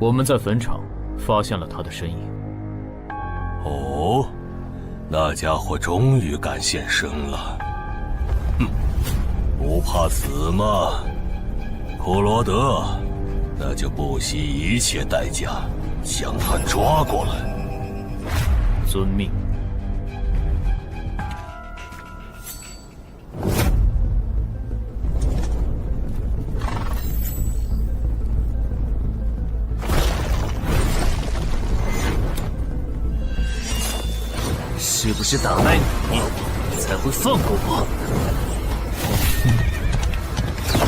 我们在坟场发现了他的身影。哦，那家伙终于敢现身了。哼，不怕死吗？库罗德，那就不惜一切代价将他抓过来。遵命。是不是打败你，才会放过我？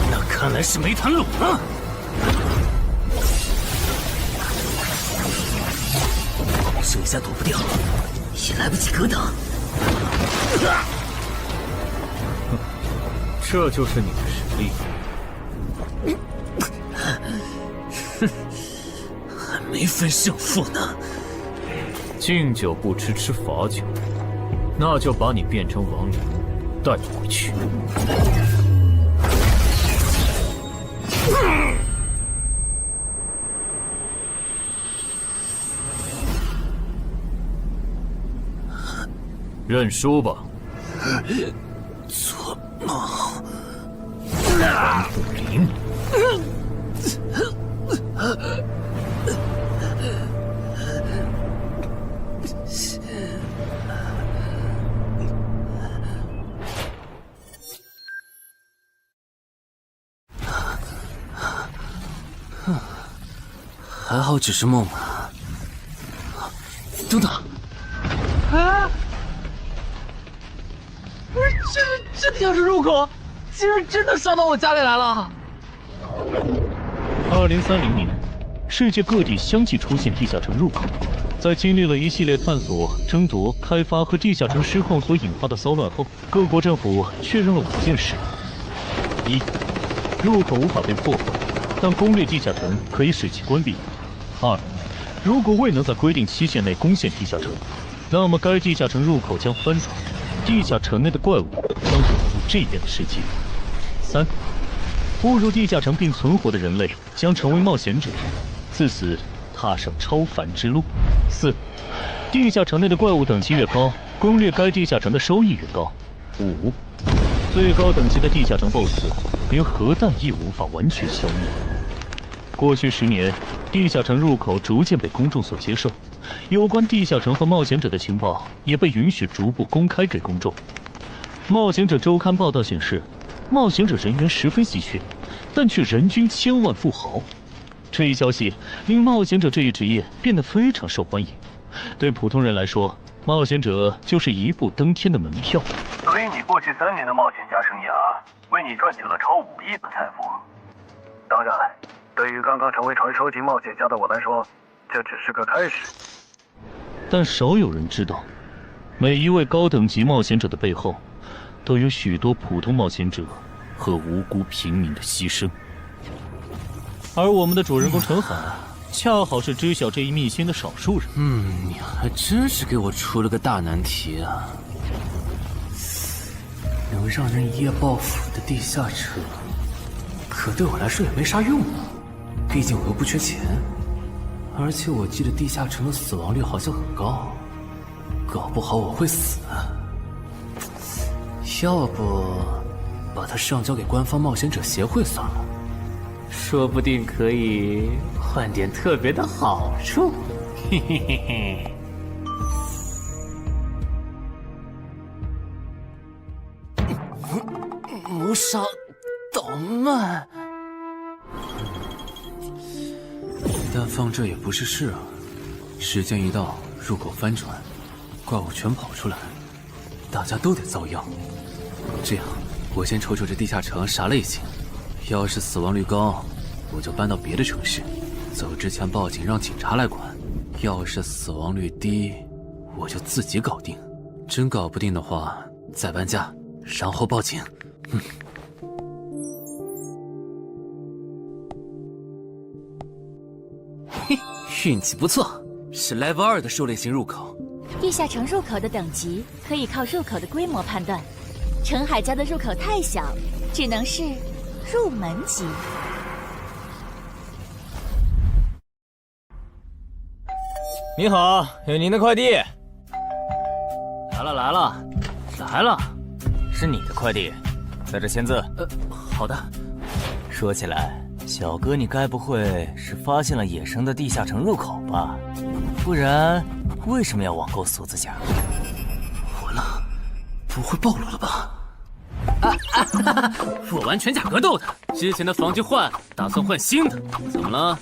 那看来是没谈拢了。手下躲不掉，也来不及格挡。这就是你的实力。还没分胜负呢。敬酒不吃吃罚酒，那就把你变成亡灵带回去。认输吧。做梦。还不灵。还好只是梦啊！等等，啊！不是，这地下室入口，竟然真的上到我家里来了！2030年，世界各地相继出现地下城入口。在经历了一系列探索、争夺、开发和地下城失控所引发的骚乱后，各国政府确认了5件事：一，入口无法被破坏，但攻略地下城可以使其关闭。2. 如果未能在规定期限内攻陷地下城，那么该地下城入口将翻转，地下城内的怪物将涌入这边的世界。3. 步入地下城并存活的人类将成为冒险者，自此踏上超凡之路。4. 地下城内的怪物等级越高，攻略该地下城的收益越高。5. 最高等级的地下城 BOSS 连核弹亦无法完全消灭。过去10年，地下城入口逐渐被公众所接受，有关地下城和冒险者的情报也被允许逐步公开给公众。冒险者周刊报道显示，冒险者人员十分稀缺，但却人均千万富豪。这一消息令冒险者这一职业变得非常受欢迎。对普通人来说，冒险者就是一步登天的门票。所以你过去3年的冒险家生涯，为你赚取了超5亿的财富。当然，对于刚刚成为传说级冒险家的我来说，这只是个开始。但少有人知道，每一位高等级冒险者的背后，都有许多普通冒险者和无辜平民的牺牲。而我们的主人公陈海，恰好是知晓这一秘辛的少数人。你还真是给我出了个大难题啊！能让人一夜暴富的地下城，可对我来说也没啥用啊。毕竟我又不缺钱，而且我记得地下城的死亡率好像很高，搞不好我会死。要不把它上交给官方冒险者协会算了，说不定可以换点特别的好处。嘿嘿嘿嘿。谋杀倒慢，但放这也不是事啊。时间一到，入口翻转，怪物全跑出来，大家都得遭殃。这样，我先瞅瞅这地下城啥类型，要是死亡率高，我就搬到别的城市，走之前报警让警察来管；要是死亡率低，我就自己搞定。真搞不定的话，再搬家，然后报警。嘿，运气不错，是 Level 2的狩猎型入口。地下城入口的等级可以靠入口的规模判断。陈海家的入口太小，只能是入门级。你好，有您的快递。来了，是你的快递，在这签字。好的。说起来，小哥，你该不会是发现了野生的地下城入口吧？不然，为什么要网购锁子甲？完了，不会暴露了吧？我玩全甲格斗的，之前的防具换，打算换新的。怎么了？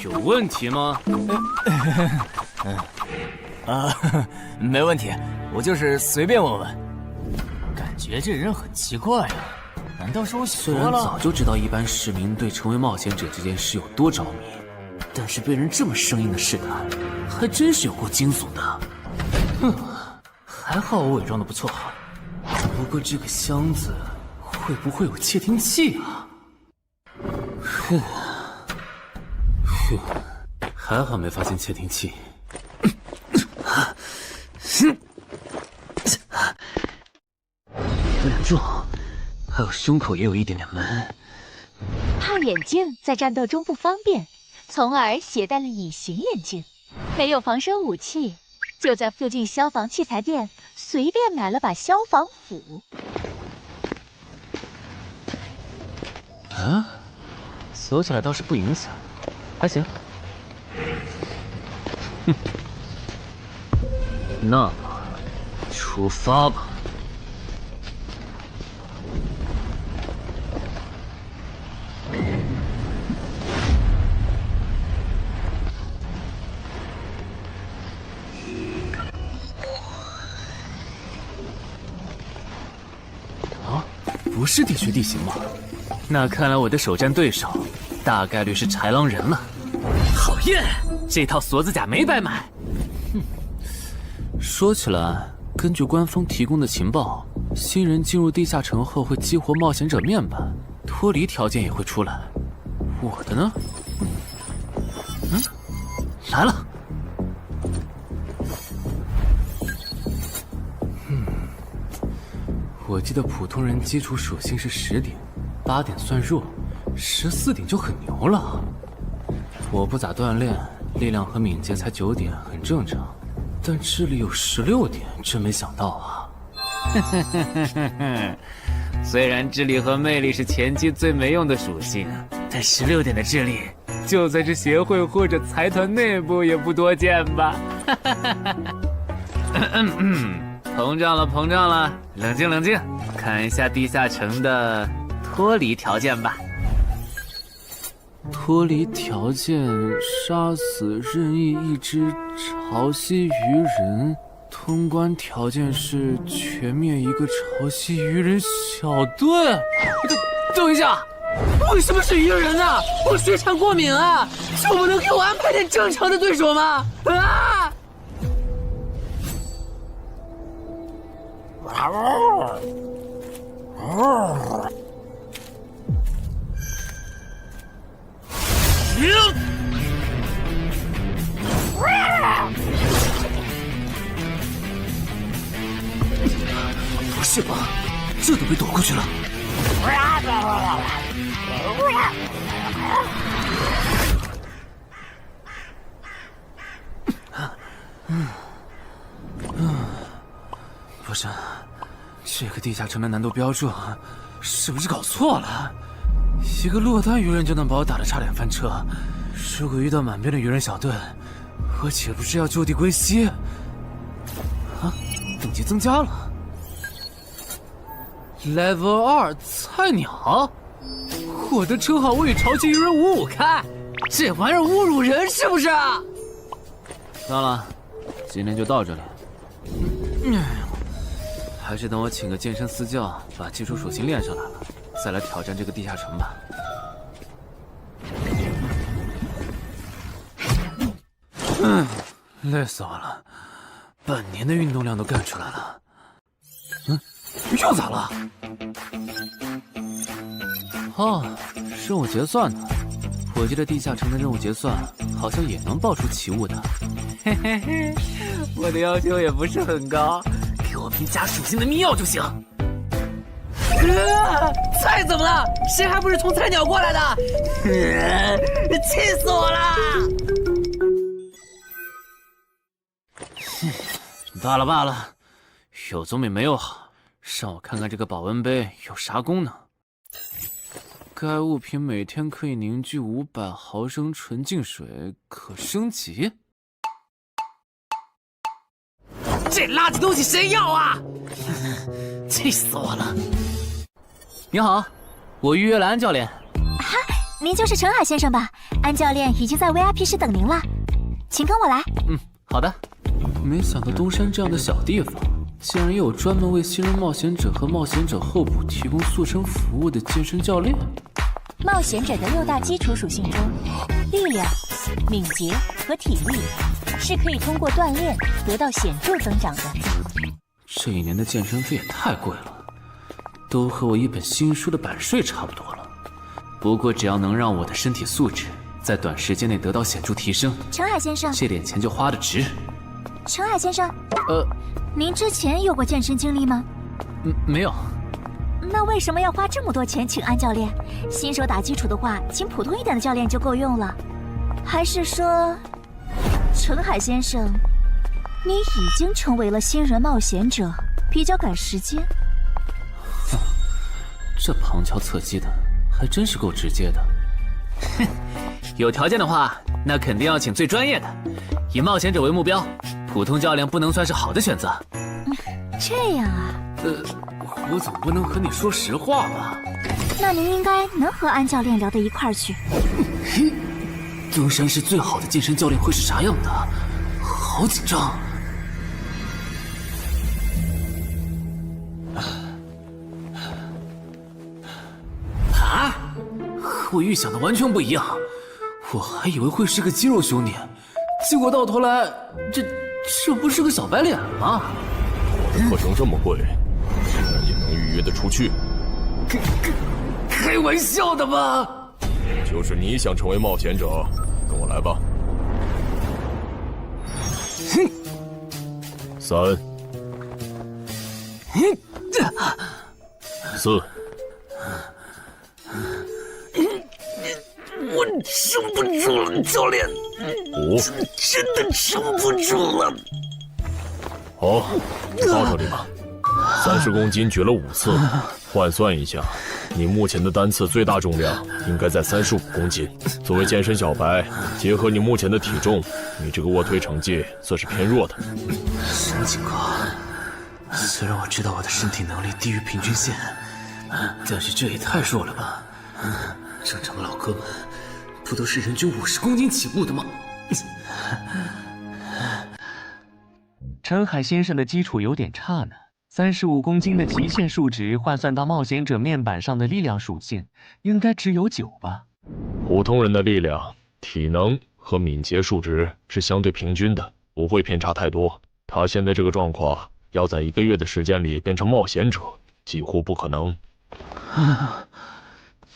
有问题吗？没问题，我就是随便问问。感觉这人很奇怪啊，难道是我想虽然多了？早就知道一般市民对成为冒险者这件事有多着迷，但是被人这么生硬的试探，还真是有够惊悚的。还好我伪装的不错。不过这个箱子会不会有窃听器啊？还好没发现窃听器。稳住，还有胸口也有一点点闷。怕眼镜在战斗中不方便，从而携带了隐形眼镜。没有防身武器，就在附近消防器材店随便买了把消防斧。啊，锁起来倒是不影响，还行。那么，出发吧。啊，不是地区地形吗？那看来我的首战对手大概率是豺狼人了。讨厌，这套锁子甲没白买。说起来，根据官方提供的情报，新人进入地下城后会激活冒险者面板，脱离条件也会出来。我的呢？来了。我记得普通人基础属性是10点，8点算弱，14点就很牛了。我不咋锻炼，力量和敏捷才9点，很正常。但智力有16点，真没想到啊！虽然智力和魅力是前期最没用的属性，但16点的智力，就算是协会或者财团内部也不多见吧。膨胀了，冷静，看一下地下城的脱离条件吧。脱离条件：杀死任意一只潮汐鱼人。通关条件是全灭一个潮汐鱼人小队。等一下，为什么是鱼人啊？我血场过敏啊！就不能给我安排点正常的对手吗？啊！不是吧？这都被躲过去了。不是，这个地下城的难度标注是不是搞错了？一个落单鱼人就能把我打得差点翻车，如果遇到满编的鱼人小队，我岂不是要就地归西？啊，等级增加了。Level 2菜鸟，我的称号我与潮汐鱼人5-5开，这玩意儿侮辱人是不是？算了，今天就到这里。还是等我请个健身私教，把基础属性练上来了，再来挑战这个地下城吧。累死我了，半年的运动量都干出来了。又咋了？哦，任务结算呢？我记得地下城的任务结算好像也能爆出奇物的。嘿嘿嘿，我的要求也不是很高，给我瓶加属性的迷药就行。菜怎么了？谁还不是从菜鸟过来的？气死我了！罢了罢了，有总比没有好。让我看看这个保温杯有啥功能。该物品每天可以凝聚500毫升纯净水，可升级。这垃圾东西谁要啊？气死我了！你好，我预约了安教练。哈，您就是陈海先生吧？安教练已经在 VIP 室等您了，请跟我来。好的。没想到东山这样的小地方，竟然也有专门为新人冒险者和冒险者候补提供塑身服务的健身教练。冒险者的6大基础属性中，力量、敏捷和体力是可以通过锻炼得到显著增长的。这1年的健身费也太贵了，都和我一本新书的版税差不多了。不过只要能让我的身体素质在短时间内得到显著提升，陈海先生，这点钱就花得值。陈海先生，您之前有过健身经历吗？没有。那为什么要花这么多钱请安教练？新手打基础的话，请普通一点的教练就够用了。还是说，陈海先生，你已经成为了新人冒险者，比较赶时间？这旁敲侧击的，还真是够直接的。哼，有条件的话，那肯定要请最专业的，以冒险者为目标，普通教练不能算是好的选择。这样啊？我总不能和你说实话吧？那您应该能和安教练聊到一块儿去。东山市最好的健身教练会是啥样的？好紧张。啊！和我预想的完全不一样，我还以为会是个肌肉兄弟，结果到头来，这不是个小白脸吗？我的课程这么贵，竟然也能预约得出去？开玩笑的吧？就是你想成为冒险者，跟我来吧。3、4。我撑不住了，教练。5，真的撑不住了。好，你到这里吧。30公斤举了5次，换算一下，你目前的单次最大重量应该在35公斤。作为健身小白，结合你目前的体重，你这个卧推成绩算是偏弱的。什么情况？虽然我知道我的身体能力低于平均线，但是这也太弱了吧？正常的老哥们不都是人均50公斤起步的吗？陈海先生的基础有点差呢，35公斤的极限数值换算到冒险者面板上的力量属性，应该只有9吧。普通人的力量、体能和敏捷数值是相对平均的，不会偏差太多。他现在这个状况，要在1个月的时间里变成冒险者，几乎不可能。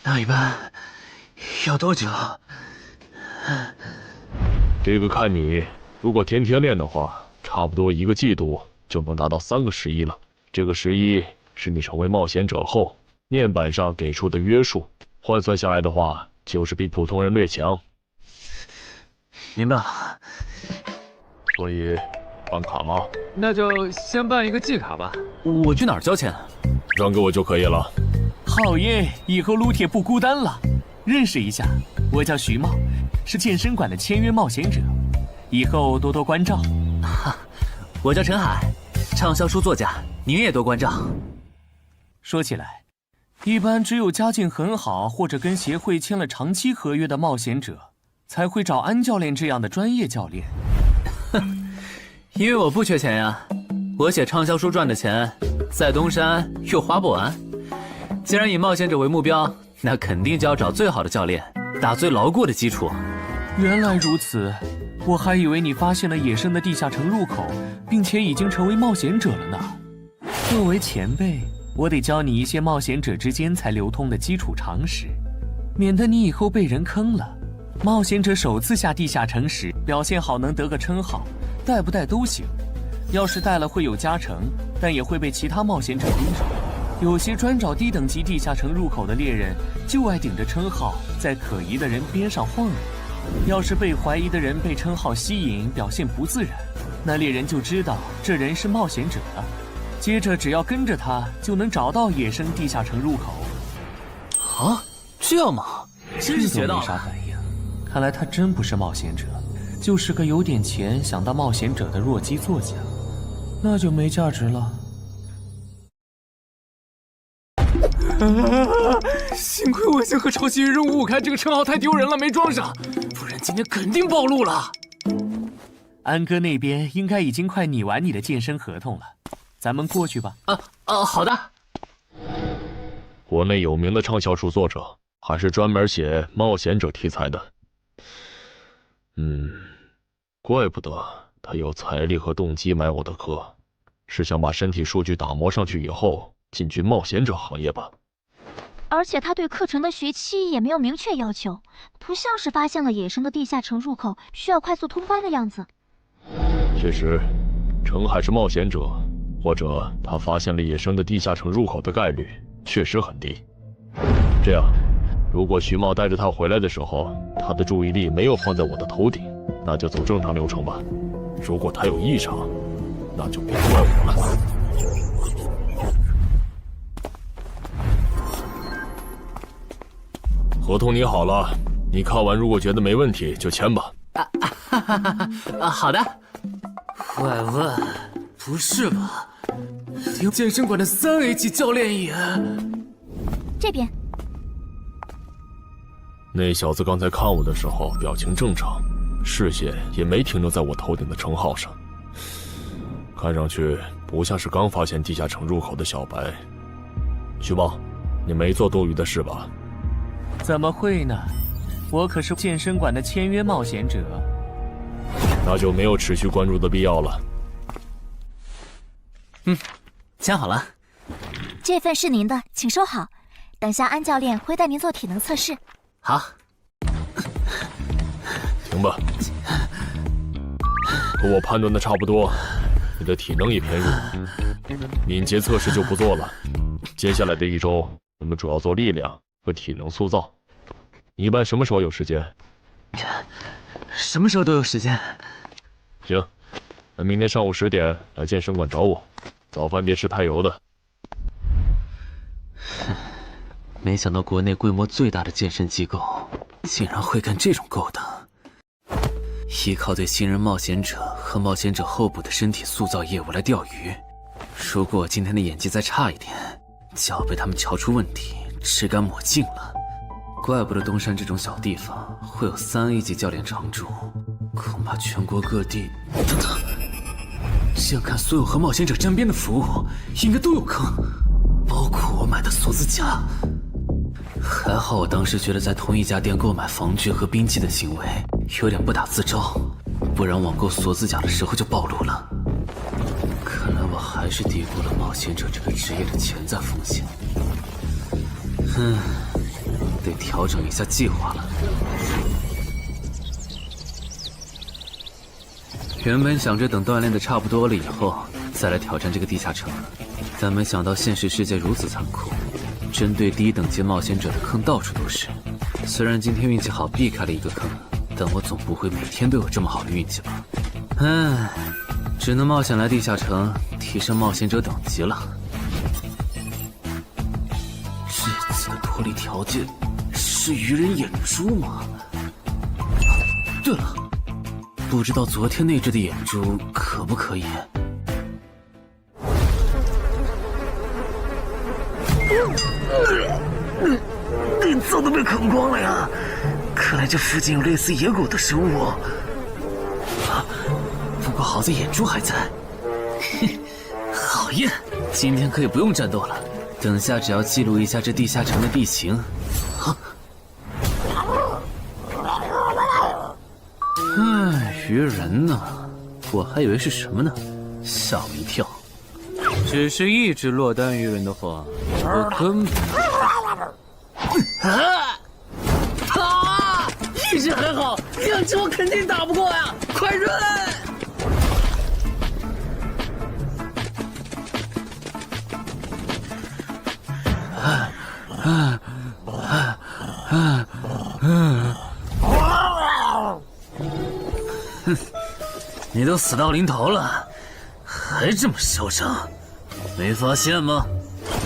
那一般要多久？这个看你，如果天天练的话，差不多1个季度就能达到3个11了。这个11是你成为冒险者后面板上给出的约束，换算下来的话，就是比普通人略强。明白了。所以，办卡吗？那就先办一个季卡吧。我去哪儿交钱？让给我就可以了。好耶，以后撸铁不孤单了。认识一下，我叫徐茂，是健身馆的签约冒险者，以后多多关照。我叫陈海，畅销书作家，您也多关照。说起来，一般只有家境很好或者跟协会签了长期合约的冒险者，才会找安教练这样的专业教练。因为我不缺钱呀，我写畅销书赚的钱，在东山又花不完。既然以冒险者为目标，那肯定就要找最好的教练，打最牢固的基础。原来如此，我还以为你发现了野生的地下城入口，并且已经成为冒险者了呢。作为前辈，我得教你一些冒险者之间才流通的基础常识，免得你以后被人坑了。冒险者首次下地下城时，表现好能得个称号，带不带都行。要是带了会有加成，但也会被其他冒险者盯上。有些专找低等级地下城入口的猎人，就爱顶着称号在可疑的人边上晃悠。要是被怀疑的人被称号吸引，表现不自然，那猎人就知道这人是冒险者，接着只要跟着他，就能找到野生地下城入口。啊，这样吗？真是学到了。没啥反应，看来他真不是冒险者，就是个有点钱想当冒险者的弱鸡作家，那就没价值了。幸亏我先和抄袭任务5开这个称号太丢人了，没装上，不然今天肯定暴露了。安哥那边应该已经快拟完你的健身合同了，咱们过去吧。好的。国内有名的畅销书作者，还是专门写冒险者题材的。怪不得他有财力和动机买我的课，是想把身体数据打磨上去以后进军冒险者行业吧。而且他对课程的学期也没有明确要求，不像是发现了野生的地下城入口需要快速通关的样子。确实，程海是冒险者，或者他发现了野生的地下城入口的概率确实很低。这样，如果徐茂带着他回来的时候，他的注意力没有放在我的头顶，那就走正常流程吧。如果他有异常，那就别怪我了。合同拟好了，你看完如果觉得没问题就签吧。好的。怪问，不是吧？连健身馆的3A 级教练也……这边。那小子刚才看我的时候表情正常，视线也没停留在我头顶的称号上，看上去不像是刚发现地下城入口的小白。徐茂，你没做多余的事吧？怎么会呢？我可是健身馆的签约冒险者。那就没有持续关注的必要了。签好了。这份是您的，请收好。等下安教练会带您做体能测试。好。行吧。和我判断的差不多，你的体能也偏弱，敏捷测试就不做了。接下来的1周，我们主要做力量和体能塑造。你一般什么时候有时间？什么时候都有时间。行，那明天上午10点来健身馆找我，早饭别吃太油的。没想到国内规模最大的健身机构竟然会干这种勾当，依靠对新人冒险者和冒险者候补的身体塑造业务来钓鱼。如果我今天的演技再差一点，就要被他们瞧出问题，吃干抹净了。怪不得东山这种小地方会有3A 级教练常驻，恐怕全国各地……等等，这样看，所有和冒险者沾边的服务应该都有坑，包括我买的锁子甲。还好我当时觉得在同一家店购买防具和兵器的行为有点不打自招，不然网购锁子甲的时候就暴露了。看来我还是低估了冒险者这个职业的潜在风险。得调整一下计划了。原本想着等锻炼的差不多了以后再来挑战这个地下城，但没想到现实世界如此残酷，针对低等级冒险者的坑到处都是。虽然今天运气好避开了一个坑，但我总不会每天都有这么好的运气吧？只能冒险来地下城提升冒险者等级了。这次的脱离条件是鱼人眼珠吗？对了，不知道昨天那只的眼珠可不可以？你早都被啃光了呀！看来这附近有类似野狗的生物。不过好在眼珠还在。好耶！今天可以不用战斗了，等下只要记录一下这地下城的地形。鱼人呢？我还以为是什么呢，吓我一跳。只是一只落单鱼人的话，我根本……一只还好，2只我肯定打不过呀！快润！你都死到临头了，还这么嚣张，没发现吗？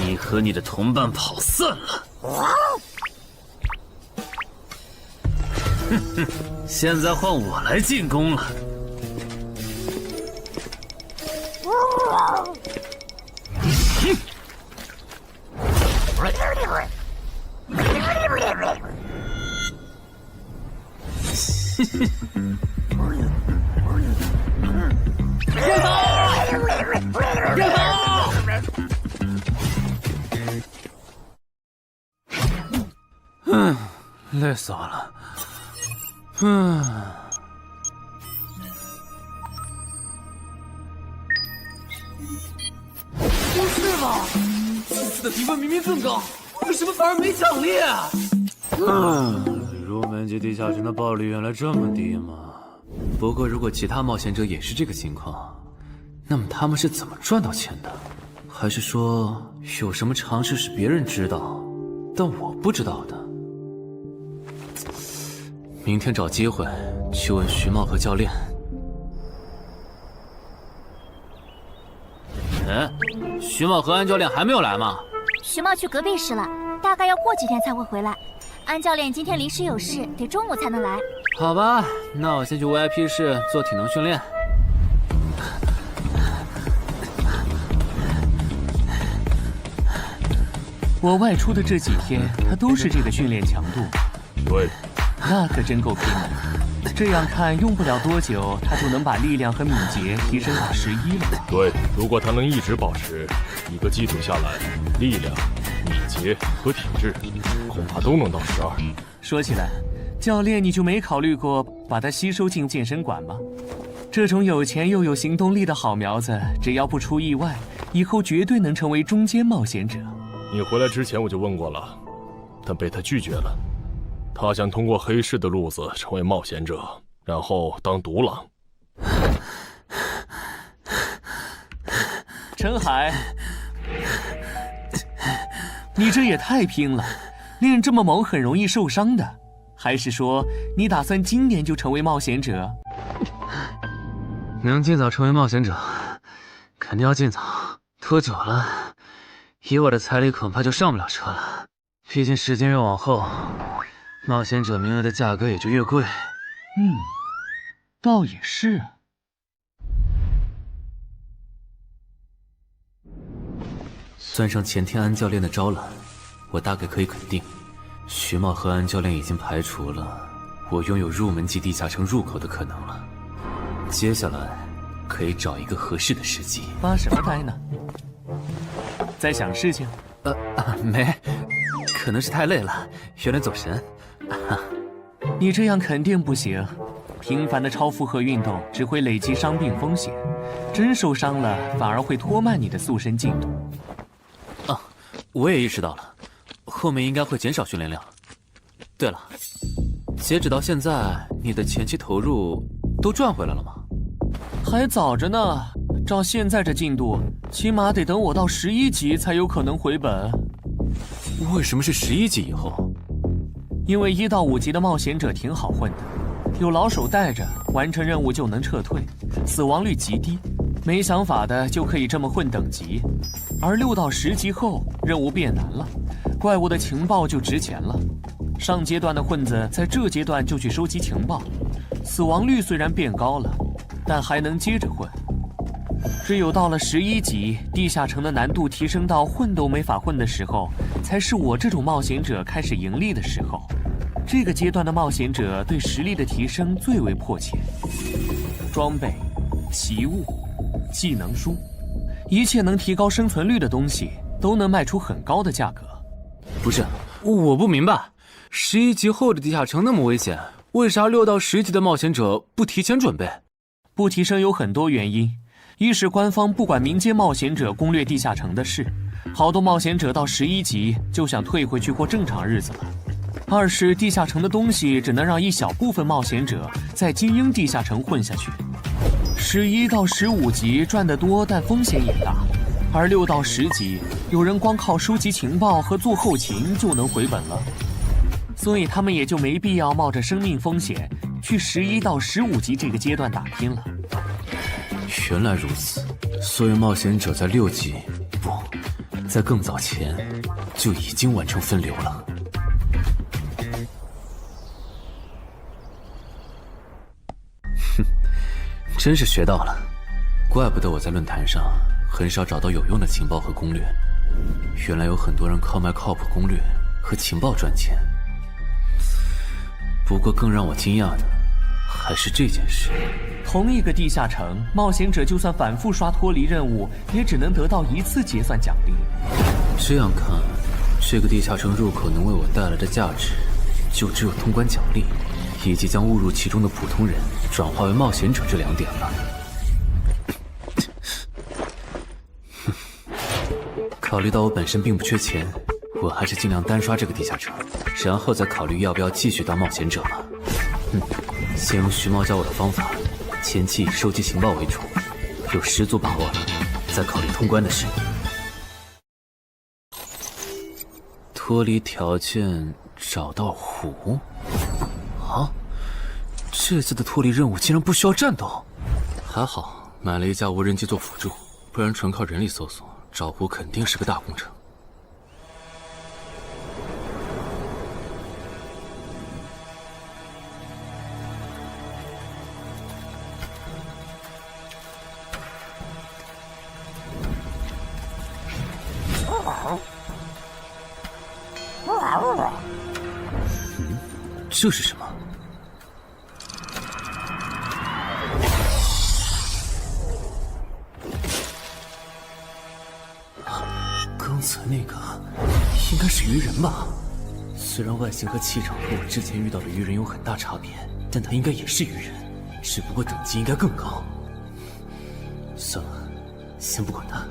你和你的同伴跑散了。哼哼，现在换我来进攻了。累死我了。不是吧？这次的评分明明更高，为什么反而没奖励啊？入门级地下城的爆率原来这么低吗？不过如果其他冒险者也是这个情况，那么他们是怎么赚到钱的？还是说有什么常识是别人知道，但我不知道的？明天找机会去问徐茂和教练。徐茂和安教练还没有来吗？徐茂去隔壁室了，大概要过几天才会回来。安教练今天临时有事，得中午才能来。好吧，那我先去 VIP 室做体能训练。我外出的这几天，他都是这个训练强度。对，那可真够拼的。这样看，用不了多久，他就能把力量和敏捷提升到11了。对，如果他能一直保持一个季度下来，力量、敏捷和体质恐怕都能到12。说起来，教练你就没考虑过把他吸收进健身馆吗？这种有钱又有行动力的好苗子，只要不出意外，以后绝对能成为中间冒险者。你回来之前我就问过了，但被他拒绝了。他想通过黑市的路子成为冒险者，然后当独狼。陈海，你这也太拼了，练这么猛很容易受伤的。还是说你打算今年就成为冒险者？能尽早成为冒险者，肯定要尽早。拖久了，以我的财力恐怕就上不了车了。毕竟时间越往后，冒险者名额的价格也就越贵。倒也是。算上前天安教练的招揽，我大概可以肯定，徐茂和安教练已经排除了我拥有入门级地下城入口的可能了。接下来可以找一个合适的时机。发什么呆呢？在想事情？没，可能是太累了，有点走神。你这样肯定不行，频繁的超负荷运动只会累积伤病风险，真受伤了反而会拖慢你的塑身进度。我也意识到了，后面应该会减少训练量。对了，截止到现在，你的前期投入都赚回来了吗？还早着呢，照现在这进度，起码得等我到11级才有可能回本。为什么是11级以后？因为1到5级的冒险者挺好混的，有老手带着，完成任务就能撤退，死亡率极低，没想法的就可以这么混等级。而6到10级后，任务变难了，怪物的情报就值钱了。上阶段的混子在这阶段就去收集情报，死亡率虽然变高了，但还能接着混。只有到了11级，地下城的难度提升到混都没法混的时候，才是我这种冒险者开始盈利的时候。这个阶段的冒险者对实力的提升最为迫切。装备、奇物、技能书，一切能提高生存率的东西，都能卖出很高的价格。不是，我不明白，11级后的地下城那么危险，为啥6到10级的冒险者不提前准备？不提升有很多原因，一是官方不管民间冒险者攻略地下城的事，好多冒险者到11级就想退回去过正常日子了；二是地下城的东西只能让一小部分冒险者在精英地下城混下去。11到15级赚得多，但风险也大，而6到10级有人光靠收集情报和做后勤就能回本了，所以他们也就没必要冒着生命风险去11到15级这个阶段打拼了。原来如此，所以冒险者在6级，不，在更早前就已经完成分流了。哼，真是学到了，怪不得我在论坛上很少找到有用的情报和攻略，原来有很多人靠卖靠谱攻略和情报赚钱。不过更让我惊讶的还是这件事。同一个地下城，冒险者就算反复刷脱离任务，也只能得到1次结算奖励。这样看，这个地下城入口能为我带来的价值，就只有通关奖励，以及将误入其中的普通人转化为冒险者这2点了。考虑到我本身并不缺钱，我还是尽量单刷这个地下城，然后再考虑要不要继续当冒险者了。先用徐猫教我的方法，前期以收集情报为主，有10足把握了，再考虑通关的事。脱离条件找到湖？啊，这次的脱离任务竟然不需要战斗，还好买了一架无人机做辅助，不然纯靠人力搜索找湖肯定是个大工程。这是什么？刚才那个应该是鱼人吧？虽然外形和气场和我之前遇到的鱼人有很大差别，但他应该也是鱼人，只不过等级应该更高。算了，先不管他。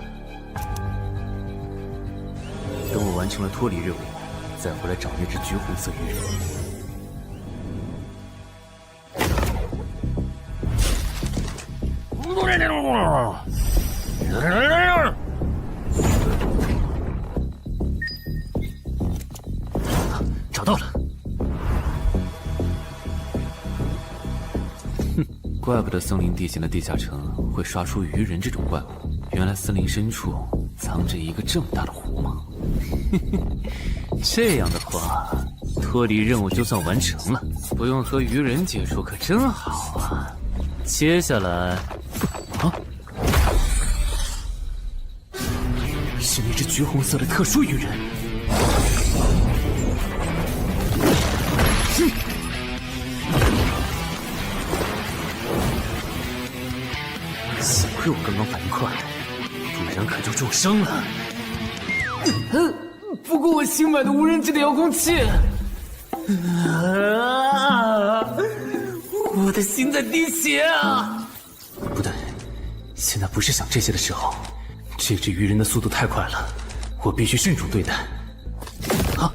等我完成了脱离任务，再回来找那只橘红色鱼人。找到了！哼，怪不得森林地形的地下城会刷出鱼人这种怪物，原来森林深处藏着一个这么大的湖吗？这样的话，脱离任务就算完成了，不用和鱼人接触可真好啊！接下来，啊，是那只橘红色的特殊鱼人。幸亏我刚刚反应快，不然可就重伤了。不过我新买的无人机的遥控器，我的心在滴血啊！不对，现在不是想这些的时候。这只鱼人的速度太快了，我必须迅速对待。啊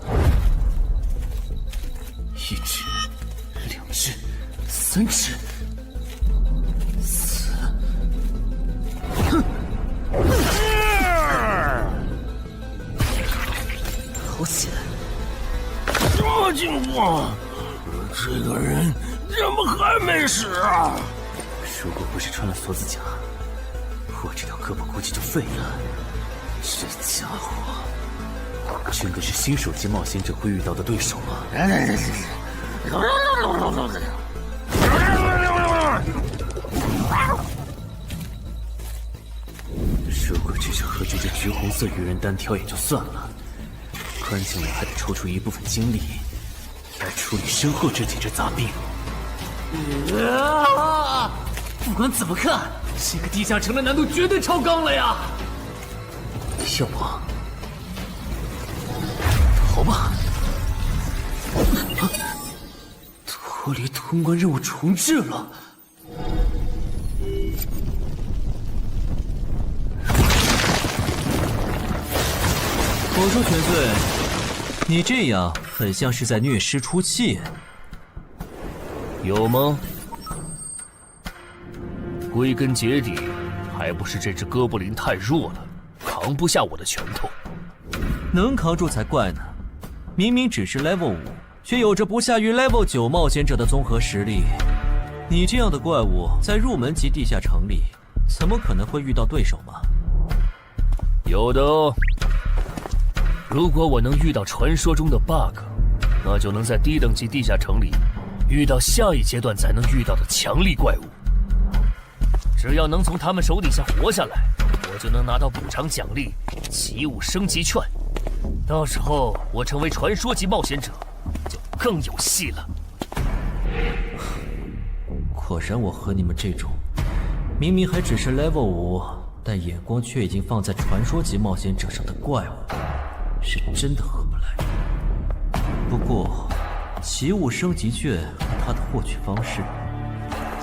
！1只，2只，3只，4……哼！好险！这情况，这个人怎么还没死啊？如果不是穿了锁子甲，我这条胳膊估计就废了。这家伙真的是新手级冒险者会遇到的对手吗？如果只是和这只橘红色鱼人单挑也就算了，关键我还得抽出一部分精力来处理身后这几只杂兵。不管怎么看，这个地下城的难度绝对超纲了呀！要不逃吧？脱离通关任务重置了。我说全罪，你这样很像是在虐尸出气。有吗？归根结底，还不是这只哥布林太弱了，扛不下我的拳头。能扛住才怪呢！明明只是 Level 5，却有着不下于 Level 9冒险者的综合实力。你这样的怪物，在入门级地下城里，怎么可能会遇到对手嘛？有的哦。如果我能遇到传说中的 bug， 那就能在低等级地下城里遇到下一阶段才能遇到的强力怪物。只要能从他们手底下活下来，我就能拿到补偿奖励奇物升级券。到时候我成为传说级冒险者，就更有戏了。果然，我和你们这种明明还只是 level 5，但眼光却已经放在传说级冒险者上的怪物，是真的合不来。不过，奇物升级券和它的获取方式，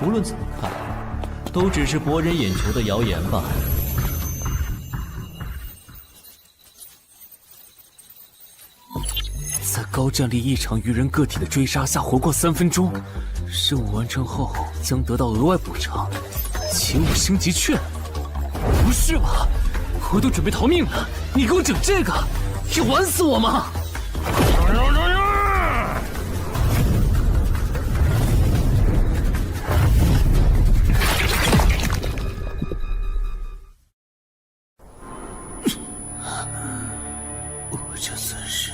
无论怎么看，都只是博人眼球的谣言吧。在高战力异常鱼人个体的追杀下活过3分钟，任务完成后将得到额外补偿，奇物升级券。不是吧？我都准备逃命了，你给我整这个，要玩死我吗？我这算是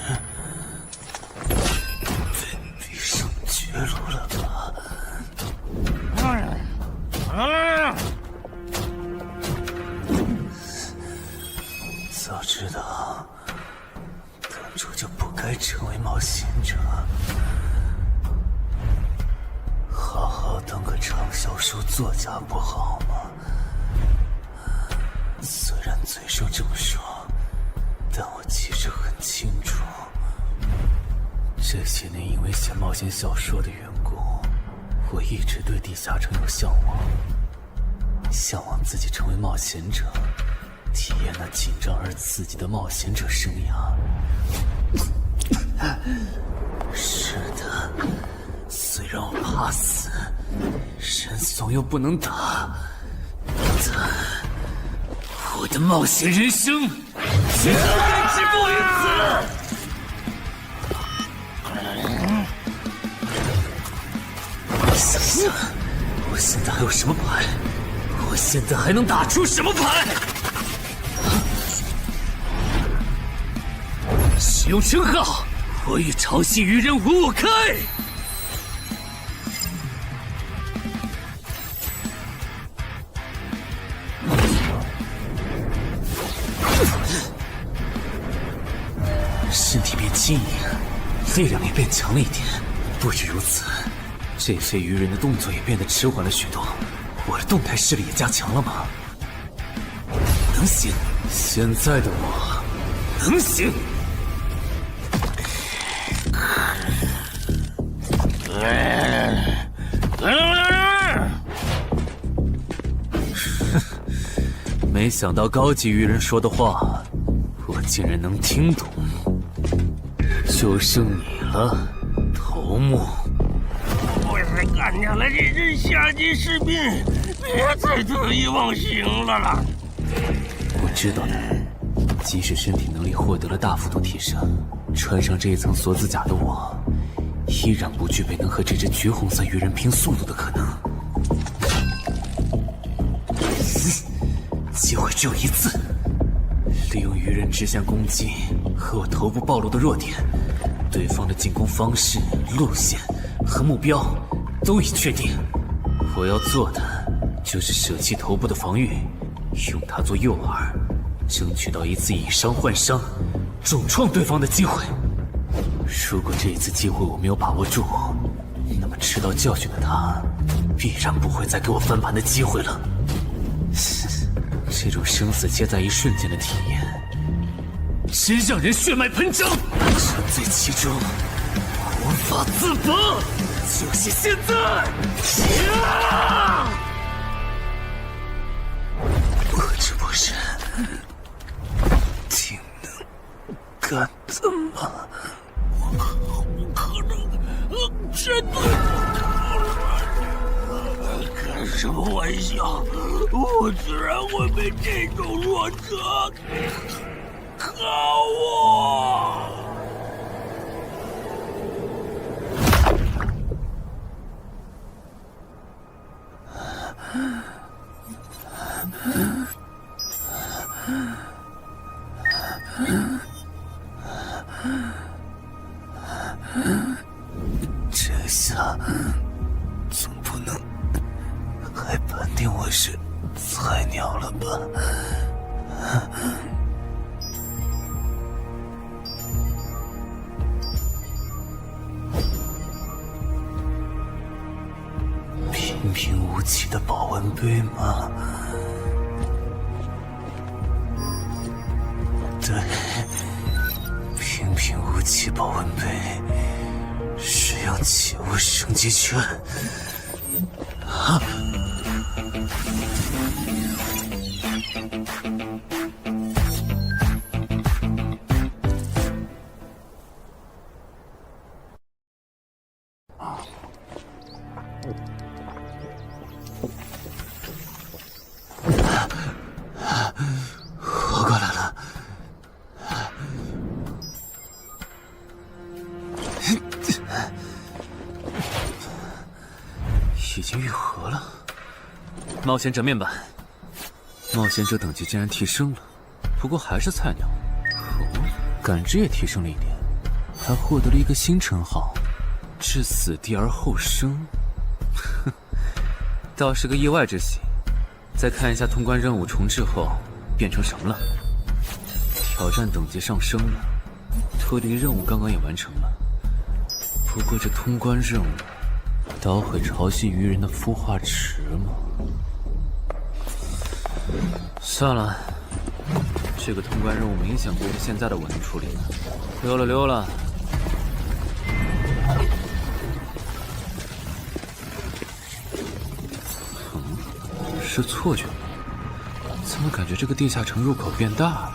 逼上绝路了吧？早知道当初就不该成为冒险者，好好当个畅销书作家不好吗？虽然嘴上这么说，但我其实很清楚，这些年因为写冒险小说的缘故，我一直对地下城有向往，向往自己成为冒险者，体验那紧张而刺激的冒险者生涯。是的，虽然我怕死，人怂又不能打，但我的冒险人生绝对止步于此。想想，我现在还有什么牌？我现在还能打出什么牌？使用称号，我与潮汐鱼人5开。身体变轻盈，力量也变强了一点。不止如此，这些鱼人的动作也变得迟缓了许多。我的动态视力也加强了吗？能行，现在的我能行。没想到高级鱼人说的话，我竟然能听懂。就剩你了，头目。我是干掉了这支下级士兵，别再得意忘形了啦！我知道的，即使身体能力获得了大幅度提升，穿上这一层锁子甲的我，依然不具备能和这只橘红色鱼人拼速度的可能。机会只有一次，利用鱼人直线攻击和我头部暴露的弱点，对方的进攻方式、路线和目标都已确定。我要做的就是舍弃头部的防御，用它做诱饵，争取到一次以伤换伤、重创对方的机会。如果这一次机会我没有把握住，那么吃到教训的他，必然不会再给我翻盘的机会了。这种生死皆在一瞬间的体验，真让人血脉喷张，沉醉其中，无法自拔。就是现在！我这不是挺能干的吗？不可能，真的！开什么玩笑？我居然会被这种弱者可恶！这下总不能还判定我是菜鸟了吧？平平无奇的保温杯吗？对，平平无奇保温杯。使用起雾升级拳。啊！活过来了。已经愈合了。冒险者面板，冒险者等级竟然提升了，不过还是菜鸟。哦，感知也提升了一点，还获得了一个新称号——至死地而后生。哼，倒是个意外之喜。再看一下通关任务重置后变成什么了。挑战等级上升了，脱离任务刚刚也完成了。不过这通关任务，捣毁潮汐鱼人的孵化池吗？算了，这个通关任务明显不是现在的我能处理的。溜了溜了。是错觉吗？怎么感觉这个地下城入口变大了？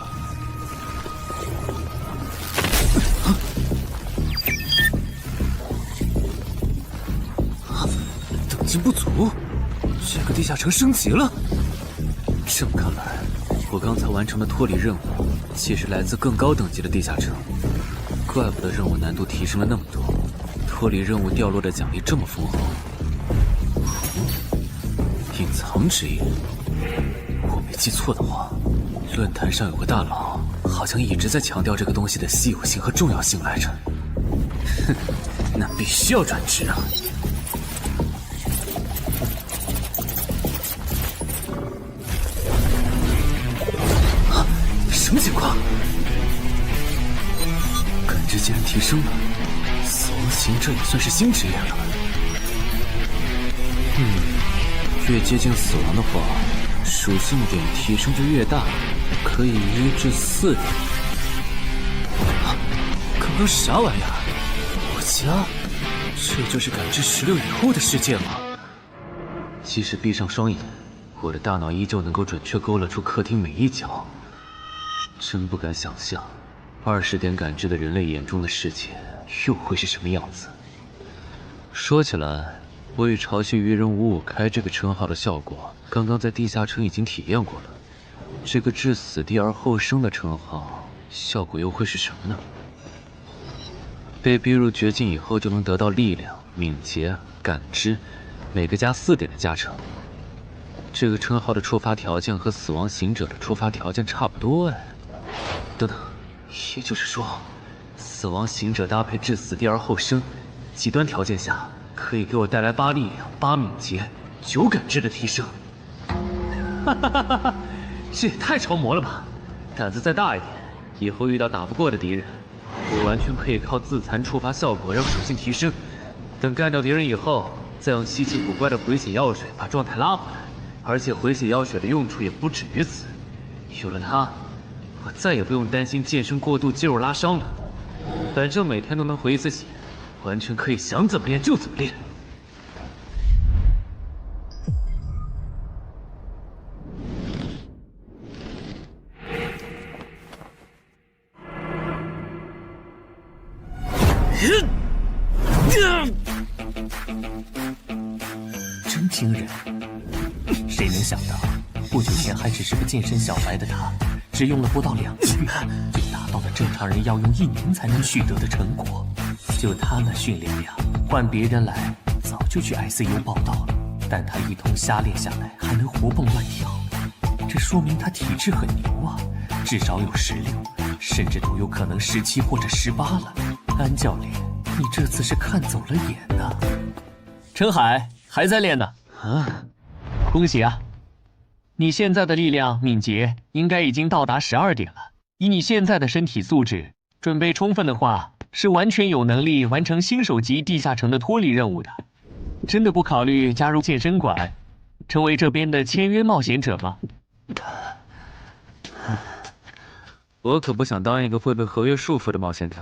等级不足，这个地下城升级了。这么看来，我刚才完成的脱离任务，其实来自更高等级的地下城。怪不得任务难度提升了那么多，脱离任务掉落的奖励这么丰厚。隐藏之夜，我没记错的话，论坛上有个大佬，好像一直在强调这个东西的稀有性和重要性来着。哼，那必须要转职啊！啊，什么情况？感知竟然提升了，死亡行者也算是新职业了。越接近死亡的话，属性点提升就越大，可以1至4点。啊，刚刚是啥玩意儿？我家？这就是感知16以后的世界吗？即使闭上双眼，我的大脑依旧能够准确勾勒出客厅每一角。真不敢想象，20点感知的人类眼中的世界又会是什么样子。说起来，我与潮汐鱼人555开这个称号的效果，刚刚在地下城已经体验过了。这个至死地而后生的称号，效果又会是什么呢？被逼入绝境以后，就能得到力量、敏捷、感知，每个加4点的加成。这个称号的触发条件和死亡行者的触发条件差不多哎。等等，也就是说，死亡行者搭配至死地而后生，极端条件下可以给我带来8力量、8敏捷、9感知的提升。哈哈哈哈！这也太超模了吧！胆子再大一点，以后遇到打不过的敌人，我完全可以靠自残触发效果让属性提升。等干掉敌人以后，再用稀奇古怪的回血药水把状态拉回来。而且回血药水的用处也不止于此，有了它，我再也不用担心健身过度肌肉拉伤了。反正每天都能回一次血，完全可以想怎么练就怎么练。真惊人！谁能想到，不久前还只是个健身小白的他，只用了不到2年，就达到了正常人要用1年才能取得的成果。就他那训练量，换别人来早就去 ICU 报道了。但他一通瞎练下来，还能活蹦乱跳，这说明他体质很牛啊，至少有16，甚至都有可能17或者18了。安教练，你这次是看走了眼呐。陈海还在练呢。啊，恭喜啊！你现在的力量、敏捷应该已经到达12点了。以你现在的身体素质，准备充分的话，是完全有能力完成新手级地下城的脱离任务的。真的不考虑加入健身馆，成为这边的签约冒险者吗？我可不想当一个会被合约束缚的冒险者。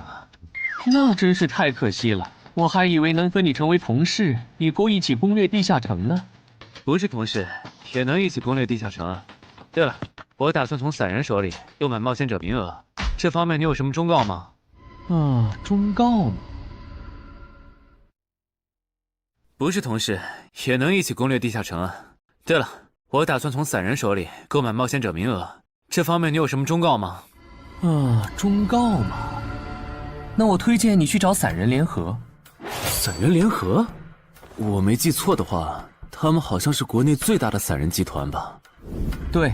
那真是太可惜了，我还以为能和你成为同事，以后一起攻略地下城呢。不是同事，也能一起攻略地下城啊。对了，我打算从散人手里购买冒险者名额，这方面你有什么忠告吗？忠告吗？不是同事，也能一起攻略地下城啊。对了，我打算从散人手里购买冒险者名额，这方面你有什么忠告吗？忠告嘛，那我推荐你去找散人联合。散人联合？我没记错的话，他们好像是国内最大的散人集团吧？对，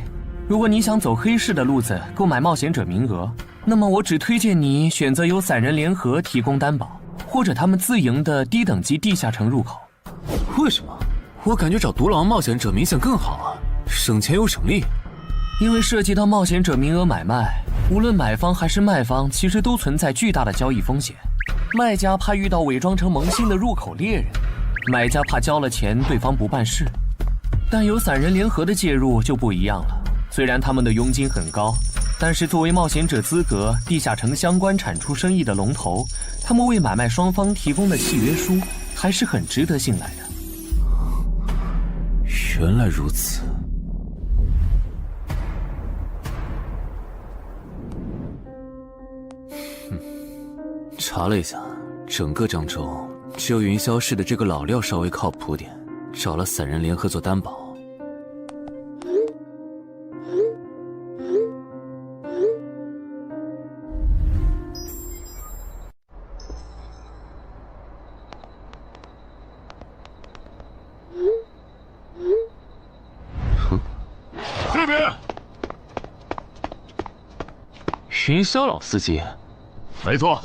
如果你想走黑市的路子购买冒险者名额，那么我只推荐你选择由散人联合提供担保，或者他们自营的低等级地下城入口。为什么？我感觉找独狼冒险者明显更好啊，省钱又省力。因为涉及到冒险者名额买卖，无论买方还是卖方，其实都存在巨大的交易风险。卖家怕遇到伪装成萌新的入口猎人，买家怕交了钱对方不办事。但有散人联合的介入就不一样了，虽然他们的佣金很高，但是作为冒险者资格地下城相关产出生意的龙头，他们为买卖双方提供的契约书还是很值得信赖的。原来如此。查了一下，整个漳州只有云霄市的这个老廖稍微靠谱点，找了散人联合做担保。这边，云霄老司机。没错，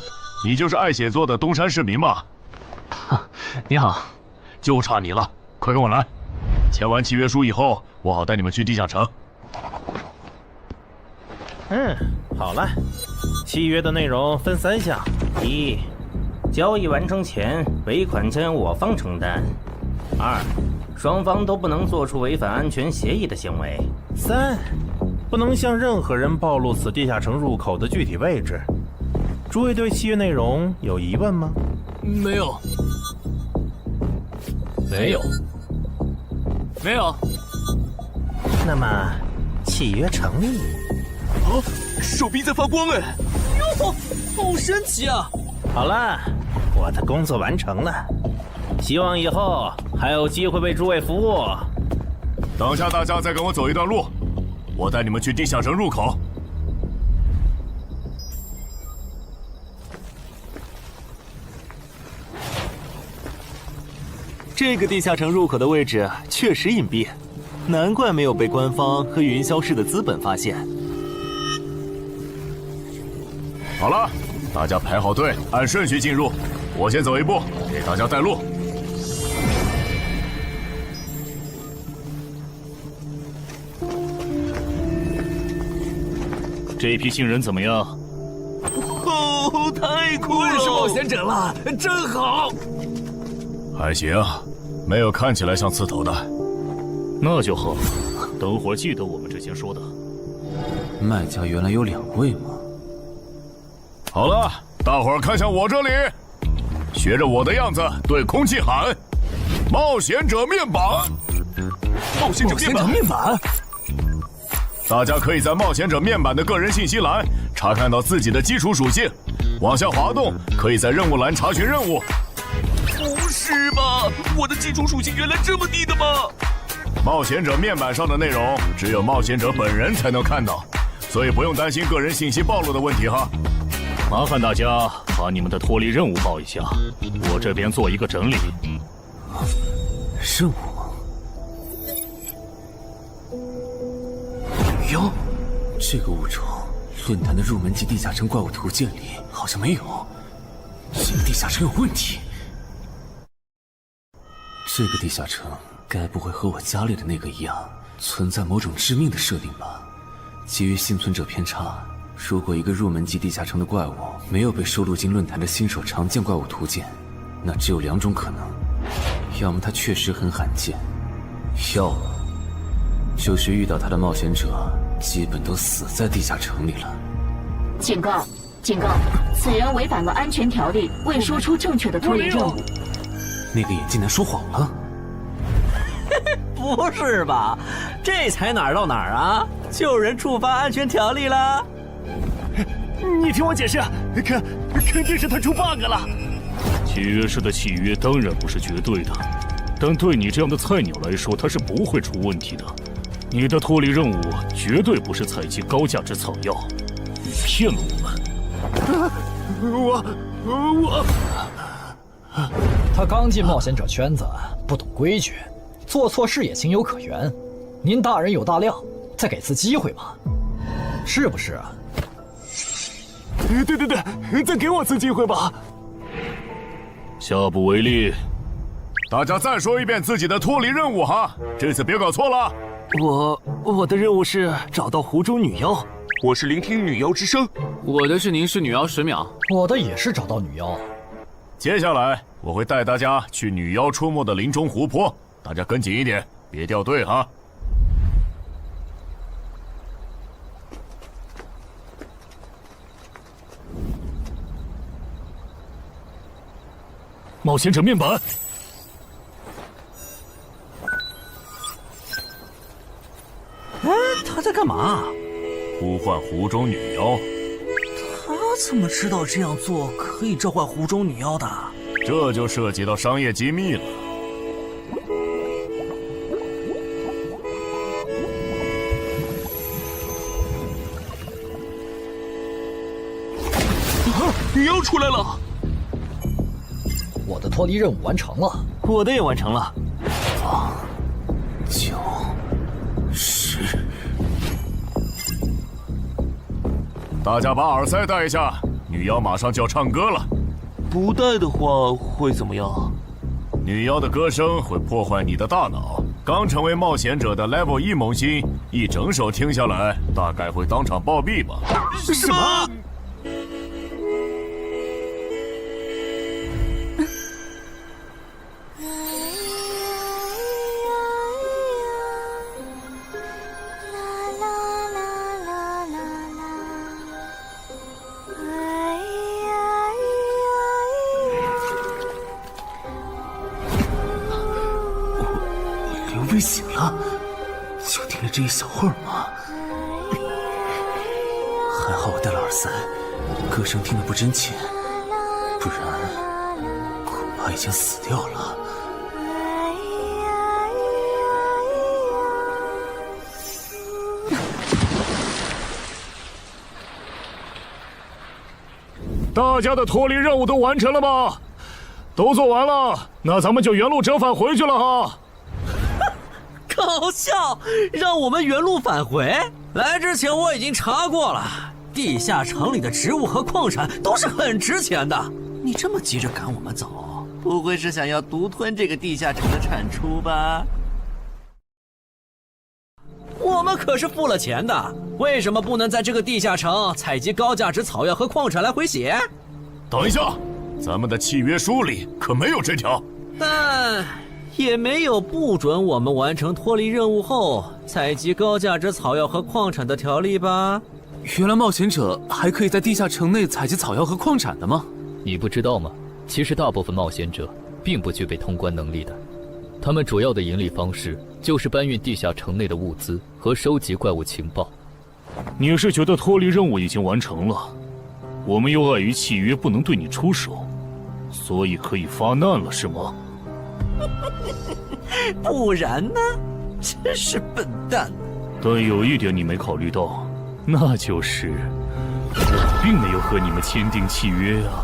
你就是爱写作的东山市民嘛？你好，就差你了，快跟我来。签完契约书以后，我好带你们去地下城。好了，契约的内容分3项：一，交易完成前尾款将我方承担；2，双方都不能做出违反安全协议的行为；3，不能向任何人暴露此地下城入口的具体位置。诸位对契约内容有疑问吗？没有。那么，契约成立。手臂在发光哎！哟，好神奇啊！好了，我的工作完成了，希望以后还有机会为诸位服务。等下大家再跟我走一段路，我带你们去地下城入口。这个地下城入口的位置确实隐蔽，难怪没有被官方和云霄市的资本发现。好了，大家排好队，按顺序进入。我先走一步，给大家带路。这批新人怎么样？哦，太酷了！认识冒险者了，真好。还行，没有看起来像刺头的。那就好，等会儿记得我们之前说的。卖家原来有2位吗？好了，大伙儿看向我这里，学着我的样子对空气喊：“冒险者面板！”冒险者面板！大家可以在冒险者面板的个人信息栏查看到自己的基础属性，往下滑动，可以在任务栏查询任务。不是吧？我的基础属性原来这么低的吗？冒险者面板上的内容只有冒险者本人才能看到，所以不用担心个人信息暴露的问题哈。麻烦大家把你们的脱离任务报一下，我这边做一个整理。任务？妖？这个物种，论坛的入门级地下城怪物图鉴里好像没有。这个地下城有问题。这个地下城该不会和我家里的那个一样，存在某种致命的设定吧？基于幸存者偏差，如果一个入门级地下城的怪物没有被收录进论坛的新手常见怪物图鉴，那只有2种可能：要么它确实很罕见，要么就是遇到它的冒险者基本都死在地下城里了。警告！警告！此人违反了安全条例，未说出正确的脱离任务。那个眼镜男说谎了？不是吧？这才哪儿到哪儿啊？就有人触发安全条例了？你听我解释，肯定是他出 bug 了。契约式的契约当然不是绝对的，但对你这样的菜鸟来说，它是不会出问题的。你的脱离任务绝对不是采集高价值草药，你骗了我们。他刚进冒险者圈子，不懂规矩，做错事也情有可原。您大人有大量，再给次机会吧，是不是啊？对，再给我次机会吧。下不为例。大家再说一遍自己的脱离任务哈，这次别搞错了。我的任务是找到湖中女妖。我是聆听女妖之声。我的是凝视女妖10秒。我的也是找到女妖。接下来我会带大家去女妖出没的林中湖泊，大家跟紧一点，别掉队哈。冒险者面板。哎，他在干嘛？呼唤湖中女妖。他怎么知道这样做可以召唤湖中女妖的？这就涉及到商业机密了。女妖出来了！我的脱离任务完成了，我的也完成了。8、9、10。大家把耳塞戴一下，女妖马上就要唱歌了。不戴的话会怎么样？女妖的歌声会破坏你的大脑。刚成为冒险者的 Level 1萌新，一整首听下来，大概会当场暴毙吧。什么？被醒了，就听了这一小会儿吗？还好我戴了耳塞，歌声听得不真切，不然恐怕已经死掉了。大家的脱离任务都完成了吗？都做完了，那咱们就原路折返回去了哈。搞笑，让我们原路返回？来之前我已经查过了，地下城里的植物和矿产都是很值钱的。你这么急着赶我们走，不会是想要独吞这个地下城的产出吧？我们可是付了钱的，为什么不能在这个地下城采集高价值草药和矿产来回血？等一下，咱们的契约书里可没有这条。但也没有不准我们完成脱离任务后采集高价值草药和矿产的条例吧？原来冒险者还可以在地下城内采集草药和矿产的吗？你不知道吗？其实大部分冒险者并不具备通关能力的，他们主要的盈利方式就是搬运地下城内的物资和收集怪物情报。你是觉得脱离任务已经完成了，我们又碍于契约不能对你出手，所以可以发难了是吗？不然呢？真是笨蛋！但有一点你没考虑到，那就是我并没有和你们签订契约啊。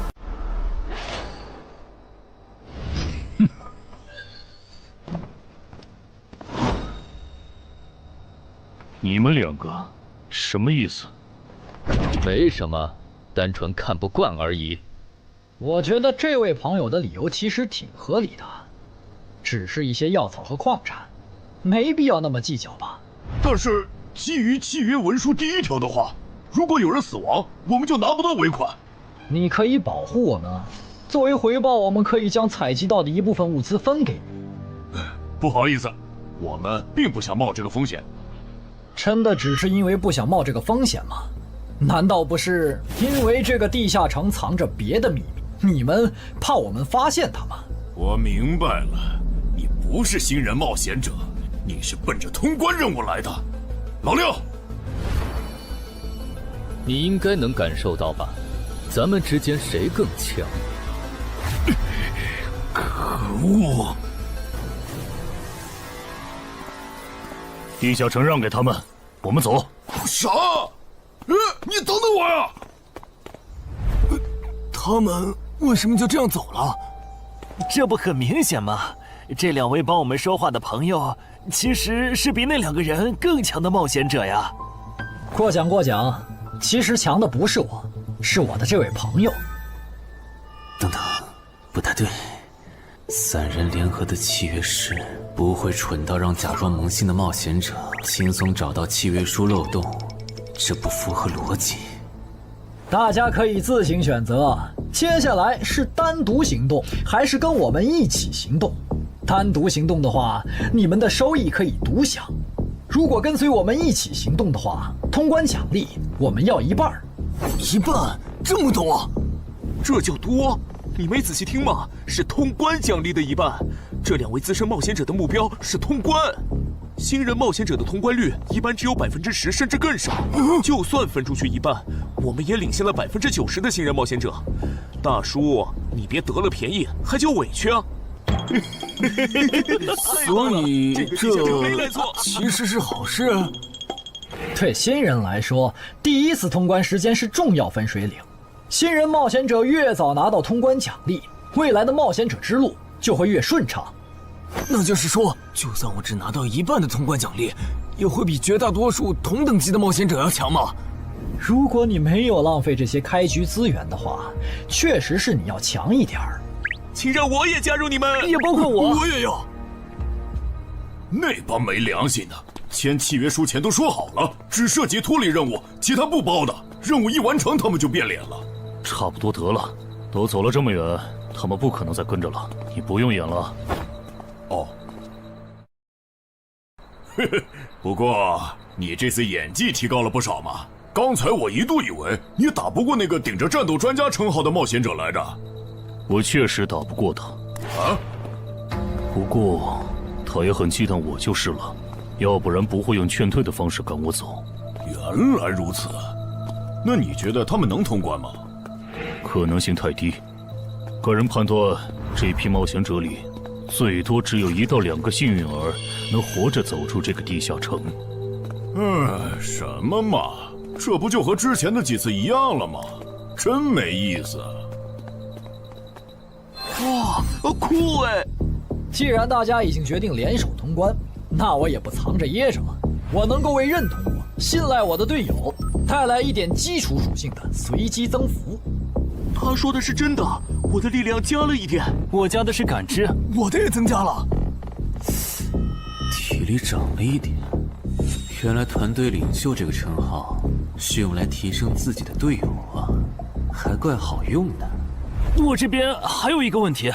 你们2个什么意思？没什么，单纯看不惯而已。我觉得这位朋友的理由其实挺合理的，只是一些药草和矿产，没必要那么计较吧。但是基于契约文书第1条的话，如果有人死亡，我们就拿不到尾款。你可以保护我们，作为回报，我们可以将采集到的一部分物资分给你。不好意思，我们并不想冒这个风险。真的只是因为不想冒这个风险吗？难道不是因为这个地下城藏着别的秘密，你们怕我们发现它吗？我明白了，你不是新人冒险者，你是奔着通关任务来的。老六，你应该能感受到吧？咱们之间谁更强？可恶！地下城让给他们，我们走。啥？你等等我呀！他们为什么就这样走了？这不很明显吗？这2位帮我们说话的朋友，其实是比那2个人更强的冒险者呀。过奖，其实强的不是我，是我的这位朋友。等等，不太对，3人联合的契约师不会蠢到让假装萌新的冒险者轻松找到契约书漏洞，这不符合逻辑。大家可以自行选择，接下来是单独行动，还是跟我们一起行动？单独行动的话，你们的收益可以独享；如果跟随我们一起行动的话，通关奖励我们要1半。1半？这么多？这叫多？你没仔细听吗？是通关奖励的1半。这2位资深冒险者的目标是通关。新人冒险者的通关率一般只有10%，甚至更少。就算分出去1半，我们也领先了90%的新人冒险者。大叔，你别得了便宜还叫委屈啊！所以这其实是好事。对新人来说，第1次通关时间是重要分水岭。新人冒险者越早拿到通关奖励，未来的冒险者之路就会越顺畅。那就是说，就算我只拿到1半的通关奖励，也会比绝大多数同等级的冒险者要强吗？如果你没有浪费这些开局资源的话，确实是你要强一点儿。请让我也加入你们，也包括我。我也要。那帮没良心的，签契约书前都说好了，只涉及脱离任务，其他不包的。任务一完成，他们就变脸了。差不多得了，都走了这么远，他们不可能再跟着了。你不用演了。哦。不过你这次演技提高了不少嘛。刚才我一度以为你打不过那个顶着战斗专家称号的冒险者来着。我确实打不过他。啊？不过他也很忌惮我就是了，要不然不会用劝退的方式赶我走。原来如此。那你觉得他们能通关吗？可能性太低。个人判断，这批冒险者里，最多只有1到2个幸运儿能活着走出这个地下城。什么嘛，这不就和之前的几次一样了吗？真没意思。哇，酷哎！既然大家已经决定联手通关，那我也不藏着掖着了。我能够为认同我、信赖我的队友带来一点基础属性的随机增幅。他说的是真的，我的力量加了1点，我加的是感知，我的也增加了。体力涨了1点。原来团队领袖这个称号是用来提升自己的队友啊，还怪好用的。我这边还有一个问题，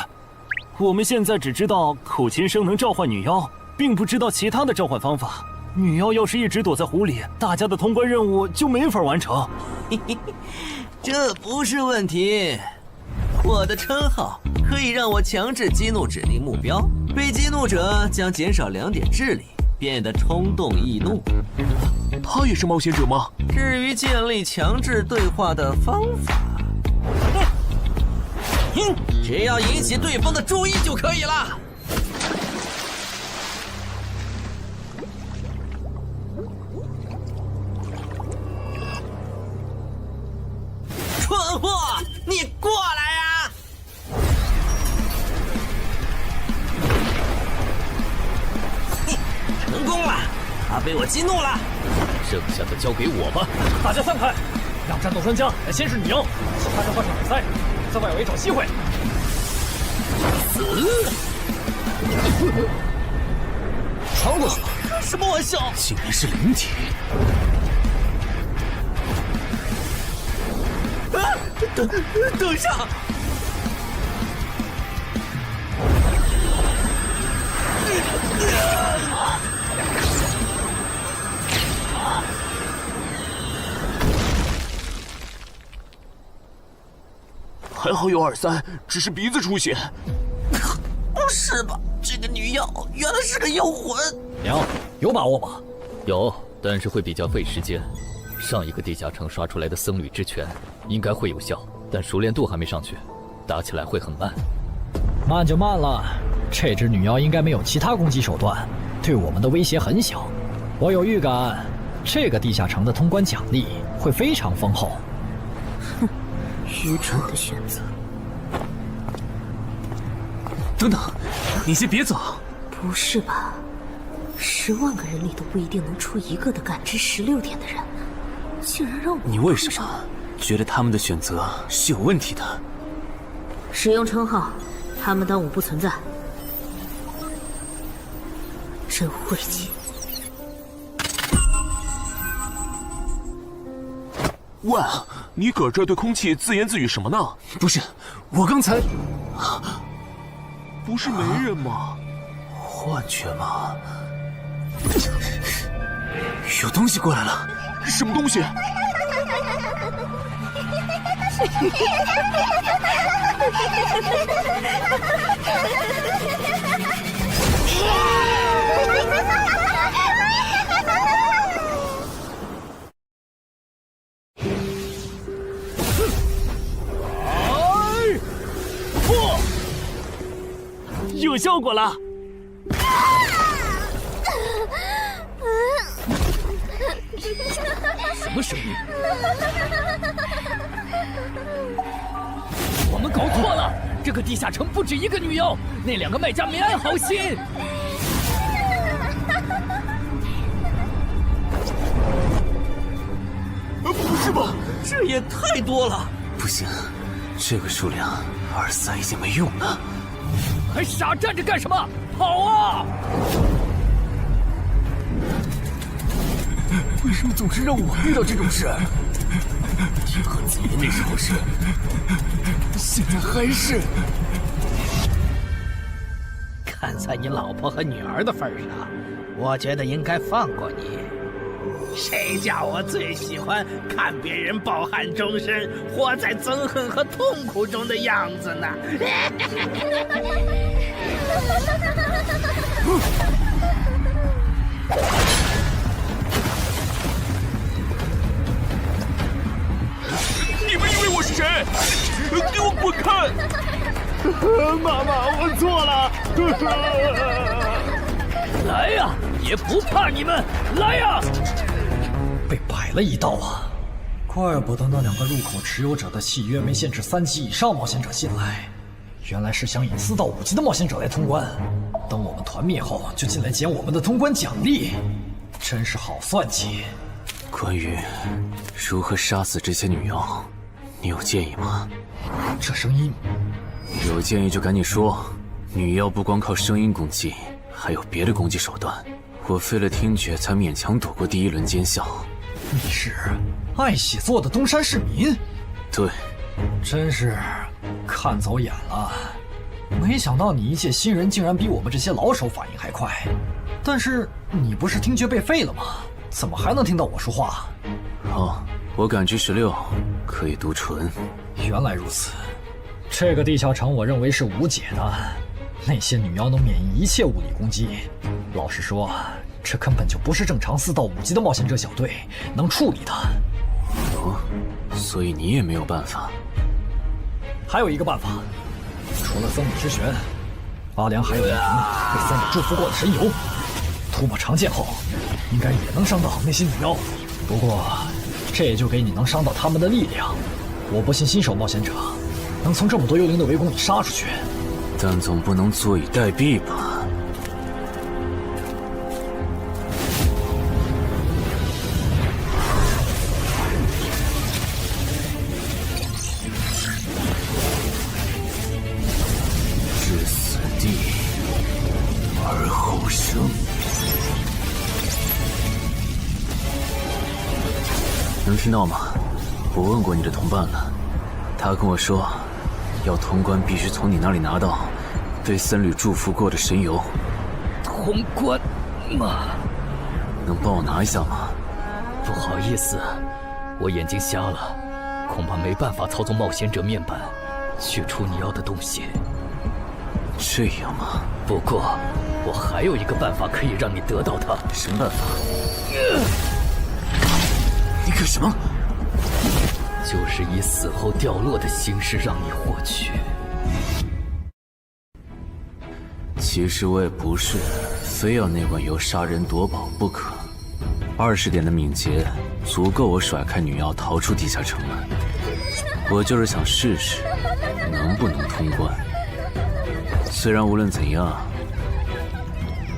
我们现在只知道口琴声能召唤女妖，并不知道其他的召唤方法。女妖要是一直躲在湖里，大家的通关任务就没法完成。这不是问题，我的称号可以让我强制激怒指定目标，被激怒者将减少2点智力，变得冲动易怒。他也是冒险者吗？至于建立强制对话的方法，只要引起对方的注意就可以了。蠢货，你过来呀！成功了，他被我激怒了。剩下的交给我吧。大家散开，让战斗专家来先是女妖，其他人换上海塞，在外围找机会。死！传过去！开什么玩笑？竟然是灵体！啊！等一下！还好有2-3，只是鼻子出血。不是吧？这个女妖原来是个妖魂！娘，有把握吗？有，但是会比较费时间。上一个地下城刷出来的僧侣之拳应该会有效，但熟练度还没上去，打起来会很慢。慢就慢了，这只女妖应该没有其他攻击手段，对我们的威胁很小。我有预感，这个地下城的通关奖励会非常丰厚。哼，愚蠢的选择。等等，你先别走。不是吧？10万个人里都不一定能出一个的感知16点的人，竟然让我……你为什么觉得他们的选择是有问题的？使用称号，他们当我不存在。真晦气！喂，你搁这对空气自言自语什么呢？不是，我刚才……不是没人吗？幻觉吗？有东西过来了！什么东西？有效果了！什么声音？我们搞错了，这个地下城不止一个女妖，那2个卖家没安好心。不是吧？这也太多了！不行，这个数量2-3已经没用了。还傻站着干什么？跑啊！为什么总是让我遇到这种事？天和子爷那时候是，现在还是。看在你老婆和女儿的份上，我觉得应该放过你。谁叫我最喜欢看别人抱憾终身，活在憎恨和痛苦中的样子呢？你们以为我是谁？给我滚开！妈妈，我错了。来呀，也不怕你们！来呀！被摆了一刀啊！怪不得那2个入口持有者的契约没限制3级以上冒险者进来，原来是想引4到5级的冒险者来通关。等我们团灭后，就进来捡我们的通关奖励，真是好算计。关于如何杀死这些女妖，你有建议吗？这声音，有建议就赶紧说。女妖不光靠声音攻击，还有别的攻击手段。我费了听觉才勉强躲过第1轮奸笑。你是爱写作的东山市民？对，真是看走眼了。没想到你一介新人竟然比我们这些老手反应还快。但是你不是听觉被废了吗？怎么还能听到我说话？哦，我感知16，可以读唇。原来如此，这个地下城我认为是无解的。那些女妖能免疫一切物理攻击，老实说，这根本就不是正常4到5级的冒险者小队能处理的。哦，所以你也没有办法。还有一个办法，除了僧侣之旋，阿良还有一瓶被僧侣祝福过的神油，涂抹长剑后，应该也能伤到那些女妖。不过，这也就给你能伤到他们的力量。我不信新手冒险者能从这么多幽灵的围攻里杀出去。但总不能坐以待毙吧？能听到吗？我问过你的同伴了，他跟我说，要通关必须从你那里拿到被僧侣祝福过的神油。通关吗？能帮我拿一下吗？不好意思，我眼睛瞎了，恐怕没办法操纵冒险者面板取出你要的东西。这样吗？不过，我还有一个办法可以让你得到它。什么办法？你干什么？就是以死后掉落的形式让你获取。其实我也不是非要那碗油杀人夺宝不可。20点的敏捷足够我甩开女妖逃出地下城了。我就是想试试能不能通关。虽然无论怎样，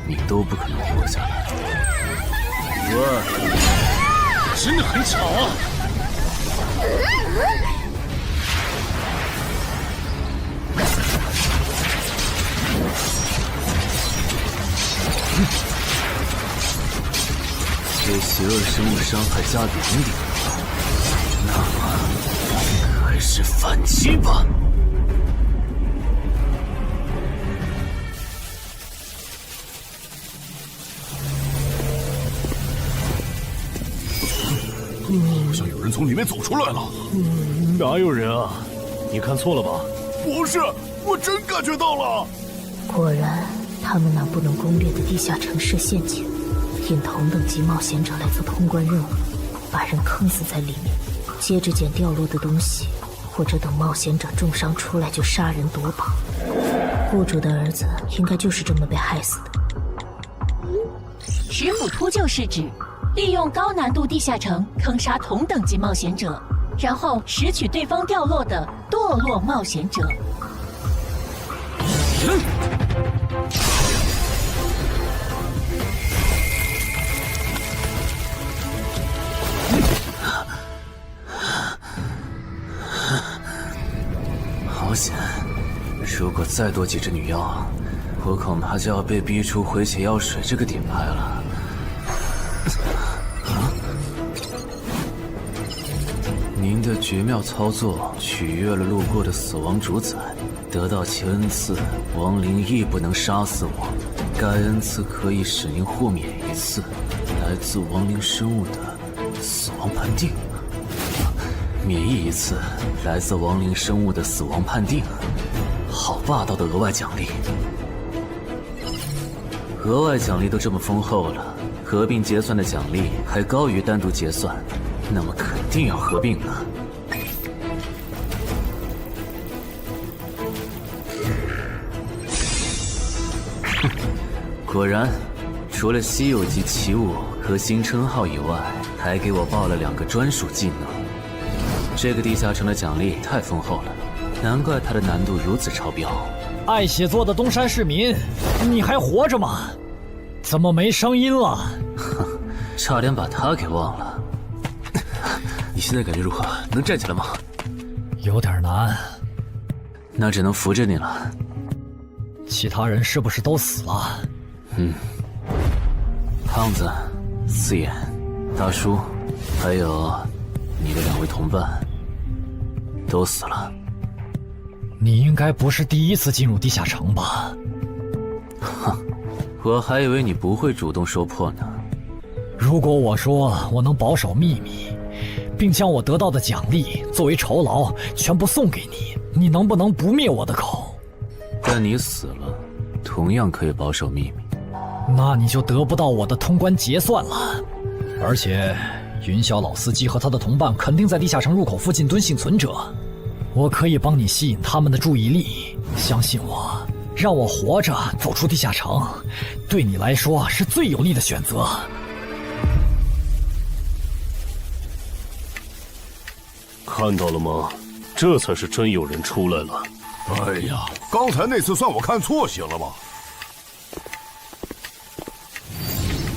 你都不可能活下来。哇，真的很吵啊！对邪恶生物伤害加2点，那么还是反击吧。好像有人从里面走出来了。哪有人啊？你看错了吧？不是，我真感觉到了。果然，他们那不能攻略的地下城设陷阱，引同等级冒险者来做通关任务，把人坑死在里面，接着捡掉落的东西，或者等冒险者重伤出来就杀人夺宝。雇主的儿子应该就是这么被害死的。食腐秃鹫是指利用高难度地下城坑杀同等级冒险者，然后拾取对方掉落的堕落冒险者。好险！如果再多几只女妖，我恐怕就要被逼出回血药水这个点牌了。您的绝妙操作取悦了路过的死亡主宰，得到其恩赐，亡灵亦不能杀死我。该恩赐可以使您豁免一次来自亡灵生物的死亡判定，免疫一次来自亡灵生物的死亡判定。好霸道的额外奖励！额外奖励都这么丰厚了，合并结算的奖励还高于单独结算，那么肯定要合并了。果然，除了稀有级奇物和新称号以外，还给我报了2个专属技能。这个地下城的奖励太丰厚了，难怪它的难度如此超标。爱写作的东山市民，你还活着吗？怎么没声音了？哼，差点把他给忘了。你现在感觉如何？能站起来吗？有点难。那只能扶着你了。其他人是不是都死了？胖子、四眼、大叔，还有你的2位同伴，都死了。你应该不是第一次进入地下城吧？哼，我还以为你不会主动说破呢。如果我说我能保守秘密，并将我得到的奖励作为酬劳全部送给你，你能不能不灭我的口？但你死了，同样可以保守秘密。那你就得不到我的通关结算了。而且，云霄老司机和他的同伴肯定在地下城入口附近蹲幸存者。我可以帮你吸引他们的注意力，相信我，让我活着走出地下城，对你来说是最有利的选择。看到了吗？这才是真有人出来了。哎呀，刚才那次算我看错行了吗？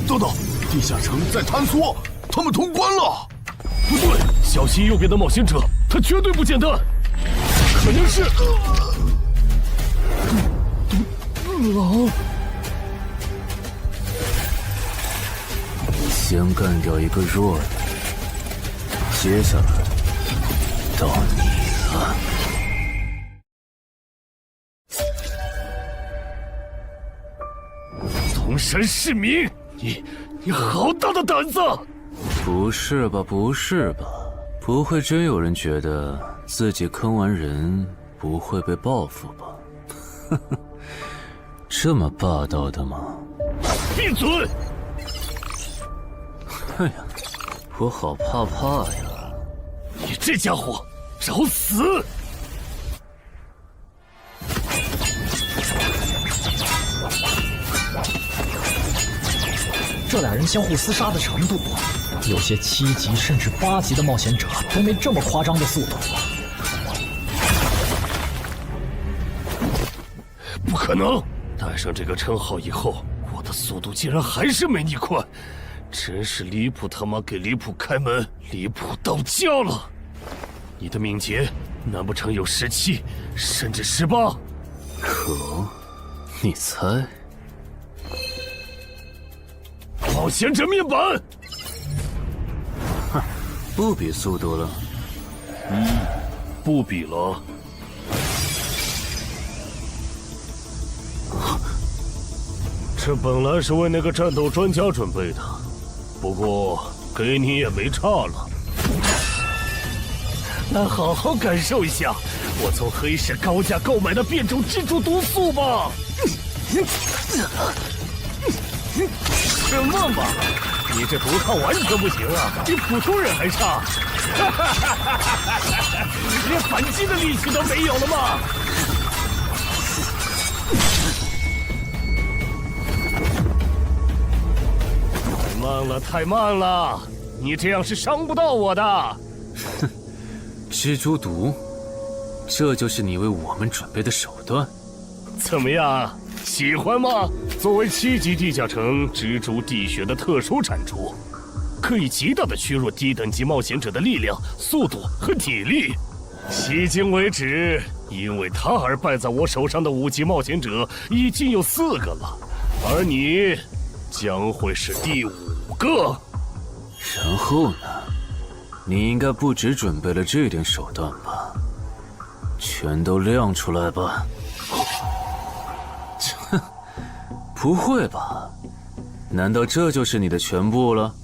等等，地下城在坍缩，他们通关了。不对，小溪右边的冒险者，他绝对不简单，肯定是狼。先干掉一个弱的，接下来到你了。东山市民，你好大的胆子！不是吧，不是吧？不会真有人觉得自己坑完人不会被报复吧？呵呵，这么霸道的吗？闭嘴！哎呀，我好怕呀！你这家伙，找死！这俩人相互厮杀的程度，有些7级甚至8级的冒险者都没这么夸张的速度。不可能！带上这个称号以后，我的速度竟然还是没你快，真是离谱他妈给离谱开门，离谱到家了！你的敏捷难不成有17，甚至18？可，你猜？冒险者面板！哼，不比速度了。不比了。这本来是为那个战斗专家准备的，不过给你也没差了。来好好感受一下我从黑市高价购买的变种蜘蛛毒素吧。什么嘛！你这毒抗完全不行啊，比普通人还差。连反击的力气都没有了吗？太慢了，太慢了！你这样是伤不到我的。哼，蜘蛛毒，这就是你为我们准备的手段？怎么样？喜欢吗？作为7级地下城蜘蛛地穴的特殊产出，可以极大的削弱低等级冒险者的力量、速度和体力。迄今为止，因为它而败在我手上的5级冒险者已经有4个了，而你将会是第5个。然后呢？你应该不只准备了这点手段吧？全都亮出来吧！哼，不会吧？难道这就是你的全部了？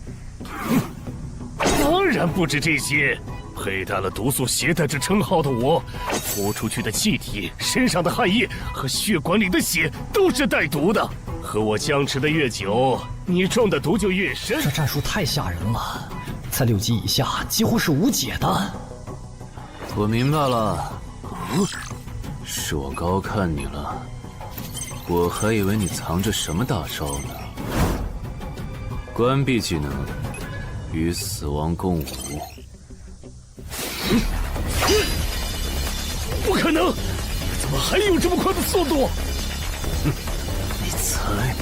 当然不止这些。佩戴了毒素携带者称号的我，呼出去的气体、身上的汗液和血管里的血都是带毒的。和我相持的越久，你中的毒就越深。这战术太吓人了，在6级以下几乎是无解的。我明白了，是我高看你了。我还以为你藏着什么大招呢。关闭技能，与死亡共舞。不可能！怎么还有这么快的速度？你猜？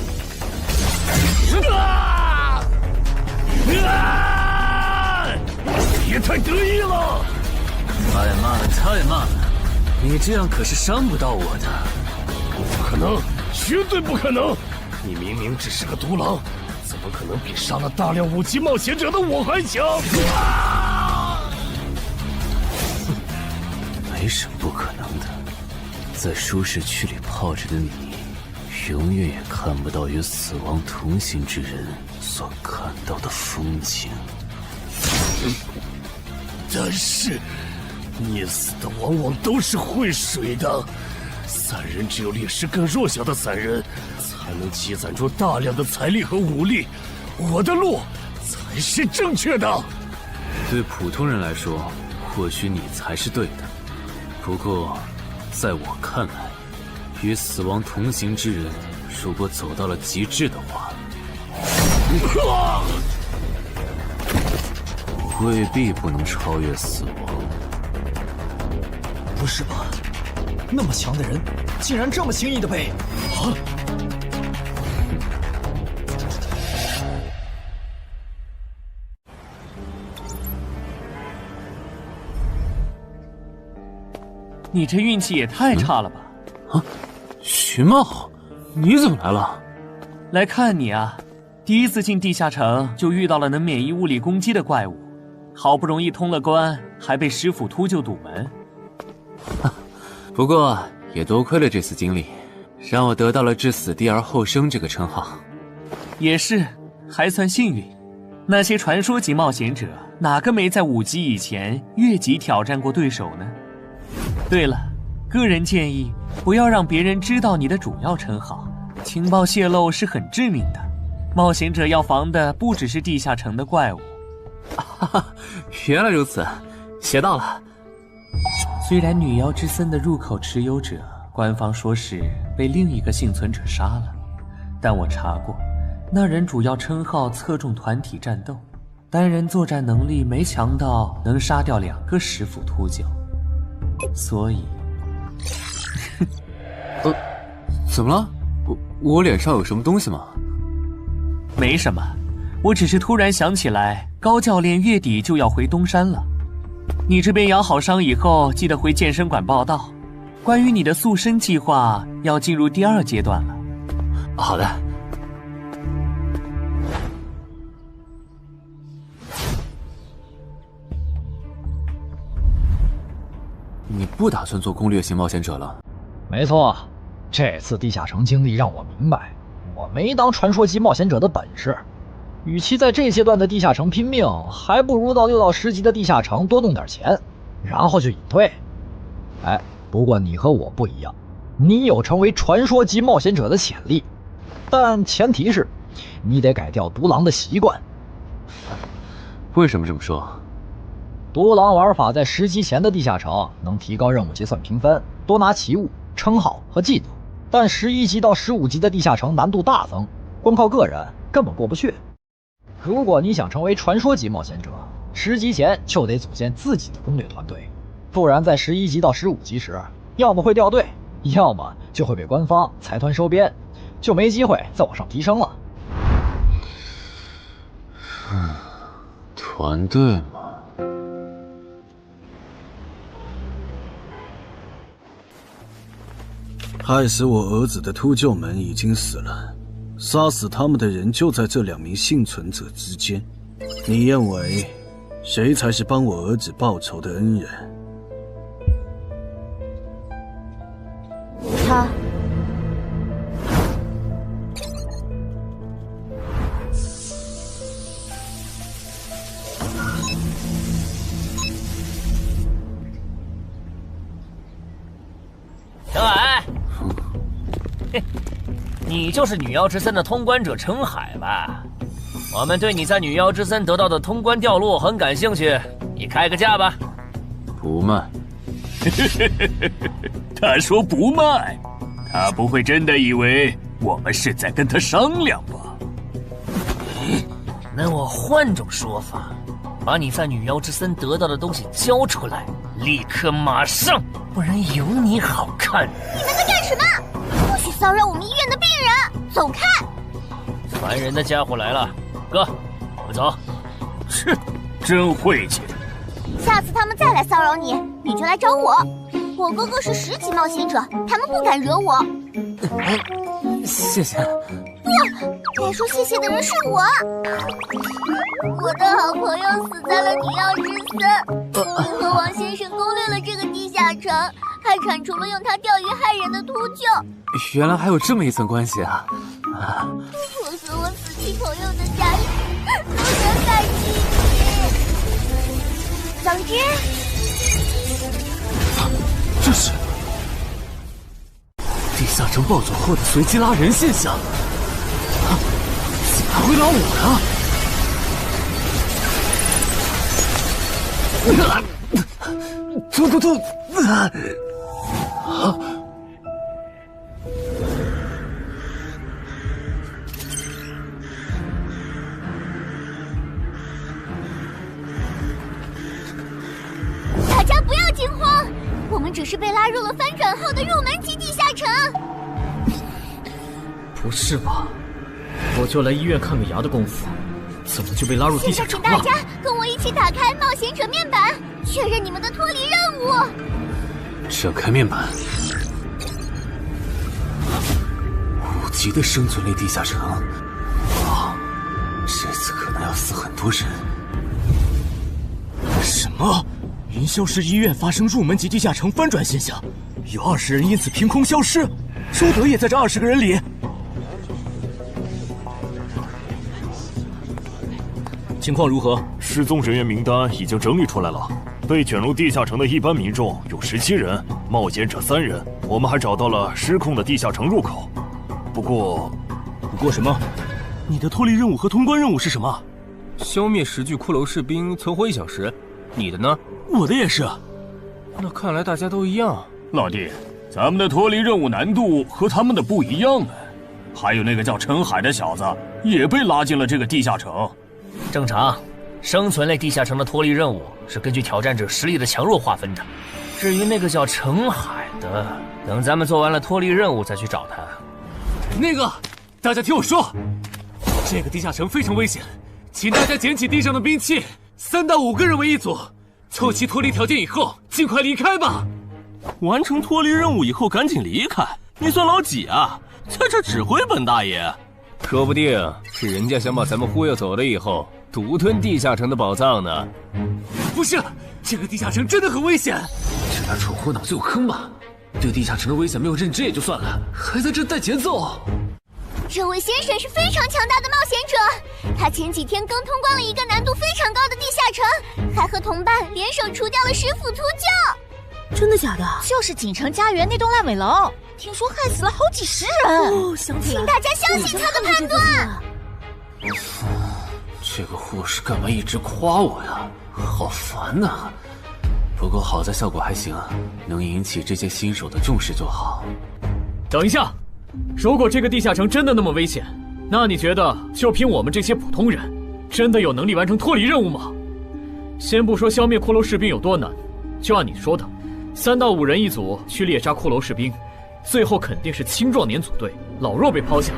别太得意了！太慢了，太慢了！你这样可是伤不到我的。不可能，绝对不可能！你明明只是个独狼，怎么可能比杀了大量5级冒险者的我还强？没什么不可能的，在舒适区里泡着的你，永远也看不到与死亡同行之人所看到的风景。但是，溺死的往往都是会水的。散人只有劣势更弱小的散人，才能积攒出大量的财力和武力。我的路才是正确的。对普通人来说，或许你才是对的。不过，在我看来，与死亡同行之人，如果走到了极致的话，未必不能超越死亡。不是吧？那么强的人，竟然这么轻易的被……啊！你这运气也太差了吧！啊，徐茂，你怎么来了？来看你啊！第一次进地下城就遇到了能免疫物理攻击的怪物，好不容易通了关，还被师傅秃鹫堵门。不过也多亏了这次经历，让我得到了置死地而后生这个称号。也是，还算幸运。那些传说级冒险者，哪个没在5级以前越级挑战过对手呢？对了，个人建议不要让别人知道你的主要称号，情报泄露是很致命的。冒险者要防的不只是地下城的怪物。原来如此，学到了。虽然女妖之森的入口持有者，官方说是被另一个幸存者杀了，但我查过，那人主要称号侧重团体战斗，单人作战能力没强到能杀掉2个石斧秃鹫，所以，怎么了？我脸上有什么东西吗？没什么，我只是突然想起来，高教练月底就要回东山了。你这边养好伤以后，记得回健身馆报道。关于你的塑身计划，要进入第2阶段了。好的。你不打算做攻略型冒险者了？没错，这次地下城经历让我明白，我没当传说级冒险者的本事。与其在这阶段的地下城拼命，还不如到6到10级的地下城多弄点钱，然后就隐退。哎，不过你和我不一样，你有成为传说级冒险者的潜力，但前提是你得改掉独狼的习惯。为什么这么说？独狼玩法在10级前的地下城能提高任务结算评分，多拿奇物、称号和技能，但11级到15级的地下城难度大增，光靠个人根本过不去。如果你想成为传说级冒险者，10级前就得组建自己的攻略团队，不然在11级到15级时，要么会掉队，要么就会被官方财团收编，就没机会再往上提升了。团队嘛。害死我儿子的秃鹫们已经死了，杀死他们的人就在这2名幸存者之间。你认为谁才是帮我儿子报仇的恩人？他。陈海，你就是女妖之森的通关者陈海吧？我们对你在女妖之森得到的通关掉落很感兴趣，你开个价吧。不卖。他说不卖，他不会真的以为我们是在跟他商量吧？那我换种说法，把你在女妖之森得到的东西交出来，立刻马上，不然有你好看。你们在干什么？不许骚扰我们医院的病人，走开！烦人的家伙来了，哥，我们走。是，真晦气。下次他们再来骚扰你，你就来找我。我哥哥是10级冒险者，他们不敢惹我。谢谢。不，该说谢谢的人是我。我的好朋友死在了女妖之森，你和王先生攻略了这个地下城，还铲除了用它钓鱼害人的秃鹫。原来还有这么一层关系啊！我和我死去朋友的家人都能感激你。总之，这是地下城暴走后的随机拉人现象，怎么还会拉我呢？突！大家不要惊慌，我们只是被拉入了翻转后的入门级地下城。不是吧？我就来医院看个牙的功夫，怎么就被拉入地下城了？现在请大家跟我一起打开冒险者面板，确认你们的脱离任务。展开面板，5级的生存类地下城，哇，这次可能要死很多人。么？云霄市医院发生入门级地下城翻转现象，有20人因此凭空消失，周德也在这20个人里。情况如何？失踪人员名单已经整理出来了。被卷入地下城的一般民众有17人，冒险者3人。我们还找到了失控的地下城入口。不过什么？你的脱离任务和通关任务是什么？消灭10具骷髅士兵，存活1小时。你的呢？我的也是。那看来大家都一样。老弟，咱们的脱离任务难度和他们的不一样啊。还有那个叫陈海的小子也被拉进了这个地下城。正常，生存类地下城的脱离任务是根据挑战者实力的强弱划分的。至于那个叫陈海的，等咱们做完了脱离任务再去找他。那个，大家听我说，这个地下城非常危险，请大家捡起地上的兵器，3到5个人为一组，凑齐脱离条件以后，尽快离开吧。完成脱离任务以后赶紧离开？你算老几啊？在这指挥本大爷？说不定是人家想把咱们忽悠走了以后，独吞地下城的宝藏呢。不是，这个地下城真的很危险。这俩蠢货脑子有坑吧？对地下城的危险没有认知也就算了，还在这带节奏。这位先生是非常强大的冒险者，他前几天刚通关了一个难度非常高的地下城，还和同伴联手除掉了食腐秃鹫。真的假的？就是锦城家园那栋烂尾楼，听说害死了好几十人。哦，想起来了，请大家相信他的判断。这个护士干嘛一直夸我呀？好烦呐！不过好在效果还行，能引起这些新手的重视就好。等一下，如果这个地下城真的那么危险，那你觉得就凭我们这些普通人，真的有能力完成脱离任务吗？先不说消灭骷髅士兵有多难，就按你说的，3到5人一组去猎杀骷髅士兵，最后肯定是青壮年组队，老弱被抛下。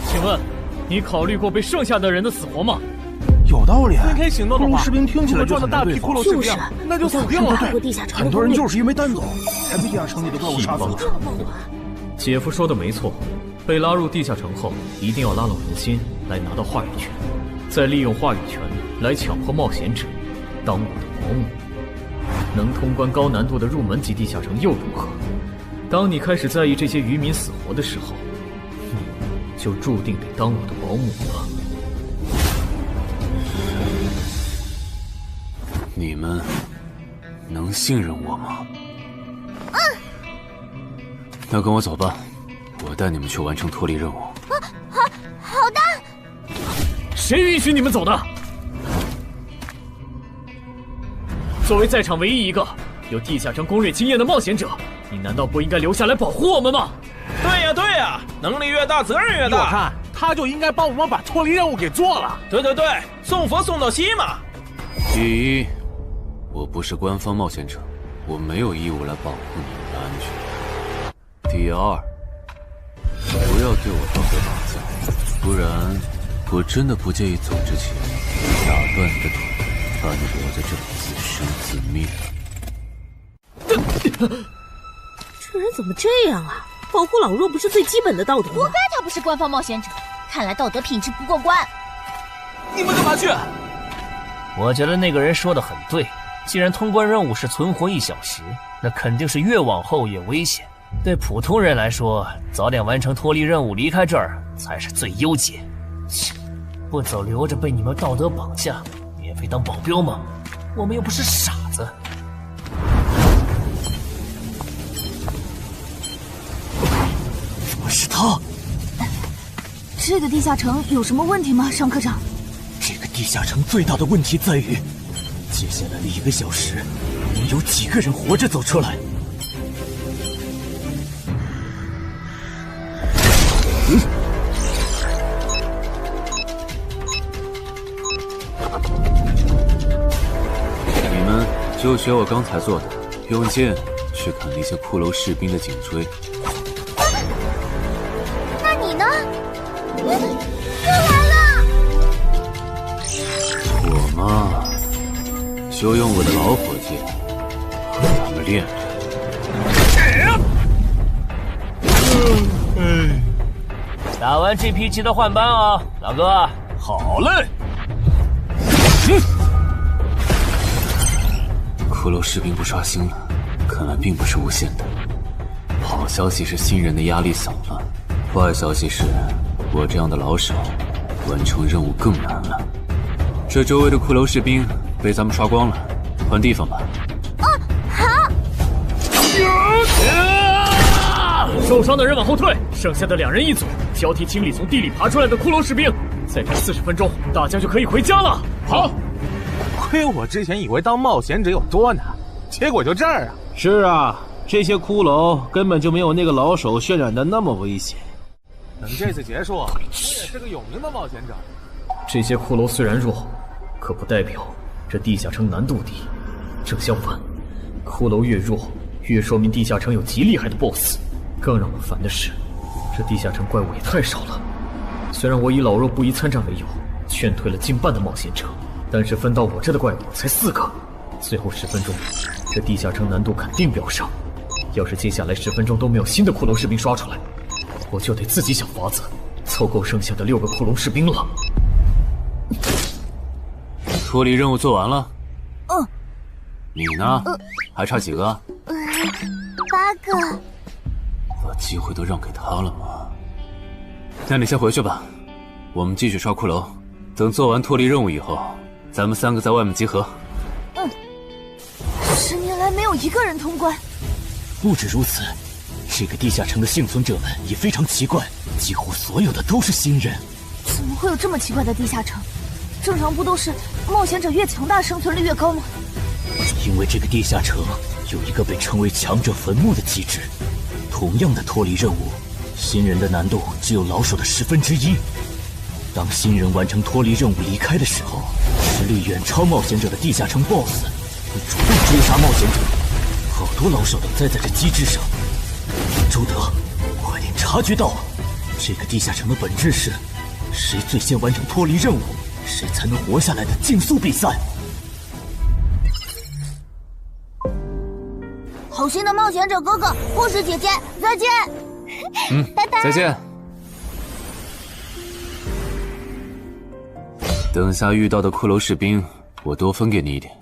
请问，你考虑过被剩下的人的死活吗？有道理。分开行动的话，士兵听起来就赚了大批骷髅士兵，那就死定了。很多人就是因为单走，才被地下城里的怪物杀死。姐夫说的没错，被拉入地下城后，一定要拉拢人心，来拿到话语权，再利用话语权来强迫冒险者当我的保姆。能通关高难度的入门级地下城又如何？当你开始在意这些渔民死活的时候，你就注定得当我的保姆了。你们能信任我吗？那跟我走吧，我带你们去完成脱离任务。好的。谁允许你们走的？作为在场唯一一个有地下城攻略经验的冒险者，你难道不应该留下来保护我们吗？对呀，能力越大，责任越大。我看他就应该帮我们把脱离任务给做了。对，送佛送到西嘛。第一，我不是官方冒险者，我没有义务来保护你们的安全。第二，不要对我道德绑架，不然我真的不介意走之前打断你的腿，把你留在这里自生自灭。这人怎么这样啊？保护老弱不是最基本的道德吗？活该他不是官方冒险者，看来道德品质不过关。你们干嘛去？我觉得那个人说的很对，既然通关任务是存活1小时，那肯定是越往后越危险。对普通人来说，早点完成脱离任务离开这儿才是最优解。切，不走留着被你们道德绑架，免费当保镖吗？我们又不是傻子。怎么是他？这个地下城有什么问题吗，尚科长？这个地下城最大的问题在于，接下来的1个小时，能有几个人活着走出来？你们就学我刚才做的，用剑去砍那些骷髅士兵的颈椎。那你呢？又来了！我嘛，就用我的老火剑和他们练练。打完这批记得换班啊，老哥。好嘞。骷髅士兵不刷新了，看来并不是无限的。好消息是新人的压力小了，坏消息是我这样的老手完成任务更难了。这周围的骷髅士兵被咱们刷光了，换地方吧。好。受伤的人往后退，剩下的2人一组，交替清理从地里爬出来的骷髅士兵。再干40分钟，大家就可以回家了。好。亏我之前以为当冒险者有多难，结果就这儿啊！是啊，这些骷髅根本就没有那个老手渲染的那么危险。等这次结束，我也是个有名的冒险者。这些骷髅虽然弱，可不代表这地下城难度低。正相反，骷髅越弱，越说明地下城有极厉害的 BOSS。更让我烦的是，这地下城怪物也太少了。虽然我以老弱不宜参战为由，劝退了近半的冒险者，但是分到我这的怪物才4个。最后10分钟，这地下城难度肯定飙升。要是接下来10分钟都没有新的骷髅士兵刷出来，我就得自己想法子凑够剩下的6个骷髅士兵了。脱离任务做完了？嗯。你呢？还差几个？8个。把机会都让给他了吗？那你先回去吧，我们继续刷骷髅。等做完脱离任务以后，咱们3个在外面集合。10年来没有一个人通关。不止如此，这个地下城的幸存者们也非常奇怪，几乎所有的都是新人。怎么会有这么奇怪的地下城？正常不都是冒险者越强大，生存率越高吗？因为这个地下城有一个被称为强者坟墓的机制。同样的脱离任务，新人的难度只有老手的1/10。当新人完成脱离任务离开的时候，实力远超冒险者的地下城 BOSS 会主动追杀冒险者。好多老手都栽在这机制上。周德，快点察觉到啊！这个地下城的本质是，谁最先完成脱离任务，谁才能活下来的竞速比赛。好心的冒险者哥哥，护士姐姐，再见。拜拜。再见。等下遇到的骷髅士兵，我多分给你一点。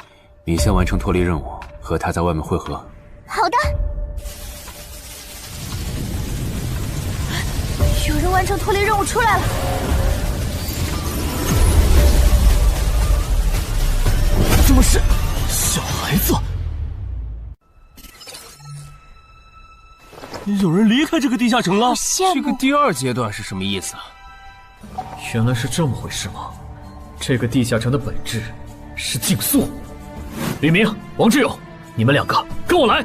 你先完成脱离任务，和他在外面会合。好的。有人完成脱离任务出来了。怎么是小孩子？有人离开这个地下城了。这个第2阶段是什么意思啊？原来是这么回事吗？这个地下城的本质是竞速。李明、王志勇，你们2个跟我来。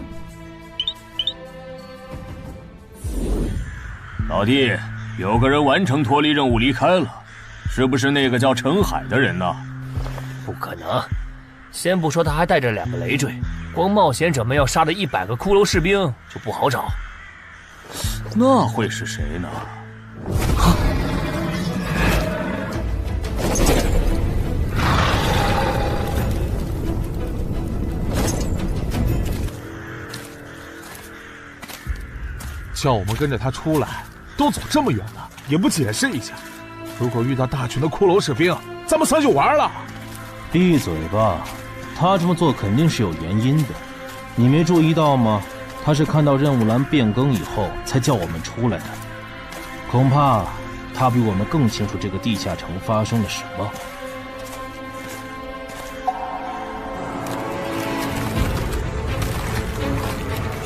老弟，有个人完成脱离任务离开了，是不是那个叫陈海的人呢？不可能，先不说他还带着2个累赘，光冒险者们要杀的100个骷髅士兵就不好找。那会是谁呢？叫我们跟着他出来，都走这么远了，也不解释一下。如果遇到大群的骷髅士兵，咱们算就完了。闭嘴吧，他这么做肯定是有原因的，你没注意到吗？他是看到任务栏变更以后才叫我们出来的，恐怕他比我们更清楚这个地下城发生了什么。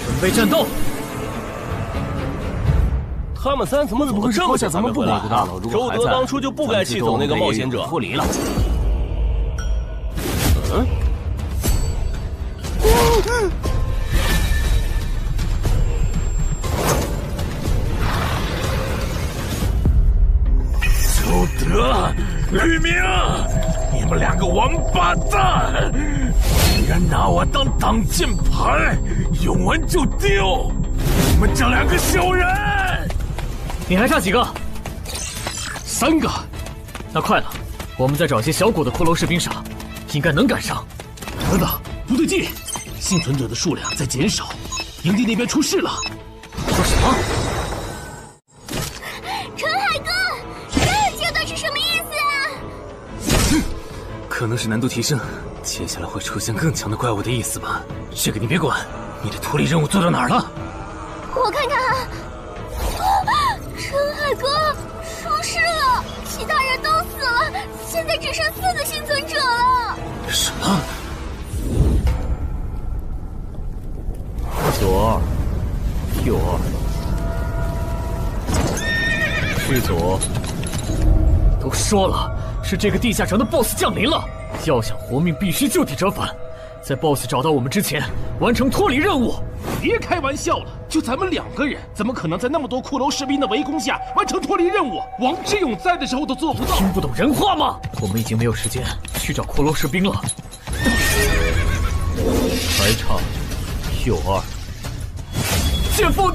准备战斗！他们3怎么走得这么像咱们不管？周德当初就不该气走那个冒险者。脱离了。周德、吕明，你们2个王八蛋，居然拿我当挡箭牌，用完就丢！你们这2个小人！你还差几个？3个。那快了，我们再找些小股的骷髅士兵杀，应该能赶上。等等，不对劲，幸存者的数量在减少，营地那边出事了。说什么？陈海哥，这个阶段是什么意思啊？可能是难度提升，接下来会出现更强的怪物的意思吧？这个你别管。你的脱离任务做到哪儿了？我看看啊，陈海哥出事了，其他人都死了，现在只剩4个幸存者了。什么？左2，右2，是左。都说了，是这个地下城的 BOSS 降临了，要想活命，必须就地折返。在 BOSS 找到我们之前，完成脱离任务。别开玩笑了，就咱们2个人，怎么可能在那么多骷髅士兵的围攻下完成脱离任务？王之勇在的时候都做不到。听不懂人话吗？我们已经没有时间去找骷髅士兵了。还差右2。剑锋，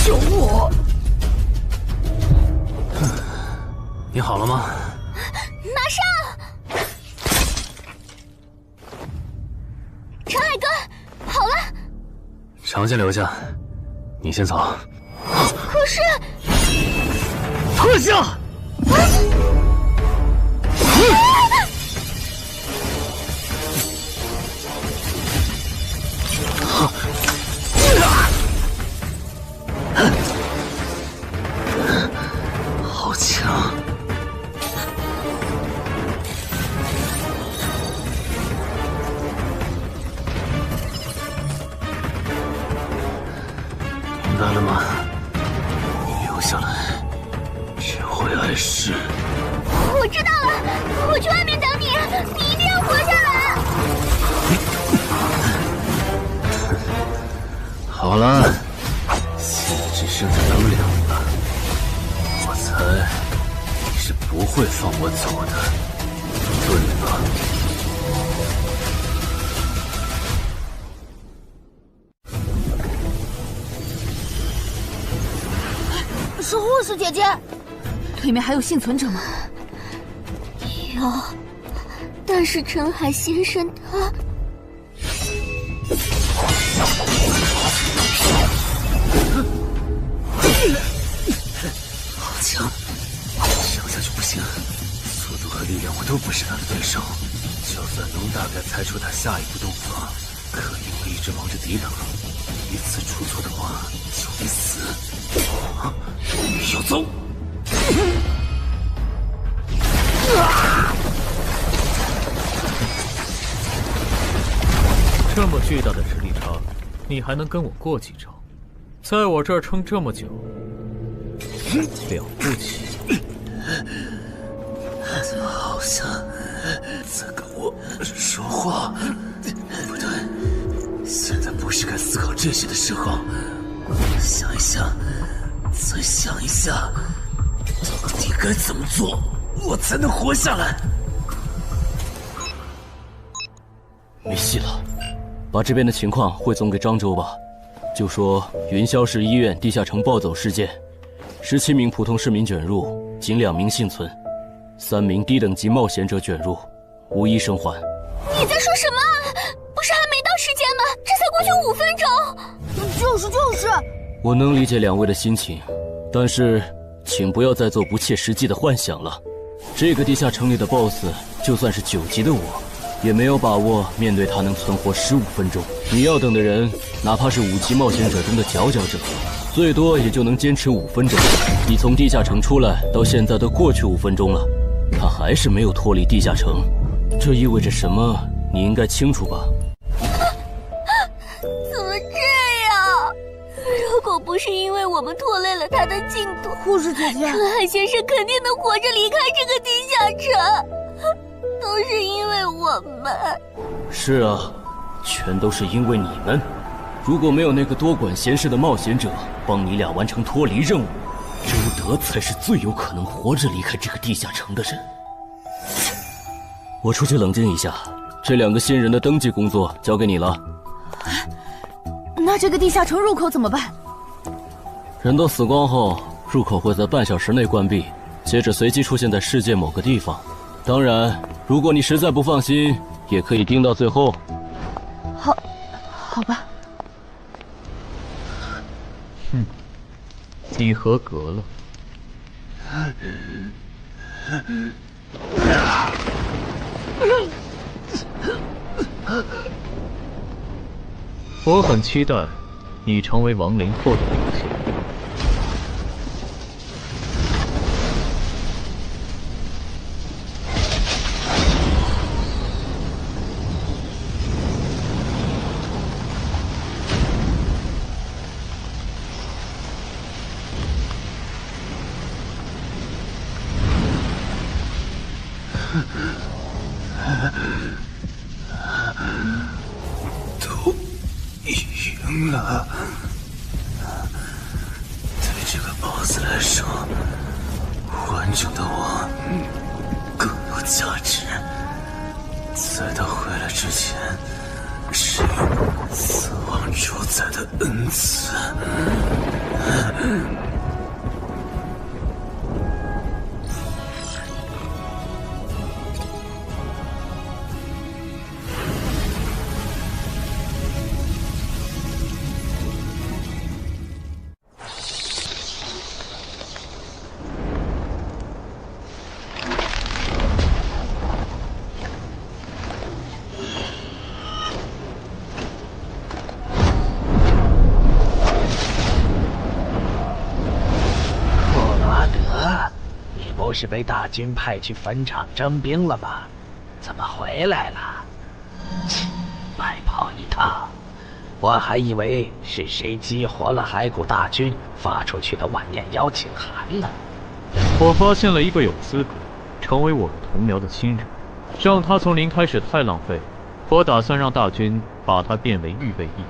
救我！你好了吗？马上！陈海哥，好了。常先留下，你先走。可是，退下！好强！明白了吗？留下来，只会碍事。我知道了，我去外面等你，你一定要活下来。好了，现在只剩下咱们2个，我猜你是不会放我走的，对吧？是护士姐姐，里面还有幸存者吗？有，但是陈海先生他……好强，想下去不行，速度和力量我都不是他的对手。就算能大概猜出他下一步动作，可因为一直忙着抵挡，一次出错的话就得死。要走！这么巨大的实力差，你还能跟我过几招？在我这儿撑这么久，了不起。怎么好像在跟我说话？不对，现在不是该思考这些的时候。想一想，再想一下，到底该怎么做，我才能活下来？没戏了，把这边的情况汇总给漳州吧。就说云霄市医院地下城暴走事件，17名普通市民卷入，仅2名幸存，3名低等级冒险者卷入，无一生还。你在说什么？不是还没到时间吗？这才过去5分钟。就是。我能理解2位的心情，但是请不要再做不切实际的幻想了。这个地下城里的 BOSS， 就算是9级的我，也没有把握面对他能存活15分钟。你要等的人，哪怕是5级冒险者中的佼佼者，最多也就能坚持5分钟。你从地下城出来到现在都过去5分钟了，他还是没有脱离地下城，这意味着什么？你应该清楚吧？怎么这样？如果不是因为我们拖累了他的进度，护士姐姐，陈海先生肯定能活着离开这个地下城。都是因为我们。是啊，全都是因为你们。如果没有那个多管闲事的冒险者帮你俩完成脱离任务，周德才是最有可能活着离开这个地下城的人。我出去冷静一下，这2个新人的登记工作交给你了。那这个地下城入口怎么办？人都死光后，入口会在半小时内关闭，接着随机出现在世界某个地方。当然，如果你实在不放心，也可以盯到最后。好吧。你合格了。我很期待你成为亡灵后的表现。都赢了。对这个 BOSS 来说，完整的我更有价值。在他回来之前，是死亡主宰的恩赐。不是被大军派去坟场征兵了吗？怎么回来了？白跑一趟，我还以为是谁激活了骸骨大军发出去的万念邀请函呢。我发现了一个有资格成为我同僚的亲人，让他从零开始太浪费，我打算让大军把他变为预备役。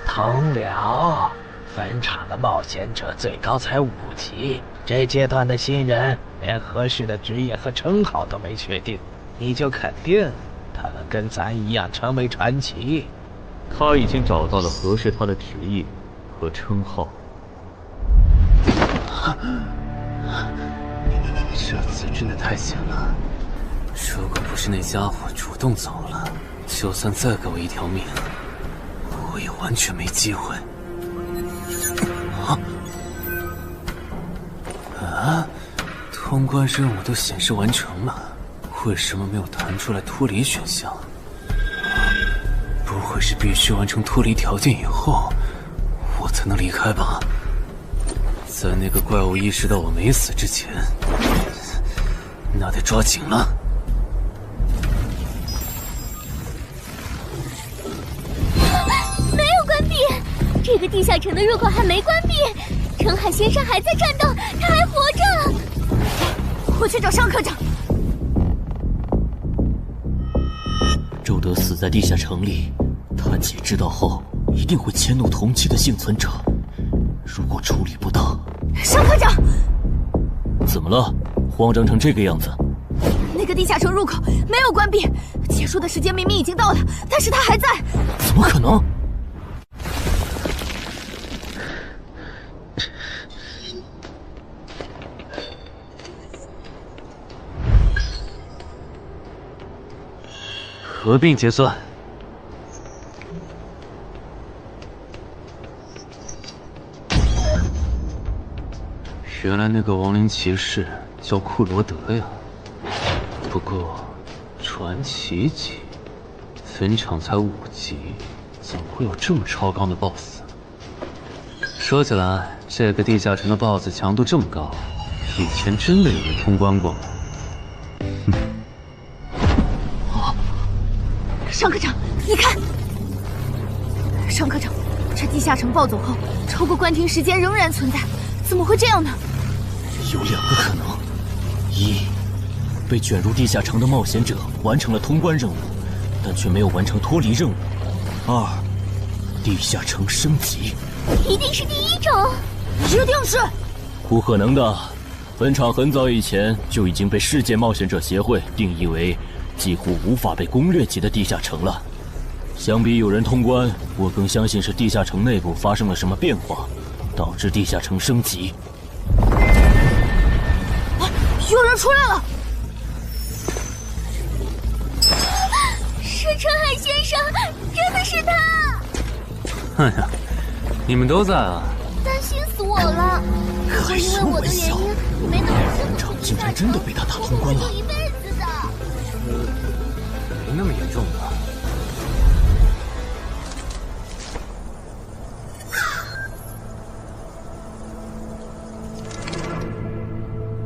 同僚，坟场的冒险者最高才5级，这阶段的新人连合适的职业和称号都没确定，你就肯定他们跟咱一样成为传奇？他已经找到了合适他的职业和称号。这次真的太险了，如果不是那家伙主动走了，就算再给我一条命，我也完全没机会。通关任务都显示完成了，为什么没有弹出来脱离选项？不会是必须完成脱离条件以后，我才能离开吧？在那个怪物意识到我没死之前，那得抓紧了。没有关闭，这个地下城的入口还没关闭。澄海先生还在战斗，他还活着。我去找尚科长。周德死在地下城里，他姐知道后一定会迁怒同期的幸存者。如果处理不当，尚科长，怎么了？慌张成这个样子？那个地下城入口没有关闭，结束的时间明明已经到了，但是他还在。怎么可能？合并结算。原来那个亡灵骑士叫库罗德呀。不过，传奇级，坟场才5级，怎么会有这么超纲的 BOSS？ 说起来，这个地下城的 BOSS 强度这么高，以前真的有人通关过吗？尚科长，你看，尚科长，这地下城暴走后，超过关停时间仍然存在，怎么会这样呢？有2个可能：一，被卷入地下城的冒险者完成了通关任务，但却没有完成脱离任务；二，地下城升级。一定是第一种，一定是。不可能的，坟场很早以前就已经被世界冒险者协会定义为几乎无法被攻略级的地下城了。相比有人通关，我更相信是地下城内部发生了什么变化，导致地下城升级。有人出来了！是澄海先生，真的是他！哎呀，你们都在啊！担心死我了！还因为我的原因，没能坟场竟然真的被他打通关了。一辈子的。那么严重吧？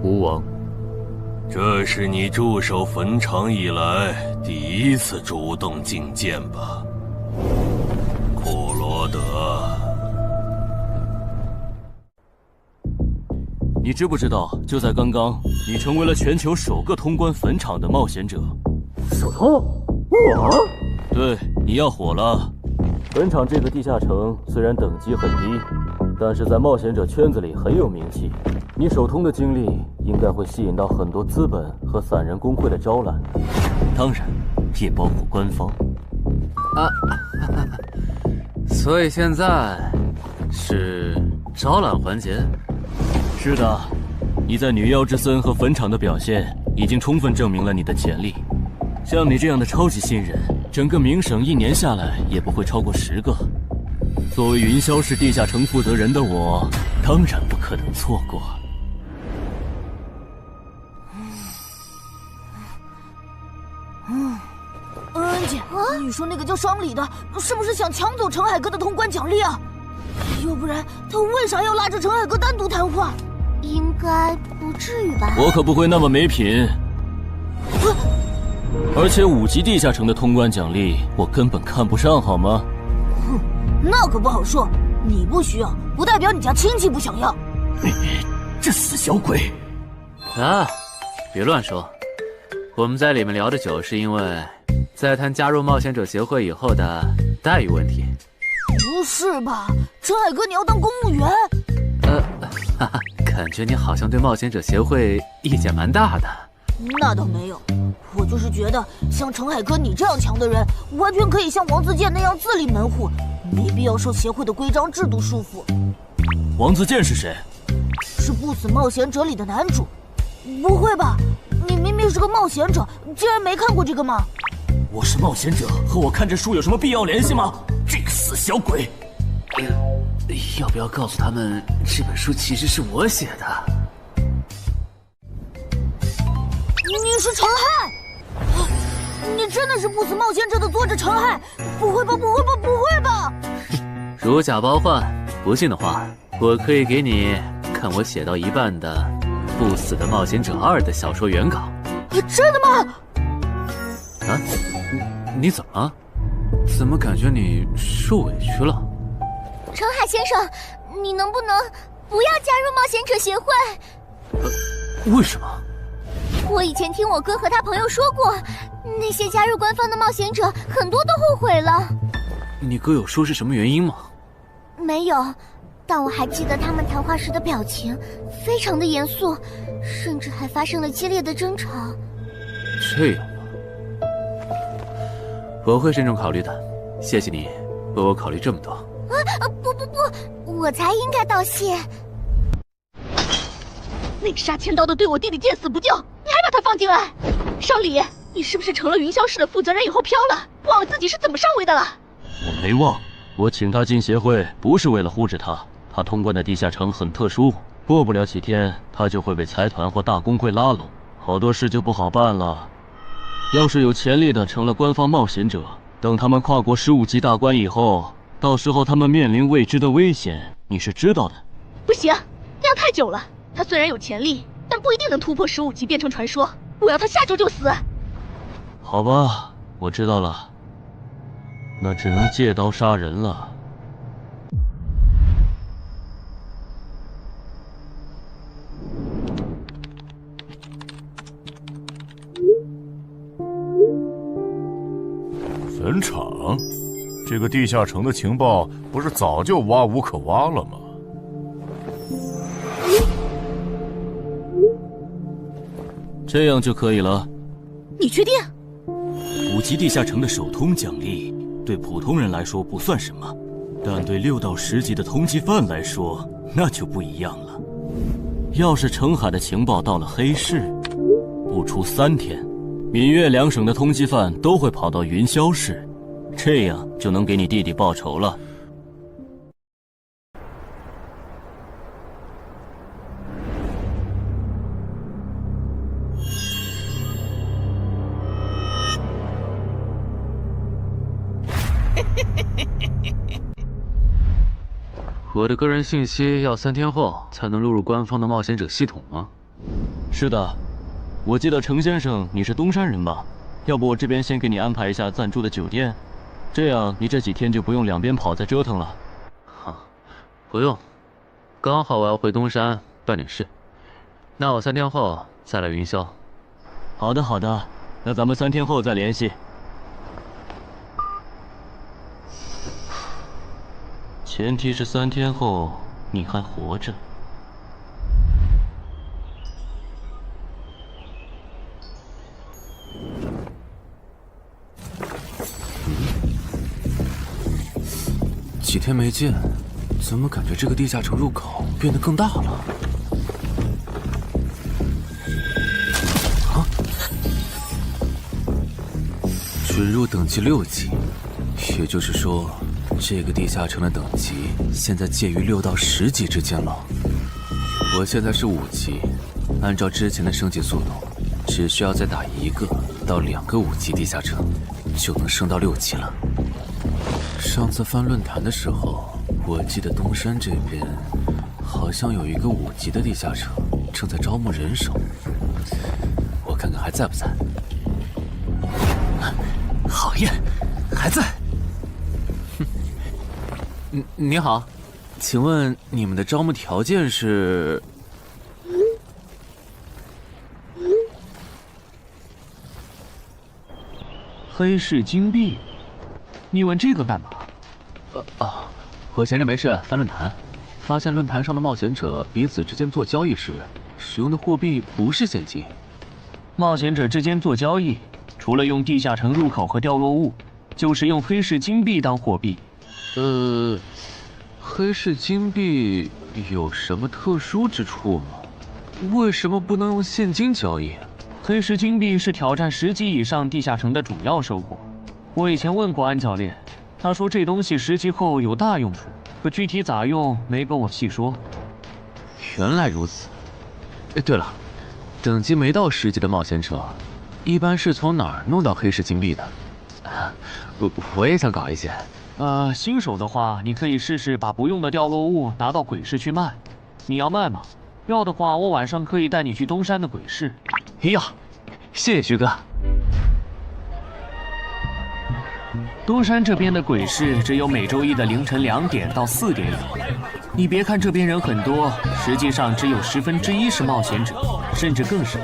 吴王，这是你驻守坟场以来第一次主动觐见吧？库罗德，你知不知道，就在刚刚，你成为了全球首个通关坟场的冒险者。首通？我？对，你要火了。坟场这个地下城虽然等级很低，但是在冒险者圈子里很有名气。你首通的经历应该会吸引到很多资本和散人工会的招揽，当然，也包括官方。所以现在是招揽环节。是的，你在女妖之森和坟场的表现已经充分证明了你的潜力。像你这样的超级新人，整个冥省1年下来也不会超过10个。作为云霄市地下城负责人的我，当然不可能错过。恩姐，你说那个叫商礼的，是不是想抢走陈海哥的通关奖励啊？要不然他为啥要拉着陈海哥单独谈话？应该不至于吧？我可不会那么没品。而且5级地下城的通关奖励，我根本看不上，好吗？哼，那可不好说。你不需要，不代表你家亲戚不想要。这死小鬼！别乱说。我们在里面聊得久，是因为在谈加入冒险者协会以后的待遇问题。不是吧，陈海哥，你要当公务员？感觉你好像对冒险者协会意见蛮大的。那倒没有，我就是觉得像陈海哥你这样强的人，完全可以像王自健那样自立门户，没必要受协会的规章制度束缚。王自健是谁？是不死冒险者里的男主。不会吧？你明明是个冒险者，竟然没看过这个吗？我是冒险者，和我看这书有什么必要联系吗？这个死小鬼！要不要告诉他们，这本书其实是我写的？你是陈亥？你真的是不死冒险者的作者陈亥？不会吧，不会吧，不会吧！如假包换，不信的话，我可以给你看我写到一半的《不死的冒险者2》的小说原稿。真的吗？你怎么了？怎么感觉你受委屈了？陈海先生，你能不能不要加入冒险者协会？为什么？我以前听我哥和他朋友说过，那些加入官方的冒险者很多都后悔了。你哥有说是什么原因吗？没有，但我还记得他们谈话时的表情非常的严肃，甚至还发生了激烈的争吵。这样吧，我会慎重考虑的。谢谢你为我考虑这么多。不，我才应该道谢。那个杀千刀的对我弟弟见死不救，你还把他放进来？商礼，你是不是成了云霄市的负责人以后飘了，忘了自己是怎么上位的了？我没忘，我请他进协会不是为了护着他，他通关的地下城很特殊，过不了几天他就会被财团或大工会拉拢，好多事就不好办了。要是有潜力的成了官方冒险者，等他们跨过15级大关以后，到时候他们面临未知的危险，你是知道的。不行，那样太久了。他虽然有潜力，但不一定能突破15级变成传说。我要他下周就死。好吧，我知道了，那只能借刀杀人了。坟场，这个地下城的情报不是早就挖无可挖了吗？这样就可以了。你确定？5级地下城的首通奖励对普通人来说不算什么，但对6到10级的通缉犯来说那就不一样了。要是澄海的情报到了黑市，不出3天，闽粤2省的通缉犯都会跑到云霄市，这样就能给你弟弟报仇了。我的个人信息要3天后才能录入官方的冒险者系统吗？是的，我记得程先生你是东山人吧？要不我这边先给你安排一下暂住的酒店，这样你这几天就不用两边跑再折腾了。不用，刚好我要回东山办点事，那我3天后再来云霄。好的好的，那咱们3天后再联系。前提是3天后你还活着。几天没见，怎么感觉这个地下城入口变得更大了？准入等级6级，也就是说，这个地下城的等级现在介于6到10级之间了。我现在是5级，按照之前的升级速度，只需要再打1个到2个5级地下城，就能升到6级了。上次翻论坛的时候，我记得东山这边好像有一个5级的地下城正在招募人手，我看看还在不在。好耶，还在。你好，请问你们的招募条件是？黑市金币？你问这个干嘛？我闲着没事翻论坛，发现论坛上的冒险者彼此之间做交易时，使用的货币不是现金。冒险者之间做交易，除了用地下城入口和掉落物，就是用黑市金币当货币。黑市金币有什么特殊之处吗？为什么不能用现金交易？黑市金币是挑战10级以上地下城的主要收获。我以前问过安教练，他说这东西10级后有大用处，可具体咋用没跟我细说。原来如此。对了，等级没到10级的冒险者，一般是从哪儿弄到黑市金币的？我也想搞一些。新手的话，你可以试试把不用的掉落物拿到鬼市去卖。你要卖吗？要的话，我晚上可以带你去东山的鬼市。要，谢谢徐哥。东山这边的鬼市只有每周一的凌晨2点到4点有。你别看这边人很多，实际上只有1/10是冒险者，甚至更少。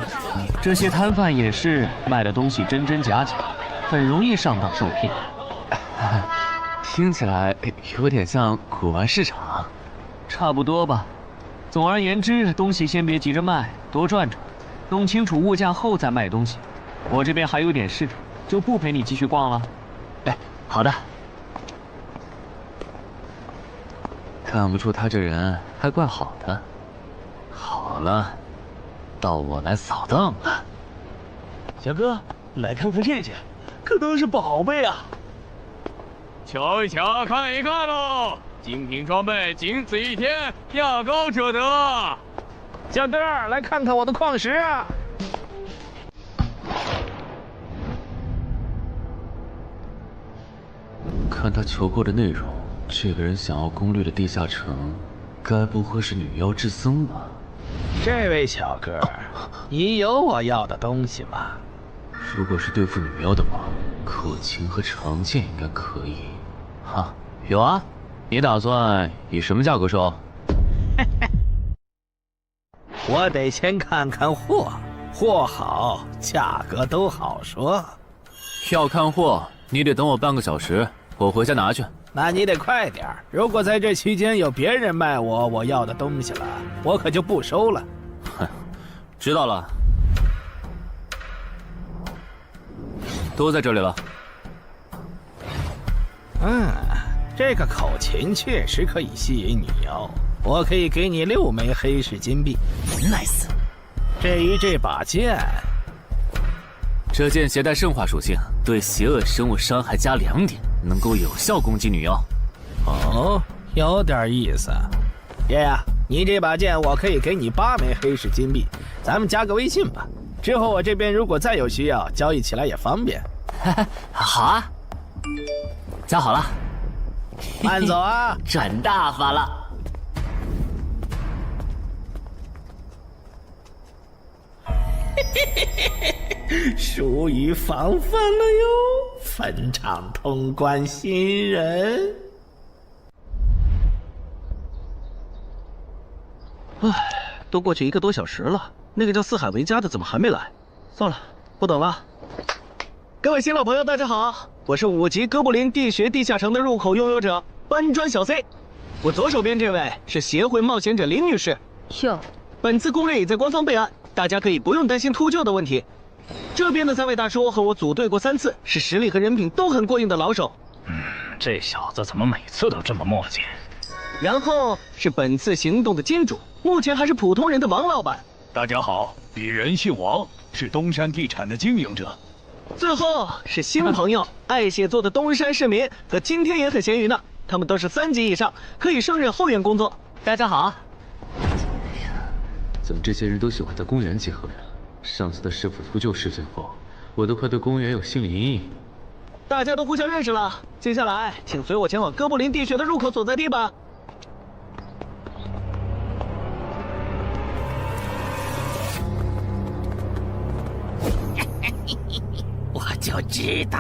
这些摊贩也是卖的东西真真假假，很容易上当受骗。听起来有点像古玩市场。差不多吧。总而言之，东西先别急着卖，多转转，弄清楚物价后再卖东西。我这边还有点事，就不陪你继续逛了。好的。看不出他这人还怪好的。好了，到我来扫荡了。小哥，来看看这件，可都是宝贝啊！瞧一瞧，看一看喽！精品装备，仅此一天，价高者得。小哥，来看看我的矿石啊！看他求购的内容，这个人想要攻略的地下城，该不会是女妖之僧吧？这位小哥，你有我要的东西吗？如果是对付女妖的话，口琴和长剑应该可以。有啊，你打算以什么价格收？我得先看看货，货好，价格都好说。要看货，你得等我半个小时，我回家拿去。那你得快点，如果在这期间有别人卖我要的东西了，我可就不收了。哼，知道了，都在这里了。这个口琴确实可以吸引女妖，我可以给你6枚黑市金币。Nice。至于这把剑，这剑携带圣化属性，对邪恶生物伤害加2点，能够有效攻击女妖。哦，有点意思。爷爷，你这把剑我可以给你8枚黑市金币，咱们加个微信吧。之后我这边如果再有需要，交易起来也方便。好啊。加好了。慢走啊！赚大发了。疏于防范了哟，坟场通关新人。唉，都过去1个多小时了，那个叫四海为家的怎么还没来？算了，不等了。各位新老朋友，大家好，我是5级哥布林地穴地下城的入口拥有者搬砖小 C。我左手边这位是协会冒险者林女士。哟，本次攻略已在官方备案，大家可以不用担心秃鹫的问题。这边的3位大叔和我组队过3次，是实力和人品都很过硬的老手。这小子怎么每次都这么磨叽？然后是本次行动的金主，目前还是普通人的王老板。大家好，鄙人姓王，是东山地产的经营者。最后是新朋友，爱写作的东山市民，和今天也很闲鱼呢。他们都是3级以上，可以胜任后援工作。大家好。怎么这些人都喜欢在公园集合呀？上次的师傅秃鹫事件后，我都快对公园有心理阴影。大家都互相认识了，接下来请随我前往哥布林地穴的入口所在地吧。我就知道，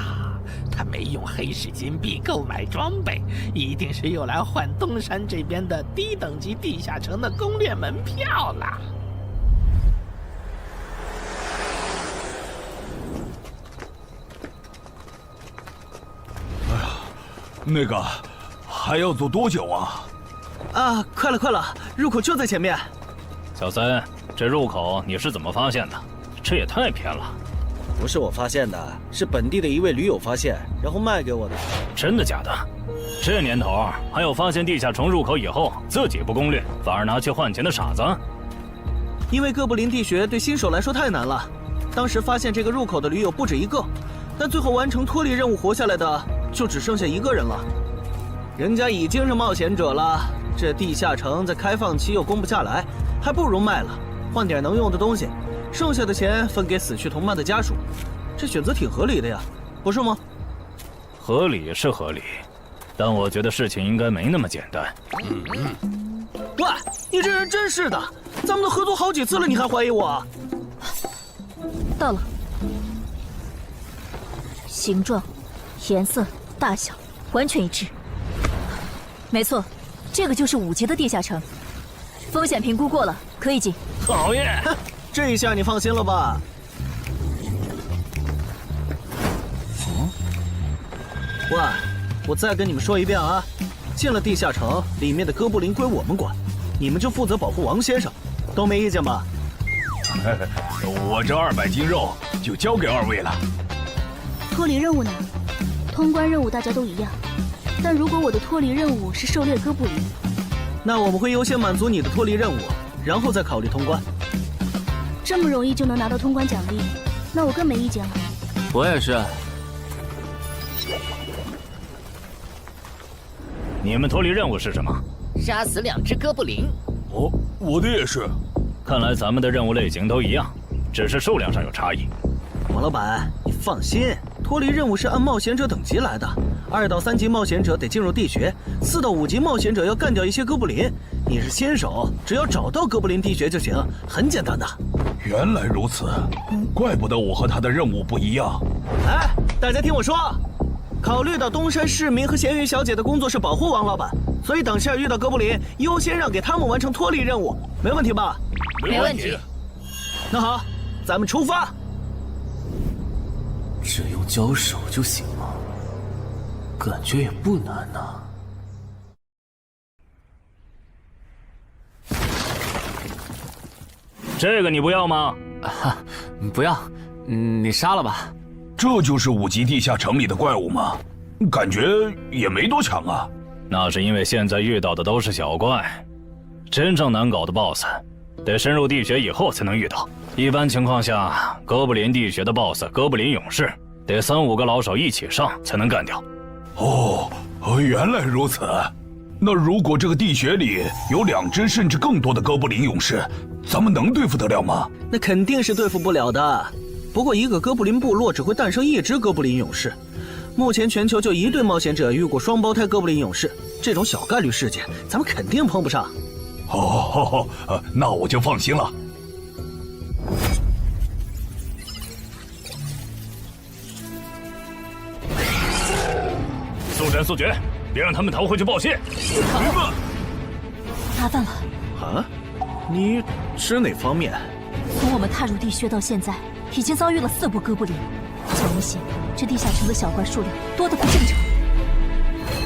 他没用黑市金币购买装备，一定是用来换东山这边的低等级地下城的攻略门票了。那个还要走多久啊？啊，快了，入口就在前面。小三，这入口你是怎么发现的？这也太偏了。不是我发现的，是本地的一位驴友发现，然后卖给我的。真的假的？这年头还有发现地下城入口以后自己不攻略，反而拿去换钱的傻子？因为哥布林地穴对新手来说太难了，当时发现这个入口的驴友不止1个，但最后完成脱离任务活下来的就只剩下1个人了。人家已经是冒险者了，这地下城在开放期又攻不下来，还不如卖了，换点能用的东西，剩下的钱分给死去同伴的家属。这选择挺合理的呀，不是吗？合理是合理，但我觉得事情应该没那么简单。喂，你这人真是的，咱们都合作好几次了，你还怀疑我？到了，形状、颜色、大小完全一致。没错，这个就是5级的地下城，风险评估过了，可以进。讨厌，这一下你放心了吧？喂，我再跟你们说一遍啊，进了地下城，里面的哥布林归我们管，你们就负责保护王先生，都没意见吧？我这200斤肉就交给2位了。脱离任务呢？通关任务大家都一样，但如果我的脱离任务是狩猎哥布林，那我们会优先满足你的脱离任务，然后再考虑通关。这么容易就能拿到通关奖励，那我更没意见了。我也是。你们脱离任务是什么？杀死2只哥布林。哦，我的也是。看来咱们的任务类型都一样，只是数量上有差异。王老板，你放心，脱离任务是按冒险者等级来的。2到3级冒险者得进入地穴，4到5级冒险者要干掉一些哥布林。你是新手，只要找到哥布林地穴就行，很简单的。原来如此，怪不得我和他的任务不一样。哎，大家听我说，考虑到东山市民和咸鱼小姐的工作是保护王老板，所以等下遇到哥布林，优先让给他们完成脱离任务，没问题吧？没问题。那好，咱们出发。只用交手就行了，感觉也不难呐。这个你不要吗？不要，你杀了吧。这就是5级地下城里的怪物吗？感觉也没多强啊。那是因为现在遇到的都是小怪，真正难搞的 BOSS， 得深入地穴以后才能遇到。一般情况下，哥布林地穴的 BOSS 哥布林勇士得3、5个老手一起上才能干掉。哦，原来如此。那如果这个地穴里有2只甚至更多的哥布林勇士，咱们能对付得了吗？那肯定是对付不了的。不过一个哥布林部落只会诞生1只哥布林勇士，目前全球就1对冒险者遇过双胞胎哥布林勇士，这种小概率事件，咱们肯定碰不上。哦，那我就放心了。速战速决，别让他们逃回去报信。麻烦了。啊？你指哪方面？从我们踏入地穴到现在，已经遭遇了4波哥布林，很明显，这地下城的小怪数量多得不正常。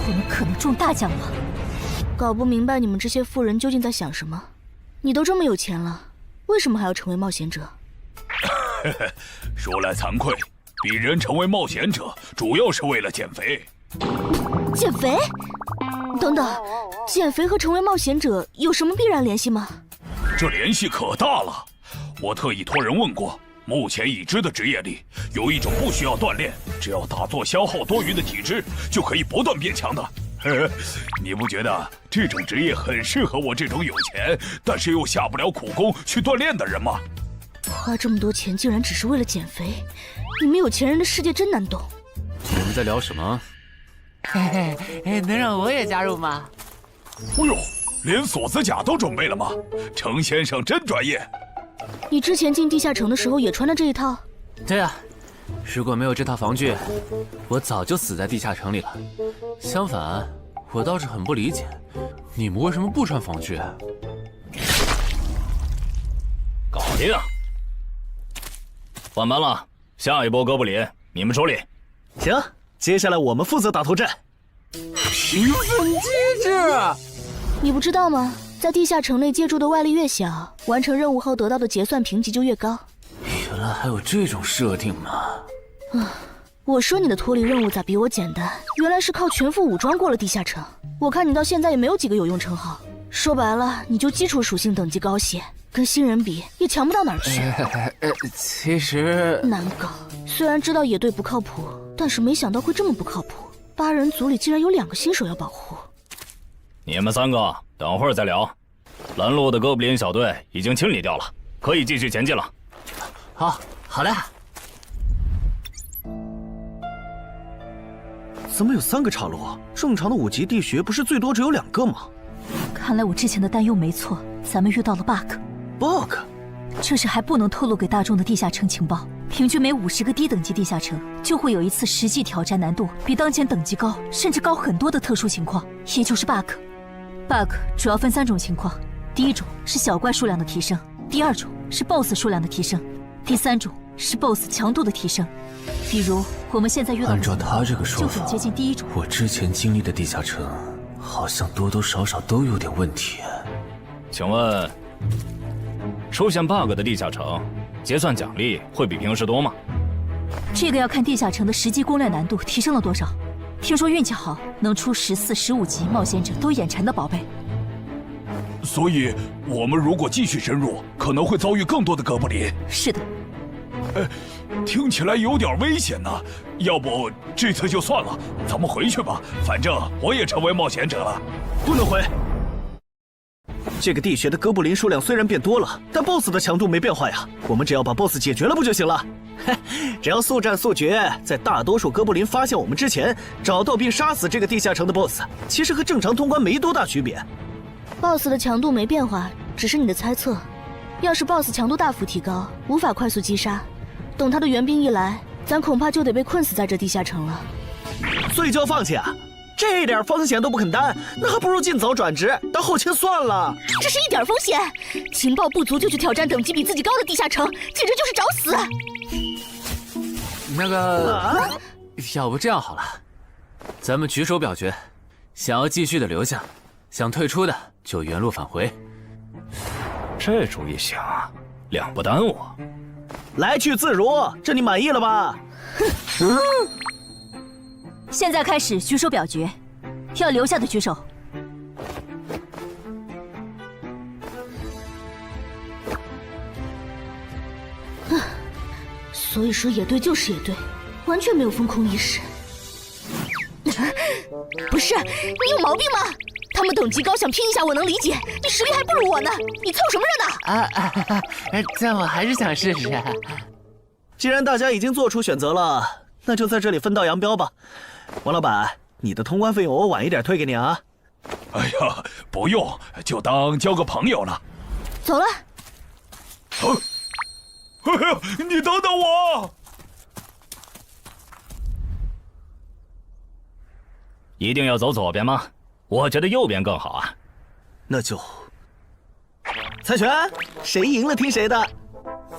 我们可能中大奖了。搞不明白你们这些富人究竟在想什么。你都这么有钱了，为什么还要成为冒险者？说来惭愧，鄙人成为冒险者主要是为了减肥。减肥？等等，减肥和成为冒险者有什么必然联系吗？这联系可大了。我特意托人问过，目前已知的职业里，有一种不需要锻炼，只要打坐消耗多余的体质，就可以不断变强的。你不觉得这种职业很适合我这种有钱，但是又下不了苦功去锻炼的人吗？花这么多钱竟然只是为了减肥，你们有钱人的世界真难懂。你们在聊什么？嘿嘿，能让我也加入吗？哎呦，连锁子甲都准备了吗？程先生真专业。你之前进地下城的时候也穿的这一套？对啊，如果没有这套防具，我早就死在地下城里了。相反，我倒是很不理解，你们为什么不穿防具？搞定。换班了，下一波哥布林你们处理。行，接下来我们负责打头阵。评分机制？你不知道吗？在地下城内借助的外力越小，完成任务后得到的结算评级就越高。原来还有这种设定吗？我说你的脱离任务咋比我简单？原来是靠全副武装过了地下城。我看你到现在也没有几个有用称号，说白了，你就基础属性等级高些，跟新人比也强不到哪儿去。其实难搞。虽然知道野队不靠谱，但是没想到会这么不靠谱。8人组里竟然有2个新手要保护。你们3个等会儿再聊。拦路的哥布林小队已经清理掉了，可以继续前进了。好嘞。怎么有3个岔路？正常的5级地穴不是最多只有2个吗？看来我之前的担忧没错，咱们遇到了 bug。这是还不能透露给大众的地下城情报。平均每50个低等级地下城就会有一次实际挑战难度比当前等级高，甚至高很多的特殊情况，也就是 bug。bug 主要分3种情况，第一种是小怪数量的提升，第2种是 BOSS 数量的提升，第3种是 BOSS 强度的提升。比如我们现在遇到的按照他这个说法，就很接近第1种。我之前经历的地下城好像多多少少都有点问题。请问，出现 bug 的地下城，结算奖励会比平时多吗？这个要看地下城的实际攻略难度提升了多少。听说运气好能出14、15级冒险者都眼馋的宝贝。所以，我们如果继续深入，可能会遭遇更多的哥布林。是的。听起来有点危险呢。要不这次就算了，咱们回去吧。反正我也成为冒险者了。不能回。这个地穴的哥布林数量虽然变多了，但 BOSS 的强度没变化呀。我们只要把 BOSS 解决了不就行了？只要速战速决，在大多数哥布林发现我们之前，找到并杀死这个地下城的 BOSS， 其实和正常通关没多大区别。BOSS 的强度没变化，只是你的猜测。要是 BOSS 强度大幅提高，无法快速击杀，等他的援兵一来，咱恐怕就得被困死在这地下城了。所以就要放弃啊？这点风险都不肯担，那还不如尽早转职当后勤算了。这是一点风险，情报不足就去挑战等级比自己高的地下城，简直就是找死。那个，要不这样好了，咱们举手表决，想要继续的留下，想退出的就原路返回。这主意行啊，2不耽误。来去自如，这你满意了吧？现在开始举手表决，要留下的举手。所以说野队就是野队，完全没有风控意识。不是，你有毛病吗？他们等级高，想拼一下我能理解，你实力还不如我呢，你凑什么热闹？但我还是想试试。既然大家已经做出选择了，那就在这里分道扬镳吧。王老板，你的通关费用我晚一点退给你啊。哎呀，不用，就当交个朋友了。走了。哎呀，你等等我！一定要走左边吗？我觉得右边更好啊。那就猜拳，谁赢了听谁的。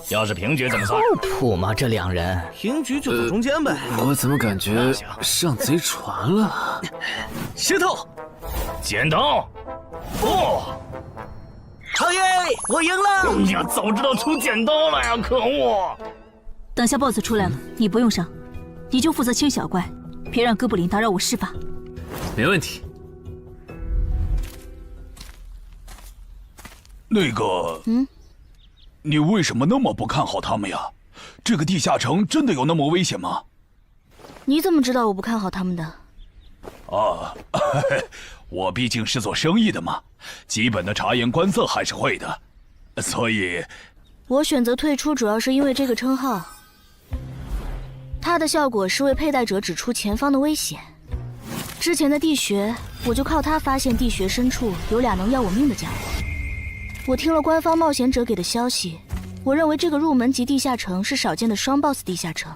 要是平局怎么算？谱吗？这两人平局就走中间呗。我怎么感觉上贼船了？石头，剪刀，不！好耶，我赢了！呀，早知道出剪刀了呀！可恶！等下 BOSS 出来了，你不用上，你就负责清小怪，别让哥布林打扰我施法。没问题。那个，你为什么那么不看好他们呀？这个地下城真的有那么危险吗？你怎么知道我不看好他们的？啊，我毕竟是做生意的嘛，基本的察言观色还是会的，所以，我选择退出主要是因为这个称号，它的效果是为佩戴者指出前方的危险。之前的地穴，我就靠它发现地穴深处有俩能要我命的家伙。我听了官方冒险者给的消息，我认为这个入门级地下城是少见的双 BOSS 地下城。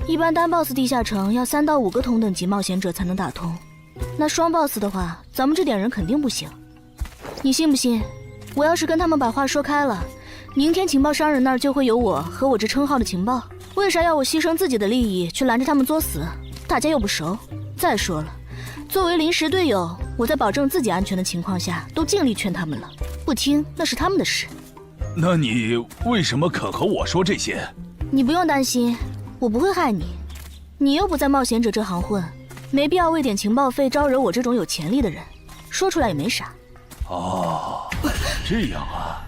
一般单 BOSS 地下城要3到5个同等级冒险者才能打通，那双 BOSS 的话，咱们这点人肯定不行。你信不信？我要是跟他们把话说开了，明天情报商人那儿就会有我和我这称号的情报。为啥要我牺牲自己的利益去拦着他们作死？大家又不熟。再说了，作为临时队友，我在保证自己安全的情况下，都尽力劝他们了，不听那是他们的事。那你为什么肯和我说这些？你不用担心，我不会害你。你又不在冒险者这行混，没必要为点情报费招惹我这种有潜力的人，说出来也没啥。哦，这样啊。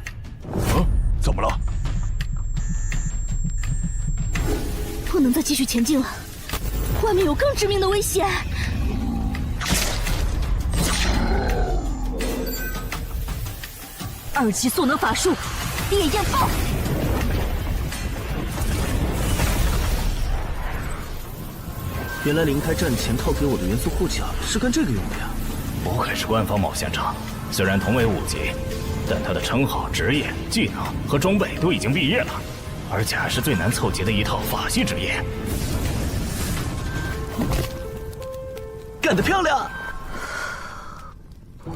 怎么了？不能再继续前进了，外面有更致命的危险。2级速能法术，烈焰爆！原来离开战前套给我的元素护甲是干这个用的呀！不愧是官方冒险者，虽然同为5级，但他的称号、职业、技能和装备都已经毕业了，而且还是最难凑齐的一套法系职业。干得漂亮！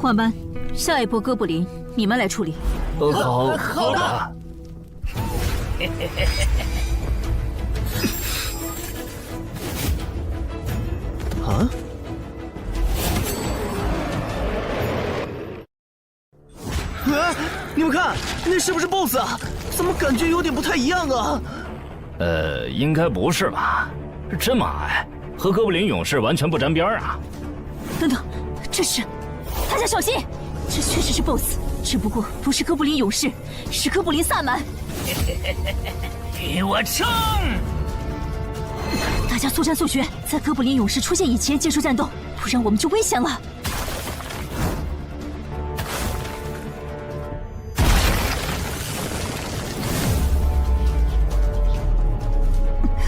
换班，下一波哥布林你们来处理。好的。啊！你们看，那是不是 BOSS 啊？怎么感觉有点不太一样啊？应该不是吧？这么矮，和哥布林勇士完全不沾边啊！等等，这是……大家小心，这确实是 BOSS， 只不过不是哥布林勇士，是哥布林萨满。与我冲！大家速战速决，在哥布林勇士出现以前结束战斗，不然我们就危险了。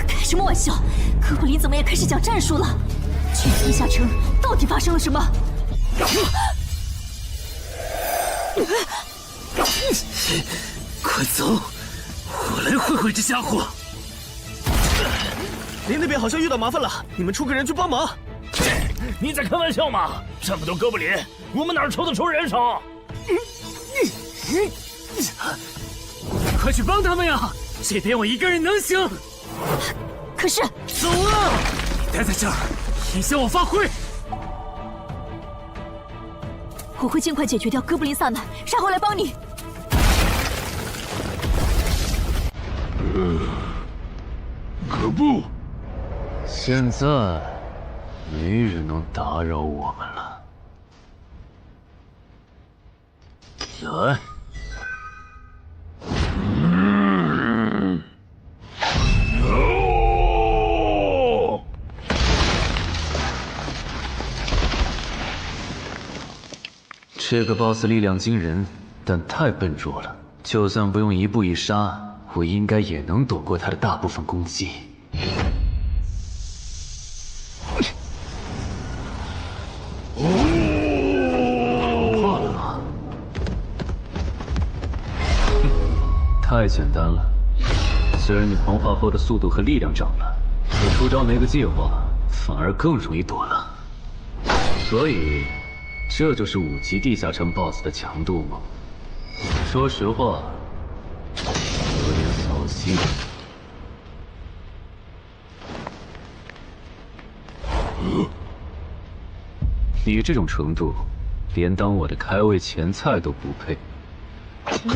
开什么玩笑？哥布林怎么也开始讲战术了？这地下城到底发生了什么？快走，我来会会这家伙。林那边好像遇到麻烦了，你们出个人去帮忙。你在开玩笑吗？这么多哥布林，我们哪抽得出人手？快去帮他们呀！这边我一个人能行。可是，走啊！你待在这儿，影响我发挥。我会尽快解决掉哥布林萨满，然后来帮你。可不，现在没人能打扰我们了。来。这个 BOSS 力量惊人，但太笨拙了。就算不用一步一杀，我应该也能躲过他的大部分攻击。怕了吗？太简单了。虽然你黄化后的速度和力量涨了，可出招没个计划，反而更容易躲了。所以，这就是5级地下城 BOSS 的强度吗？说实话，有点扫兴。你这种程度，连当我的开胃前菜都不配。可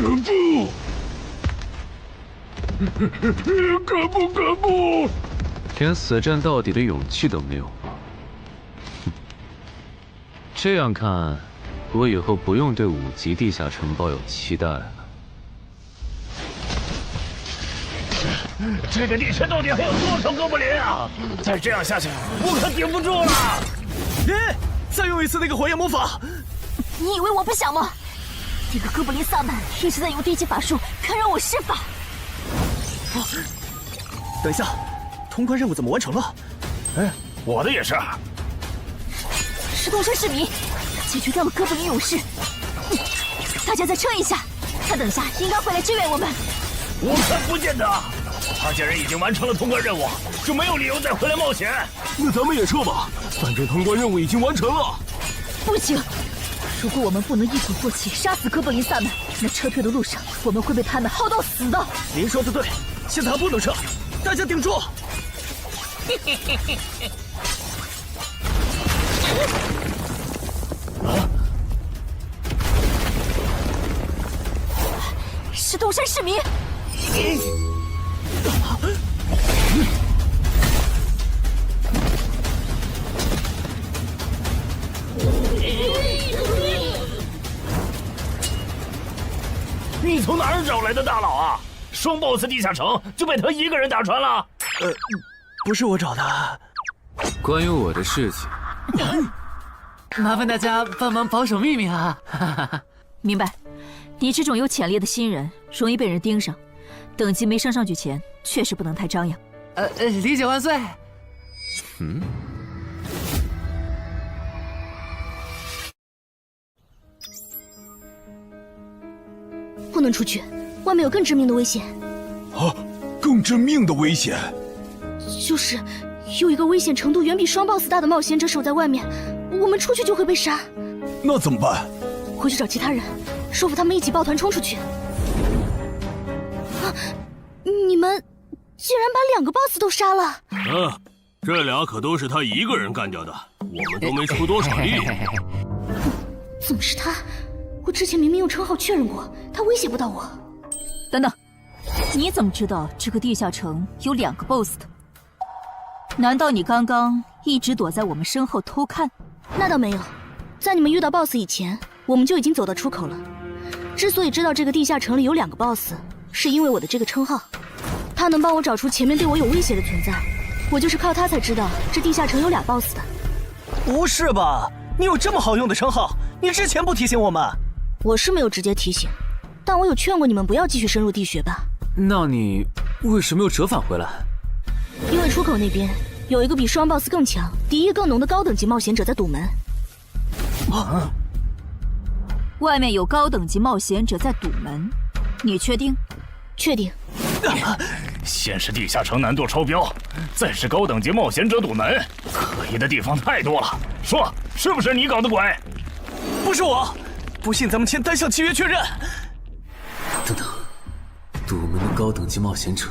不！连死战到底的勇气都没有吗？这样看，我以后不用对5级地下城抱有期待了。这个地城到底还有多少哥布林啊？再这样下去，我可顶不住了！再用一次那个火焰魔法！你以为我不想吗？这个哥布林萨满一直在用低级法术干扰我施法。等一下，通关任务怎么完成了？我的也是。石头山市民解决掉了哥布林勇士，大家再撑一下，他等下应该会来支援我们。我看不见得，他既然已经完成了通关任务，就没有理由再回来冒险。那咱们也撤吧，反正通关任务已经完成了。不行，如果我们不能一鼓作气杀死哥布林萨满，那撤退的路上我们会被他们耗到死的。您说的对，现在还不能撤，大家顶住！石头山市民，你从哪儿找来的大佬啊？双 BOSS 地下城就被他一个人打穿了？不是我找的。关于我的事情，麻烦大家帮忙保守秘密啊！明白。你这种有潜力的新人，容易被人盯上，等级没升上去前，确实不能太张扬。理解万岁。不能出去，外面有更致命的危险。啊，更致命的危险？就是有一个危险程度远比双 BOSS 大的冒险者守在外面，我们出去就会被杀。那怎么办？回去找其他人，说服他们一起抱团冲出去。你们竟然把2个 BOSS 都杀了！这俩可都是他一个人干掉的，我们都没出多少力。怎么是他？我之前明明用称号确认过，他威胁不到我。等等，你怎么知道这个地下城有2个 BOSS 的？难道你刚刚一直躲在我们身后偷看？那倒没有，在你们遇到 BOSS 以前，我们就已经走到出口了。之所以知道这个地下城里有2个 BOSS， 是因为我的这个称号，他能帮我找出前面对我有威胁的存在。我就是靠他才知道这地下城有2 BOSS 的。不是吧？你有这么好用的称号，你之前不提醒我们？我是没有直接提醒，但我有劝过你们不要继续深入地穴吧。那你为什么又折返回来？因为出口那边有一个比双 BOSS 更强、敌意更浓的高等级冒险者在堵门。外面有高等级冒险者在堵门，你确定？确定。先是地下城难度超标，再是高等级冒险者堵门，可疑的地方太多了。说，是不是你搞的鬼？不是我，不信咱们签单项契约确认。等等，堵门的高等级冒险者，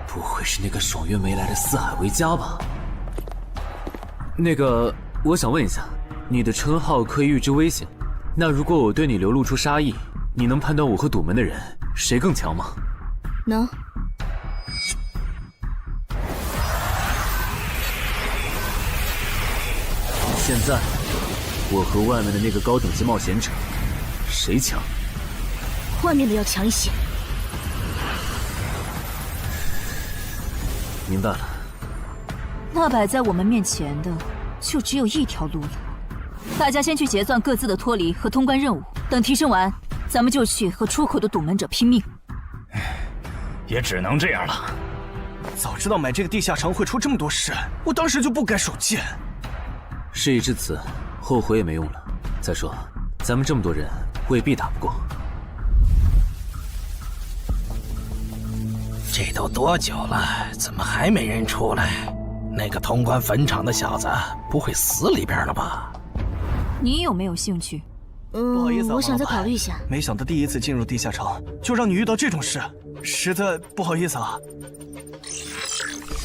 不会是那个爽约没来的四海为家吧？那个，我想问一下，你的称号可以预知危险，那如果我对你流露出杀意，你能判断我和堵门的人谁更强吗？能。现在，我和外面的那个高等级冒险者，谁强？外面的要强一些。明白了。那摆在我们面前的，就只有一条路了。大家先去结算各自的脱离和通关任务，等提升完，咱们就去和出口的堵门者拼命。也只能这样了。早知道买这个地下城会出这么多事，我当时就不该手贱。事已至此，后悔也没用了。再说，咱们这么多人，未必打不过。这都多久了，怎么还没人出来？那个通关坟场的小子不会死里边了吧？你有没有兴趣？不好意思啊，我想再考虑一下。没想到第一次进入地下城，就让你遇到这种事，实在不好意思啊。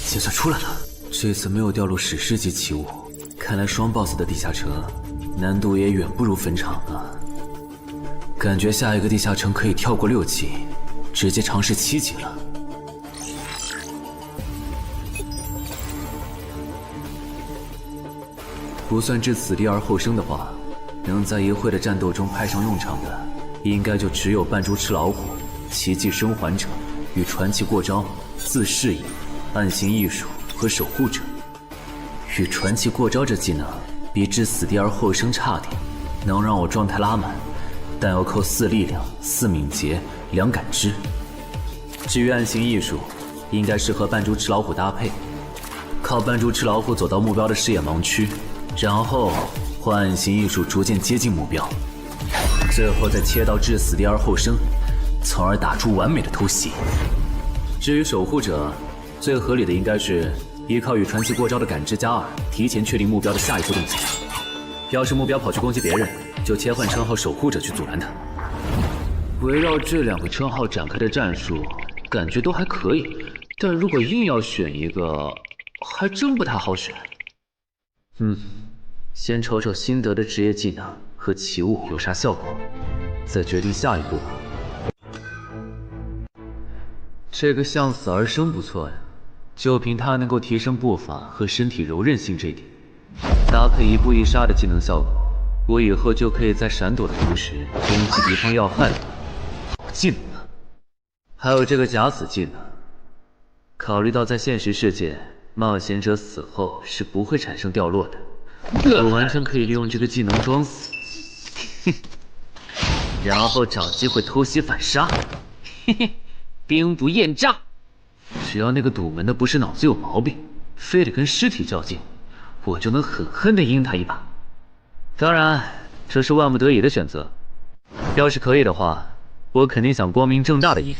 结算出来了，这次没有掉落史诗级奇物，看来双 BOSS 的地下城难度也远不如坟场了。感觉下一个地下城可以跳过6级，直接尝试7级了。不算置死地而后生的话，能在一会的战斗中派上用场的，应该就只有扮猪吃老虎、奇迹生还者与传奇过招、自适应、暗行艺术和守护者。与传奇过招这技能比置死地而后生差点，能让我状态拉满，但要扣4力量、4敏捷、2感知。至于暗行艺术，应该是和扮猪吃老虎搭配，靠扮猪吃老虎走到目标的视野盲区，然后换暗行艺术逐渐接近目标，最后再切到置死地而后生，从而打出完美的偷袭。至于守护者，最合理的应该是依靠与传奇过招的感知加2，提前确定目标的下一步动作。要是目标跑去攻击别人，就切换称号守护者去阻拦他。围绕这2个称号展开的战术，感觉都还可以，但如果硬要选一个，还真不太好选。先瞅瞅新得的职业技能和奇物有啥效果，再决定下一步吧。这个向死而生不错呀，就凭它能够提升步伐和身体柔韧性这一点，搭配一步一杀的技能效果，我以后就可以在闪躲的同时攻击敌方要害了。好技能啊！还有这个假死技能，考虑到在现实世界，冒险者死后是不会产生掉落的。我完全可以利用这个技能装死，然后找机会偷袭反杀，兵不厌诈。只要那个堵门的不是脑子有毛病，非得跟尸体较劲，我就能狠狠地阴他一把。当然，这是万不得已的选择。要是可以的话，我肯定想光明正大的赢。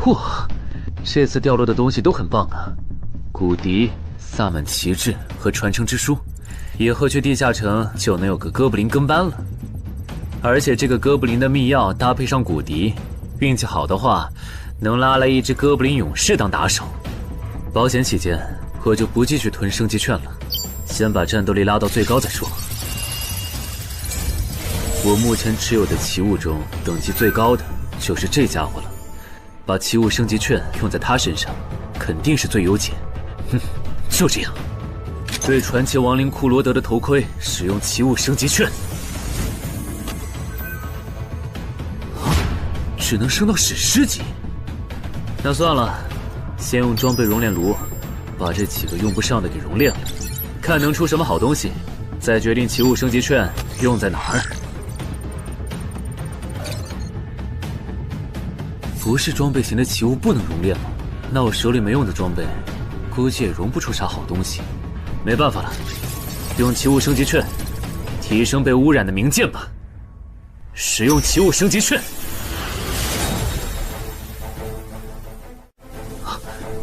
哇，这次掉落的东西都很棒啊，骨笛、萨满旗帜和传承之书，以后去地下城就能有个哥布林跟班了。而且这个哥布林的秘药搭配上骨笛，运气好的话，能拉来一只哥布林勇士当打手。保险起见，我就不继续囤升级券了，先把战斗力拉到最高再说。我目前持有的奇物中，等级最高的就是这家伙了。把奇物升级券用在他身上，肯定是最优解。就这样，对传奇亡灵库罗德的头盔使用奇物升级券。只能升到史诗级。那算了，先用装备熔炼炉把这几个用不上的给熔炼了，看能出什么好东西，再决定奇物升级券用在哪儿。不是装备型的奇物不能熔炼吗？那我手里没用的装备，估计也熔不出啥好东西。没办法了，用奇物升级券提升被污染的名剑吧。使用奇物升级券。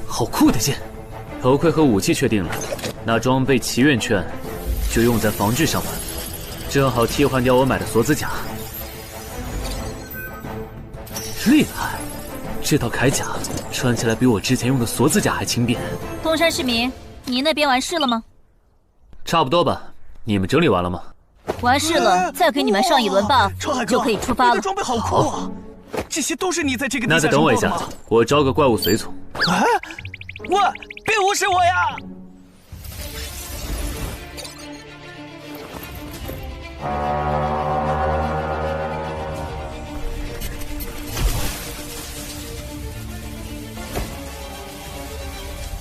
好酷的剑！头盔和武器确定了，那装备祈愿券就用在防具上吧，正好替换掉我买的锁子甲。厉害！这套铠甲穿起来比我之前用的锁子甲还轻便。东山市民，你那边完事了吗？差不多吧。你们整理完了吗？完事了，再给你们上一轮buff，就可以出发了。你的装备好酷啊！这些都是你在这个地那再等我一下，下我招个怪物随从。啊！喂，别无视我呀！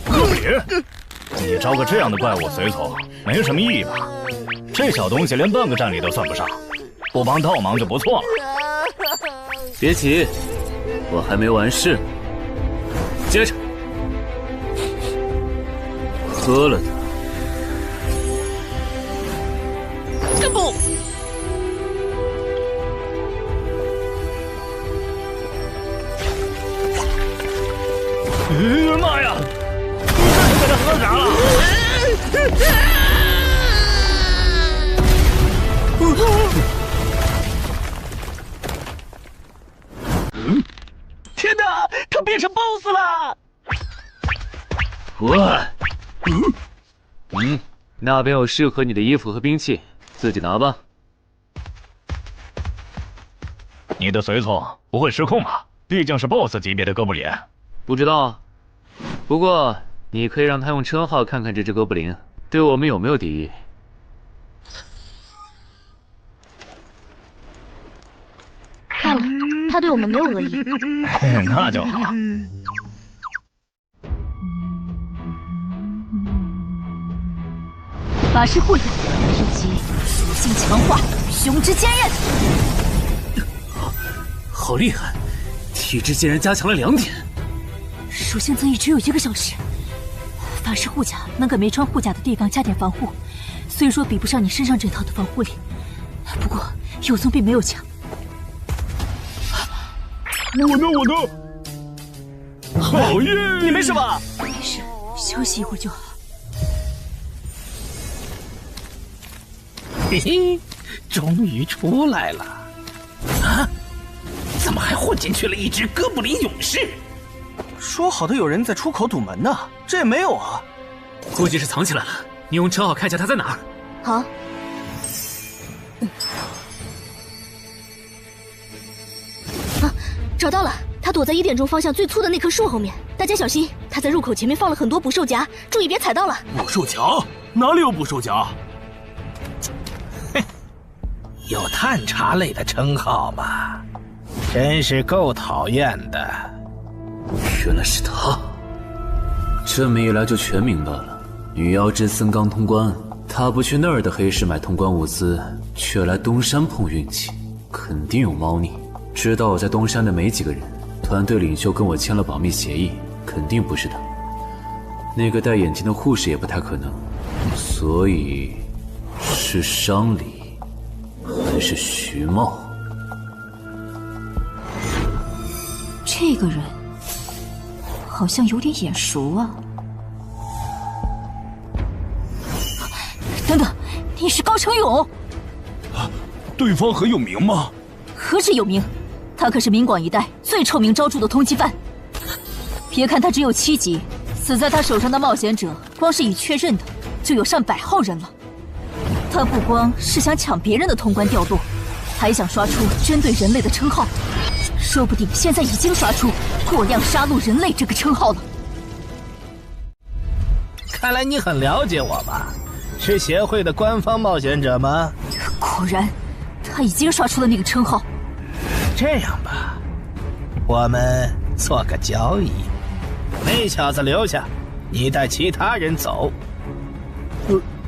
哥布林，你招个这样的怪物随从，没什么意义吧？这小东西连半个战力都算不上，不帮倒忙就不错了。别急，我还没完事。接着，喝了它。不！妈呀！你这是在这喝啥了？天哪，他变成 BOSS 了！那边有适合你的衣服和兵器，自己拿吧。你的随从不会失控吧？毕竟是 BOSS 级别的哥布林。不知道，不过你可以让他用称号看看这只哥布林对我们有没有敌意。看了，他对我们没有恶意。那就好。法师护甲以及属性强化，胸之坚韧。好厉害，体质竟然加强了2点。属性增益只有1个小时。法师护甲能给没穿护甲的地杠加点防护，虽说比不上你身上这套的防护力，不过有总比没有强。我呢？好耶！你没事吧？没事，休息一会儿就好。嘿嘿，终于出来了！啊？怎么还混进去了一只哥布林勇士？说好的有人在出口堵门呢，这也没有啊。估计是藏起来了，你用称号看一下他在哪儿。好。找到了，他躲在1点钟方向最粗的那棵树后面。大家小心，他在入口前面放了很多捕兽夹，注意别踩到了。捕兽夹？哪里有捕兽夹？有探查类的称号吗？真是够讨厌的。原来是他，这么一来就全明白了。女妖之森刚通关，他不去那儿的黑市买通关物资，却来东山碰运气，肯定有猫腻。知道我在东山的没几个人，团队领袖跟我签了保密协议，肯定不是他。那个戴眼镜的护士也不太可能，所以是商礼。还是徐茂？这个人好像有点眼熟啊！等等，你是高成勇？对方很有名吗？何止有名，他可是明广一带最臭名昭著的通缉犯。别看他只有7级，死在他手上的冒险者，光是已确认的就有上百号人了。他不光是想抢别人的通关掉落，还想刷出针对人类的称号，说不定现在已经刷出过量杀戮人类这个称号了。看来你很了解我吧？是协会的官方冒险者吗？果然，他已经刷出了那个称号。这样吧，我们做个交易，那小子留下，你带其他人走。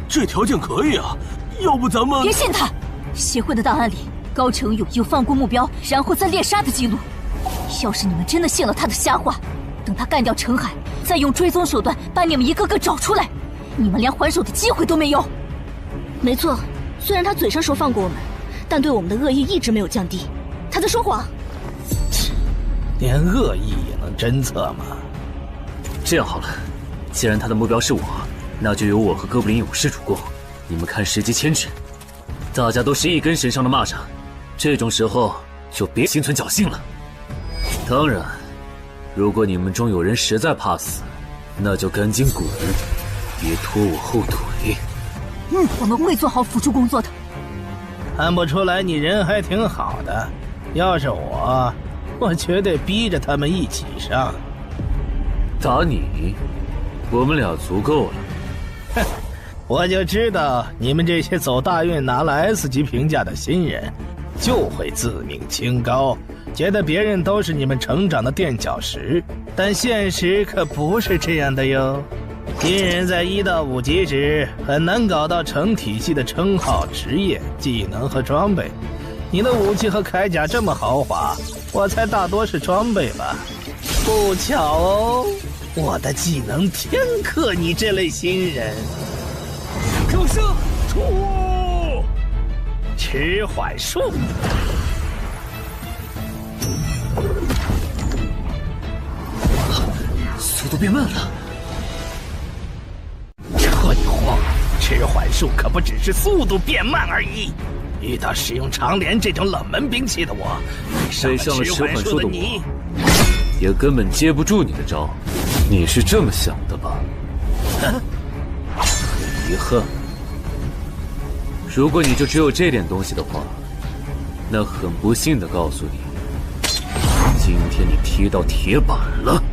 这条件可以啊，要不咱们……别信他！协会的档案里，高成勇有放过目标然后再猎杀的记录。要是你们真的信了他的瞎话，等他干掉陈海，再用追踪手段把你们一个个找出来，你们连还手的机会都没有。没错，虽然他嘴上说放过我们，但对我们的恶意一直没有降低。他在说谎。连恶意也能侦测吗？这样好了，既然他的目标是我，那就由我和哥布林勇士主攻，你们看时机牵制。大家都是一根绳上的蚂蚱，这种时候就别心存侥幸了。当然，如果你们中有人实在怕死，那就赶紧滚，别拖我后腿。我们会做好辅助工作的。看不出来你人还挺好的，要是我绝对逼着他们一起上。打你，我们俩足够了。哼，我就知道你们这些走大运拿了 S 级评价的新人，就会自命清高，觉得别人都是你们成长的垫脚石。但现实可不是这样的哟。新人在1到5级时很难搞到成体系的称号、职业、技能和装备。你的武器和铠甲这么豪华，我猜大多是装备吧。不巧哦，我的技能天克你这类新人。出声！出！迟缓术。速度变慢了。蠢货，迟缓术可不只是速度变慢而已。遇到使用长镰这种冷门兵器的我，被上了迟缓术的我，也根本接不住你的招。你是这么想的吧？很遗憾，如果你就只有这点东西的话，那很不幸的告诉你，今天你踢到铁板了。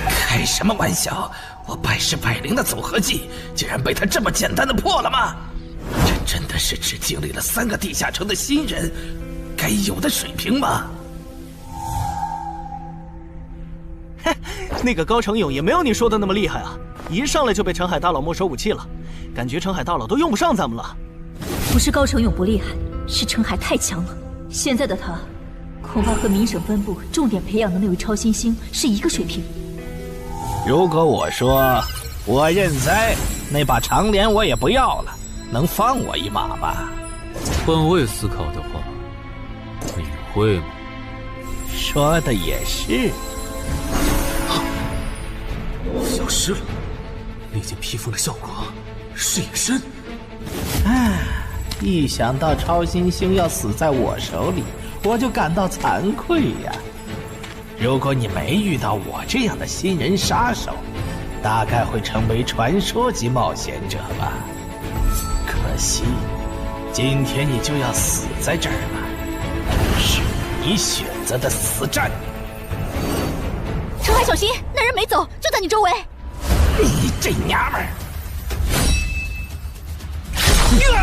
开什么玩笑！我百试百灵的组合技，竟然被他这么简单的破了吗？这真的是只经历了3个地下城的新人该有的水平吗？嘿，那个高成勇也没有你说的那么厉害啊！一上来就被澄海大佬没收武器了，感觉澄海大佬都用不上咱们了。不是高成勇不厉害，是澄海太强了。现在的他，恐怕和明省分部重点培养的那位超新星是一个水平。如果我说我认栽，那把长镰我也不要了，能放我一马吗？换位思考的话，你会吗？说的也是。消失了，那件披风的效果视野深。唉，一想到超新星要死在我手里，我就感到惭愧呀。如果你没遇到我这样的新人杀手，大概会成为传说级冒险者吧。可惜，今天你就要死在这儿了，是你选择的死战。澄海，小心，那人没走，就在你周围。你这娘们儿！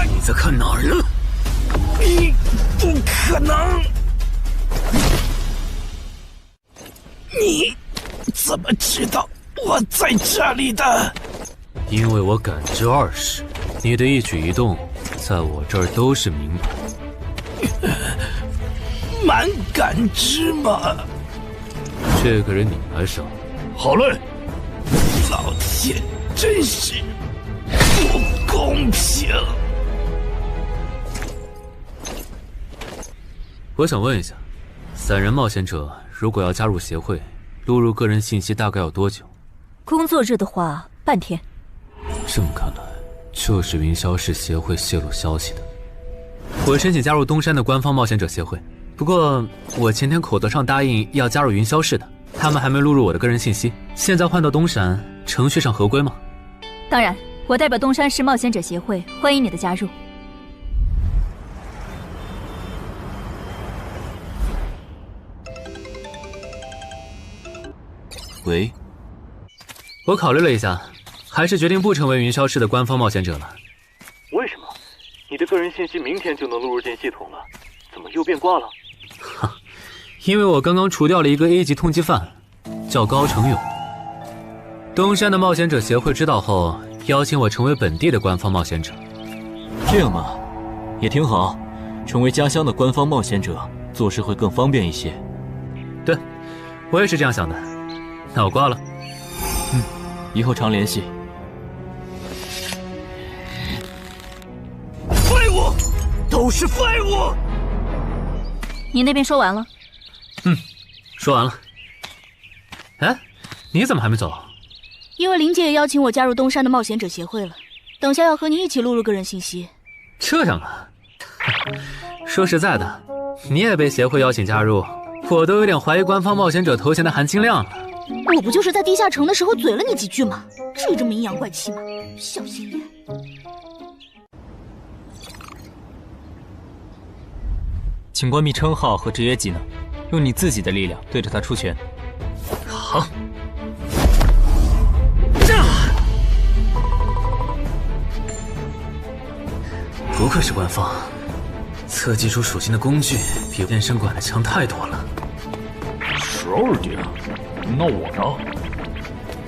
你在看哪儿呢？你不可能！你怎么知道我在这里的？因为我感知20，你的一举一动在我这儿都是明白。蛮感知吗？这个人你来上。好嘞。老天，真是不公平！我想问一下，3人冒险者如果要加入协会，录入个人信息大概要多久？工作日的话，半天。这么看来，就是云霄市协会泄露消息的。我申请加入东山的官方冒险者协会，不过我前天口头上答应要加入云霄市的，他们还没录入我的个人信息。现在换到东山，程序上合规吗？当然，我代表东山市冒险者协会欢迎你的加入。喂，我考虑了一下，还是决定不成为云霄市的官方冒险者了。为什么？你的个人信息明天就能录入进系统了，怎么又变卦了？哈，因为我刚刚除掉了一个 A 级通缉犯，叫高成勇。东山的冒险者协会知道后，邀请我成为本地的官方冒险者。这样啊，也挺好，成为家乡的官方冒险者，做事会更方便一些。对，我也是这样想的。那我挂了。以后常联系。废物，都是废物！你那边说完了？说完了。哎，你怎么还没走？因为林姐也邀请我加入东山的冒险者协会了，等下要和你一起录入个人信息。这样啊？说实在的，你也被协会邀请加入，我都有点怀疑官方冒险者头衔的含金量了。我不就是在地下城的时候嘴了你几句吗？至于这么阴阳怪气吗？小心点。请关闭称号和职业技能，用你自己的力量对着他出拳。好。不愧是官方，测技术属性的工具比健身馆的强太多了。12点，那我呢？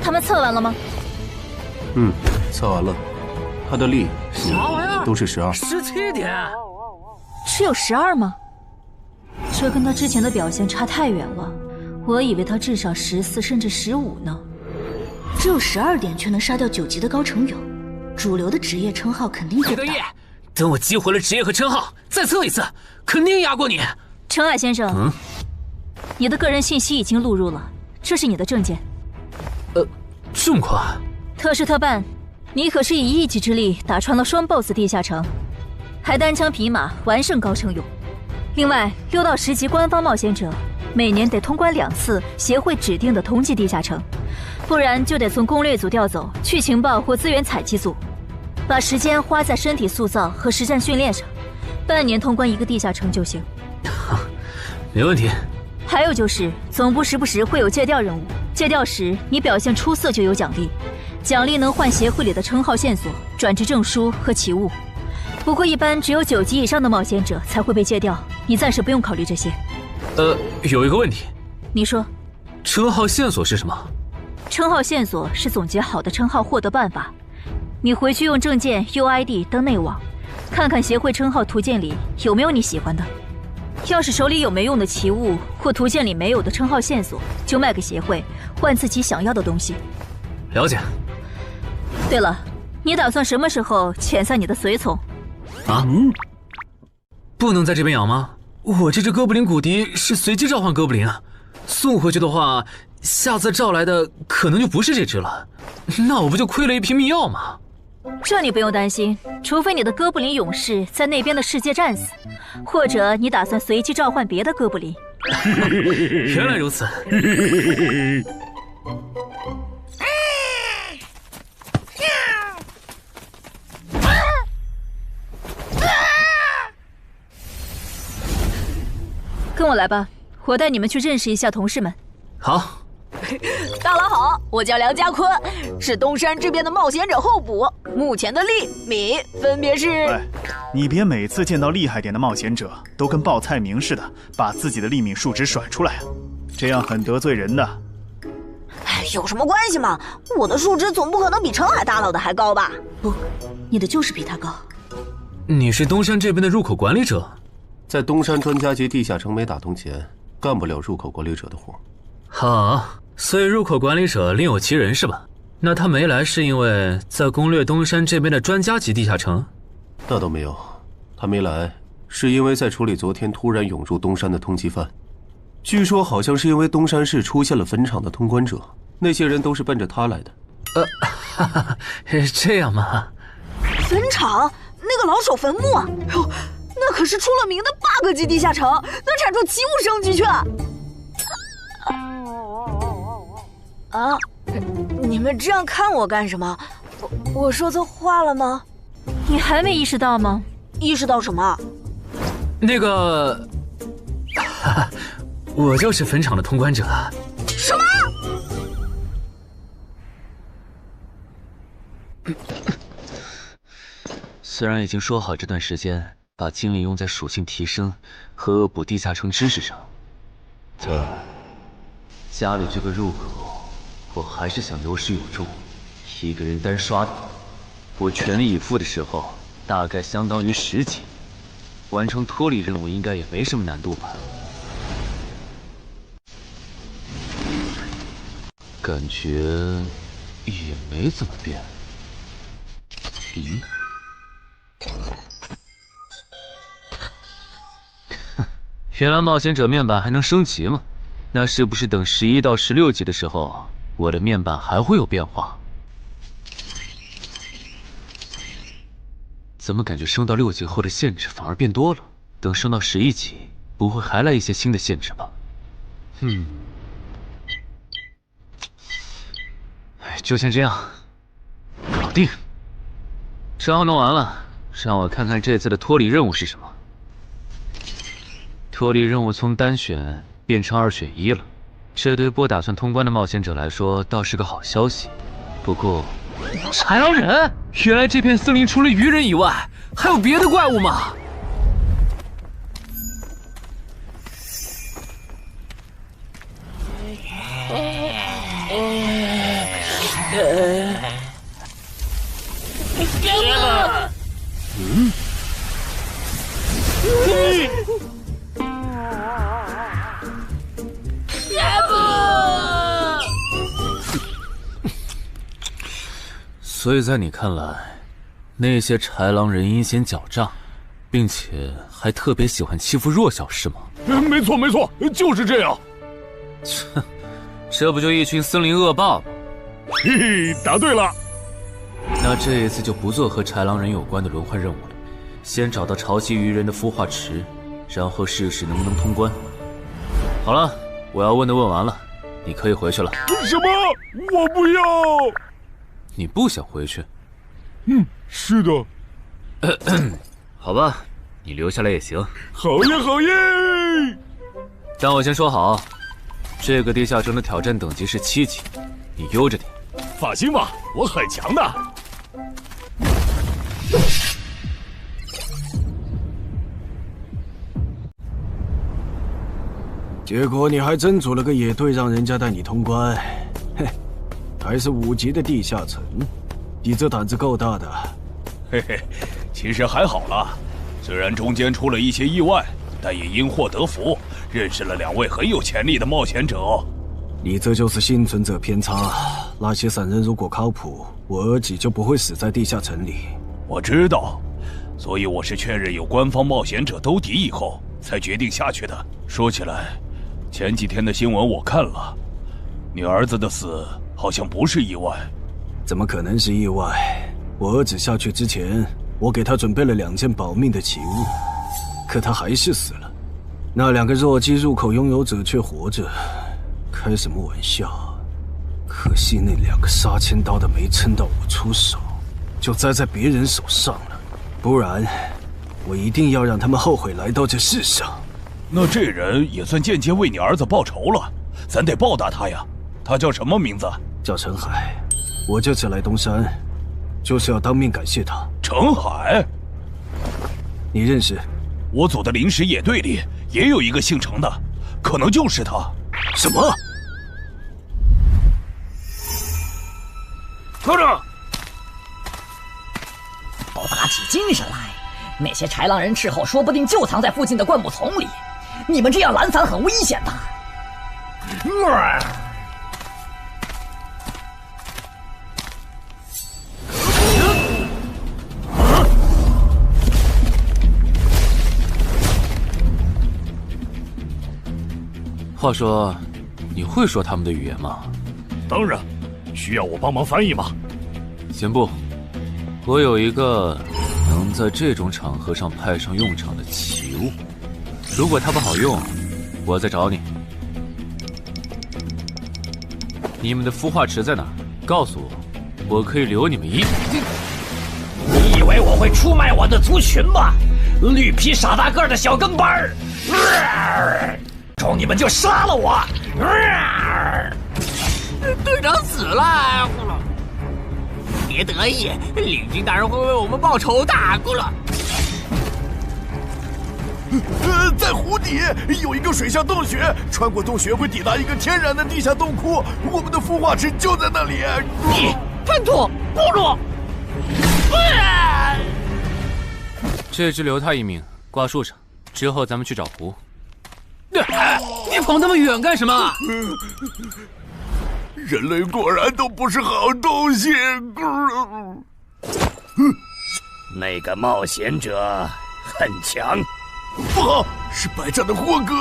他们测完了吗？测完了，他的力啥玩意儿都是12。17点，只有12吗？这跟他之前的表现差太远了，我以为他至少14甚至15呢。只有12点却能杀掉9级的高成勇，主流的职业称号肯定够大。等我激活了职业和称号，再测一次，肯定压过你。陈海先生，你的个人信息已经录入了，这是你的证件。这么快？特事特办，你可是以一己之力打穿了双 BOSS 地下城，还单枪匹马完胜高成勇。另外，6到10级官方冒险者每年得通关2次协会指定的同级地下城，不然就得从攻略组调走去情报或资源采集组，把时间花在身体塑造和实战训练上，半年通关1个地下城就行。没问题。还有就是总部时不时会有借调任务，借调时你表现出色就有奖励，奖励能换协会里的称号线索、转职证书和奇物。不过一般只有9级以上的冒险者才会被借调，你暂时不用考虑这些。有一个问题。你说。称号线索是什么？称号线索是总结好的称号获得办法，你回去用证件 UID 登内网，看看协会称号图鉴里有没有你喜欢的。要是手里有没用的奇物或图鉴里没有的称号线索，就卖给协会，换自己想要的东西。了解。对了，你打算什么时候遣散你的随从？不能在这边养吗？我这只哥布林骨笛是随机召唤哥布林啊，送回去的话，下次召来的可能就不是这只了，那我不就亏了一瓶秘药吗？这你不用担心，除非你的哥布林勇士在那边的世界战死，或者你打算随机召唤别的哥布林。原来如此。跟我来吧，我带你们去认识一下同事们。好。大佬好，我叫梁家坤，是东山这边的冒险者候补，目前的利米分别是。哎，你别每次见到厉害点的冒险者都跟报菜名似的，把自己的利米数值甩出来啊，这样很得罪人的。哎，有什么关系嘛？我的数值总不可能比澄海大佬的还高吧？不，你的就是比他高。你是东山这边的入口管理者？在东山专家级地下城没打通前，干不了入口管理者的活。好，所以入口管理者另有其人是吧？那他没来是因为在攻略东山这边的专家级地下城？那倒没有，他没来是因为在处理昨天突然涌入东山的通缉犯。据说好像是因为东山市出现了坟场的通关者，那些人都是奔着他来的。这样吗？坟场那个老手坟墓啊，哟，那可是出了名的bug级地下城，能产出奇物升级券。啊！你们这样看我干什么？我说错话了吗？你还没意识到吗？意识到什么？那个，我就是坟场的通关者。什么？虽然已经说好这段时间把精力用在属性提升和恶补地下城知识上，但家里这个入口。我还是想有始有终，一个人单刷的。我全力以赴的时候，大概相当于10级，完成脱离任务应该也没什么难度吧？感觉也没怎么变。原来冒险者面板还能升级吗？那是不是等11到16级的时候？我的面板还会有变化？怎么感觉升到6级后的限制反而变多了？等升到11级，不会还来一些新的限制吧？就先这样，搞定。账号弄完了，让我看看这次的脱离任务是什么。脱离任务从单选变成2选1了。这对不打算通关的冒险者来说倒是个好消息，不过，豺狼人，原来这片森林除了鱼人以外，还有别的怪物吗？所以在你看来，那些豺狼人阴险狡诈，并且还特别喜欢欺负弱小，是吗？没错，没错，就是这样。切，这不就一群森林恶霸吗？嘿嘿，答对了。那这一次就不做和豺狼人有关的轮换任务了，先找到潮汐鱼人的孵化池，然后试试能不能通关。好了，我要问的问完了，你可以回去了。什么？我不要。你不想回去？是的。好吧，你留下来也行。好耶，好耶！但我先说好，这个地下城的挑战等级是7级，你悠着点。放心吧，我很强的。结果你还真组了个野队，让人家带你通关。嘿，还是5级的地下城，你这胆子够大的。嘿嘿，其实还好啦，虽然中间出了一些意外，但也因祸得福，认识了2位很有潜力的冒险者。你这就是幸存者偏差。那些散人如果靠谱，我儿己就不会死在地下城里。我知道，所以我是确认有官方冒险者兜底以后，才决定下去的。说起来，前几天的新闻我看了，你儿子的死好像不是意外。怎么可能是意外？我儿子下去之前，我给他准备了2件保命的奇物，可他还是死了。那2个弱鸡入口拥有者却活着。开什么玩笑！可惜那2个杀千刀的没撑到我出手，就栽在别人手上了。不然，我一定要让他们后悔来到这世上。那这人也算间接为你儿子报仇了，咱得报答他呀。他叫什么名字？叫陈海。我这次来东山，就是要当面感谢他。陈海，你认识？我组的临时野队里也有一个姓陈的，可能就是他。什么？科长，都打起精神来！那些豺狼人斥候说不定就藏在附近的灌木丛里，你们这样懒散很危险的。话说，你会说他们的语言吗？当然，需要我帮忙翻译吗？先不，我有一个能在这种场合上派上用场的奇物，如果它不好用，我再找你。你们的孵化池在哪儿？告诉我，我可以留你们一。你以为我会出卖我的族群吗？绿皮傻大个的小跟班儿！中你们就杀了我！队长死了，别得意，领军大人会为我们报仇的，咕噜。在湖底有一个水下洞穴，穿过洞穴会抵达一个天然的地下洞窟，我们的孵化池就在那里。你吞吐，咕噜！这只留他一命，挂树上，之后咱们去找湖。你跑那么远干什么？人类果然都不是好东西。那个冒险者很强。不好，是白战的霍格。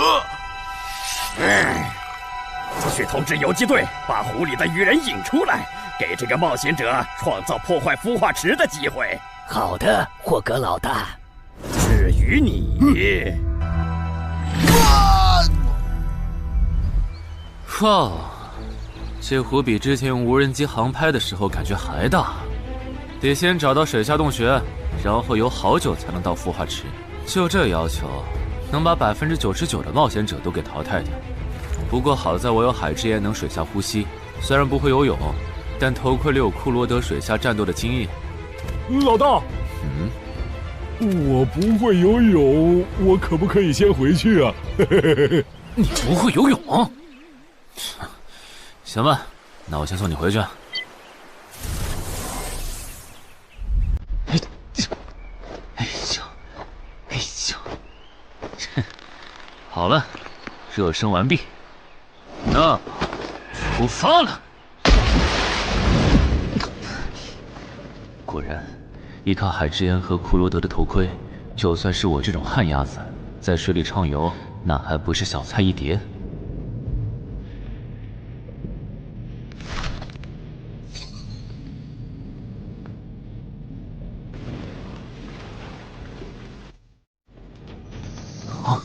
去通知游击队，把湖里的鱼人引出来，给这个冒险者创造破坏孵化池的机会。好的，霍格老大。至于你，哇，这湖比之前用无人机航拍的时候感觉还大。得先找到水下洞穴，然后游好久才能到孵化池。就这要求，能把99%的冒险者都给淘汰掉。不过好在我有海之炎能水下呼吸，虽然不会游泳，但头盔里有库罗德水下战斗的经验。老大，我不会游泳，我可不可以先回去啊？你不会游泳？行吧，那我先送你回去。好了，热身完毕，那出发了。果然，依靠海之岩和库罗德的头盔，就算是我这种旱鸭子，在水里畅游，那还不是小菜一碟？啊！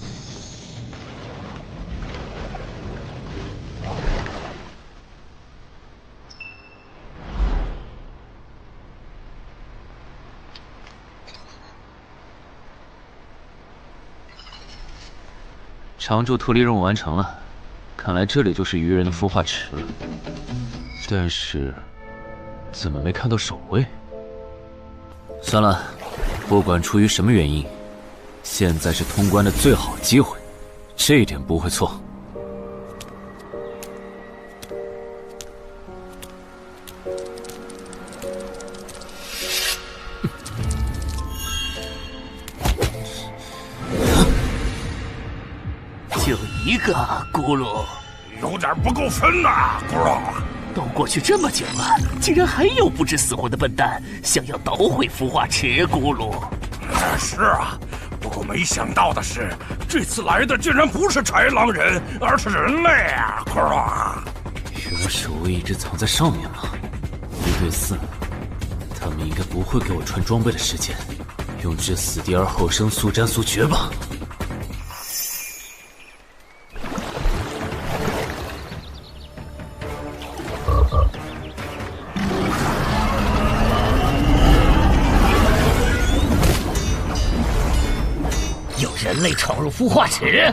常驻脱离任务完成了，看来这里就是鱼人的孵化池了。但是，怎么没看到守卫？算了，不管出于什么原因，现在是通关的最好机会，这一点不会错。就一个咕噜，有点不够分呐，咕噜。都过去这么久了，竟然还有不知死活的笨蛋想要捣毁孵化池，咕噜。是啊，不过没想到的是，这次来的竟然不是豺狼人，而是人类啊，咕噜。原来守卫一直藏在上面吗？1对4，他们应该不会给我穿装备的时间，用这死地而后生速战速决吧。人类闯入孵化池！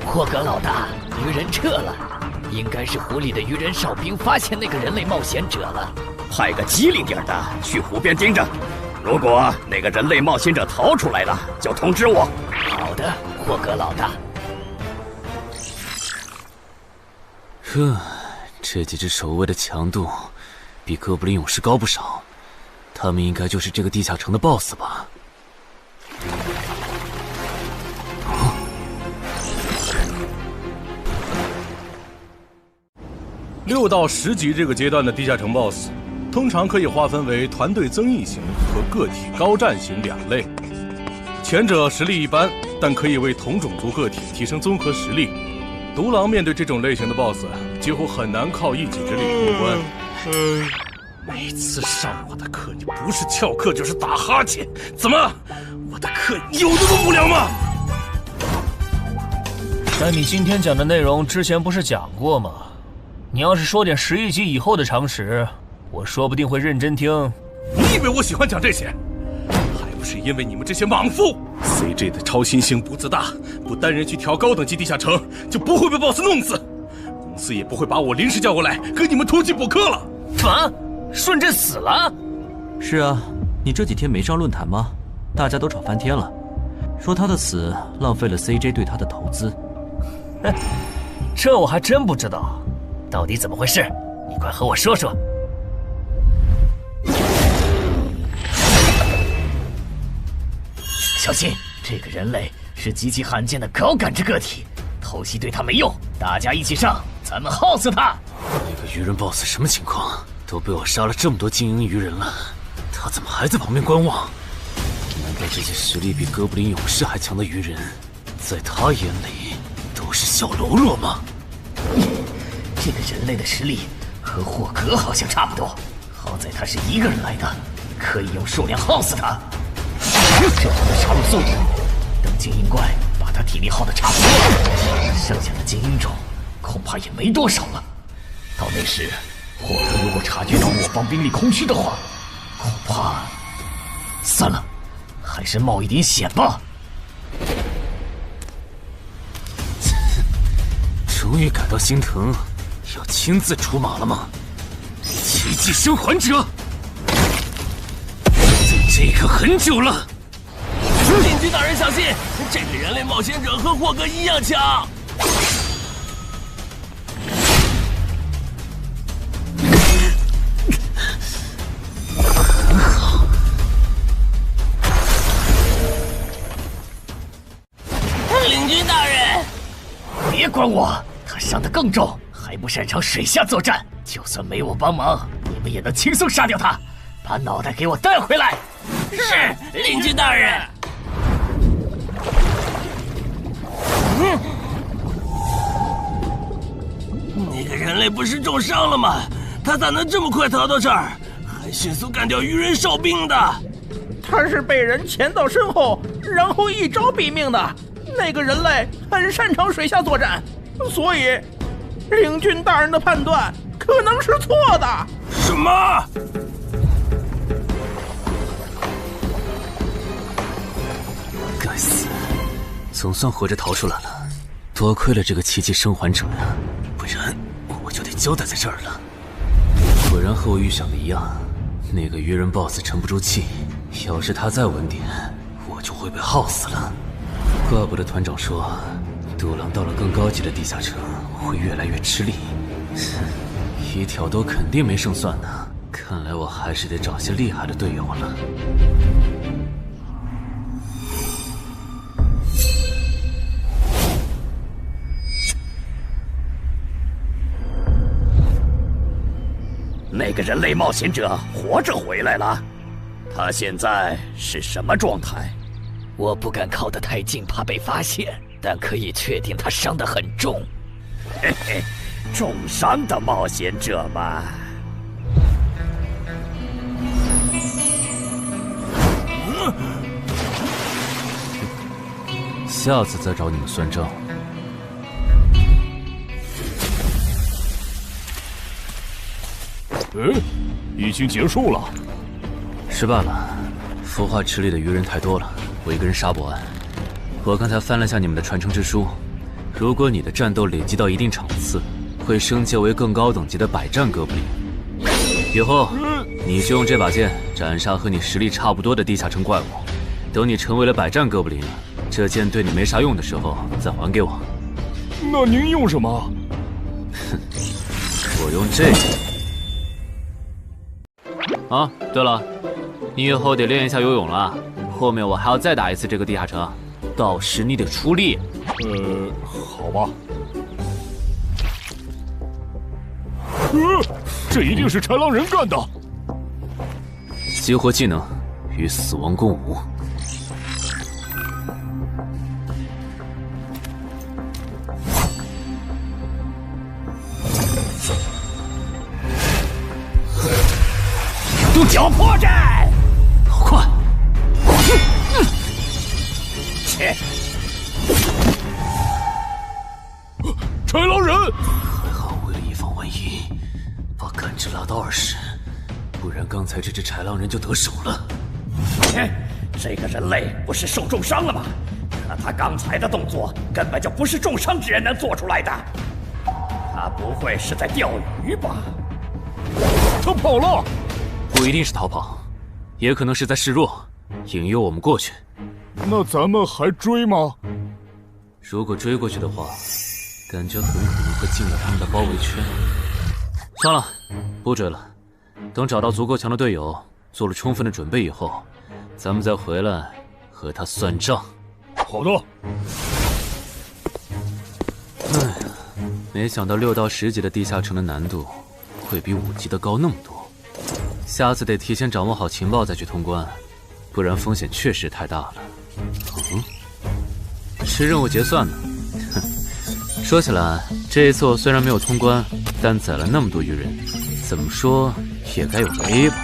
霍格老大，鱼人撤了，应该是湖里的鱼人哨兵发现那个人类冒险者了。派个机灵点的去湖边盯着，如果那个人类冒险者逃出来了，就通知我。好的，霍格老大。这几只守卫的强度比哥布林勇士高不少，他们应该就是这个地下城的 BOSS 吧。6到10级这个阶段的地下城 BOSS， 通常可以划分为团队增益型和个体高战型2类。前者实力一般，但可以为同种族个体提升综合实力。独狼面对这种类型的 BOSS， 几乎很难靠一己之力通关。每次上我的课，你不是翘课就是打哈欠，怎么？我的课有那么无聊吗？但你今天讲的内容之前不是讲过吗？你要是说点11级以后的常识，我说不定会认真听。你以为我喜欢讲这些？还不是因为你们这些莽夫 ！CJ 的超新星不自大，不单人去调高等级地下城，就不会被 BOSS 弄死。公司也不会把我临时叫过来给你们突击补课了。什么？顺治死了？是啊，你这几天没上论坛吗？大家都吵翻天了，说他的死浪费了 CJ 对他的投资。这我还真不知道，到底怎么回事？你快和我说说。小心，这个人类是极其罕见的高感知个体，偷袭对他没用，大家一起上，咱们耗死他！那个鱼人 BOSS 什么情况？都被我杀了这么多精英鱼人了，他怎么还在旁边观望？难道这些实力比哥布林勇士还强的鱼人，在他眼里都是小喽啰吗？这个人类的实力和霍格好像差不多，好在他是一个人来的，可以用数量耗死他。这样的杀戮速度，等精英怪把他体力耗得差不多了，剩下的精英种恐怕也没多少了。到那时，霍格如果察觉到我方兵力空虚的话，恐怕……算了，还是冒一点险吧。终于感到心疼，要亲自出马了吗？奇迹生还者，等这个很久了。邻居大人小心，这个人类冒险者和霍格一样强。很好。邻居大人，别管我，他伤得更重，还不擅长水下作战。就算没我帮忙，你们也能轻松杀掉他。把脑袋给我带回来。是，领军大人。那个人类不是重伤了吗？他咋能这么快逃到这儿，还迅速干掉鱼人哨兵的？他是被人潜到身后，然后一招毙命的。那个人类很擅长水下作战，所以领军大人的判断可能是错的。什么？该死，总算活着逃出来了，多亏了这个奇迹生还者呀，不然我就得交代在这儿了。果然和我预想的一样，那个鱼人 BOSS 沉不住气，要是他再晚点，我就会被耗死了。怪不得团长说，独狼到了更高级的地下城会越来越吃力。一挑多肯定没胜算呢，看来我还是得找些厉害的队友了。那个人类冒险者活着回来了，他现在是什么状态？我不敢靠得太近，怕被发现，但可以确定他伤得很重。嘿嘿，重伤的冒险者嘛。下次再找你们算账。已经结束了。失败了，孵化池里的鱼人太多了，我一个人杀不完。我刚才翻了下你们的传承之书，如果你的战斗累积到一定场次，会升阶为更高等级的百战哥布林。以后你就用这把剑斩杀和你实力差不多的地下城怪物。等你成为了百战哥布林，这剑对你没啥用的时候再还给我。那您用什么？哼，我用这个。啊，对了，你以后得练一下游泳了。后面我还要再打一次这个地下城，到时你得出力。好吧。这一定是豺狼人干的。激活技能，与死亡共舞。独角破绽，快！切！豺狼人！还好为了以防万一，把感知拉到20，不然刚才这只豺狼人就得手了。切！这个人类不是受重伤了吗？可他刚才的动作根本就不是重伤之人能做出来的。他不会是在钓鱼吧？他跑了！不一定是逃跑，也可能是在示弱，引诱我们过去。那咱们还追吗？如果追过去的话，感觉很可能会进了他们的包围圈。算了，不追了。等找到足够强的队友，做了充分的准备以后，咱们再回来和他算账。好的。哎呀，没想到6到10级的地下城的难度会比5级的高那么多。下次得提前掌握好情报再去通关，不然风险确实太大了。吃任务结算呢。哼，说起来，这一次我虽然没有通关，但宰了那么多鱼人，怎么说也该有个 A 吧。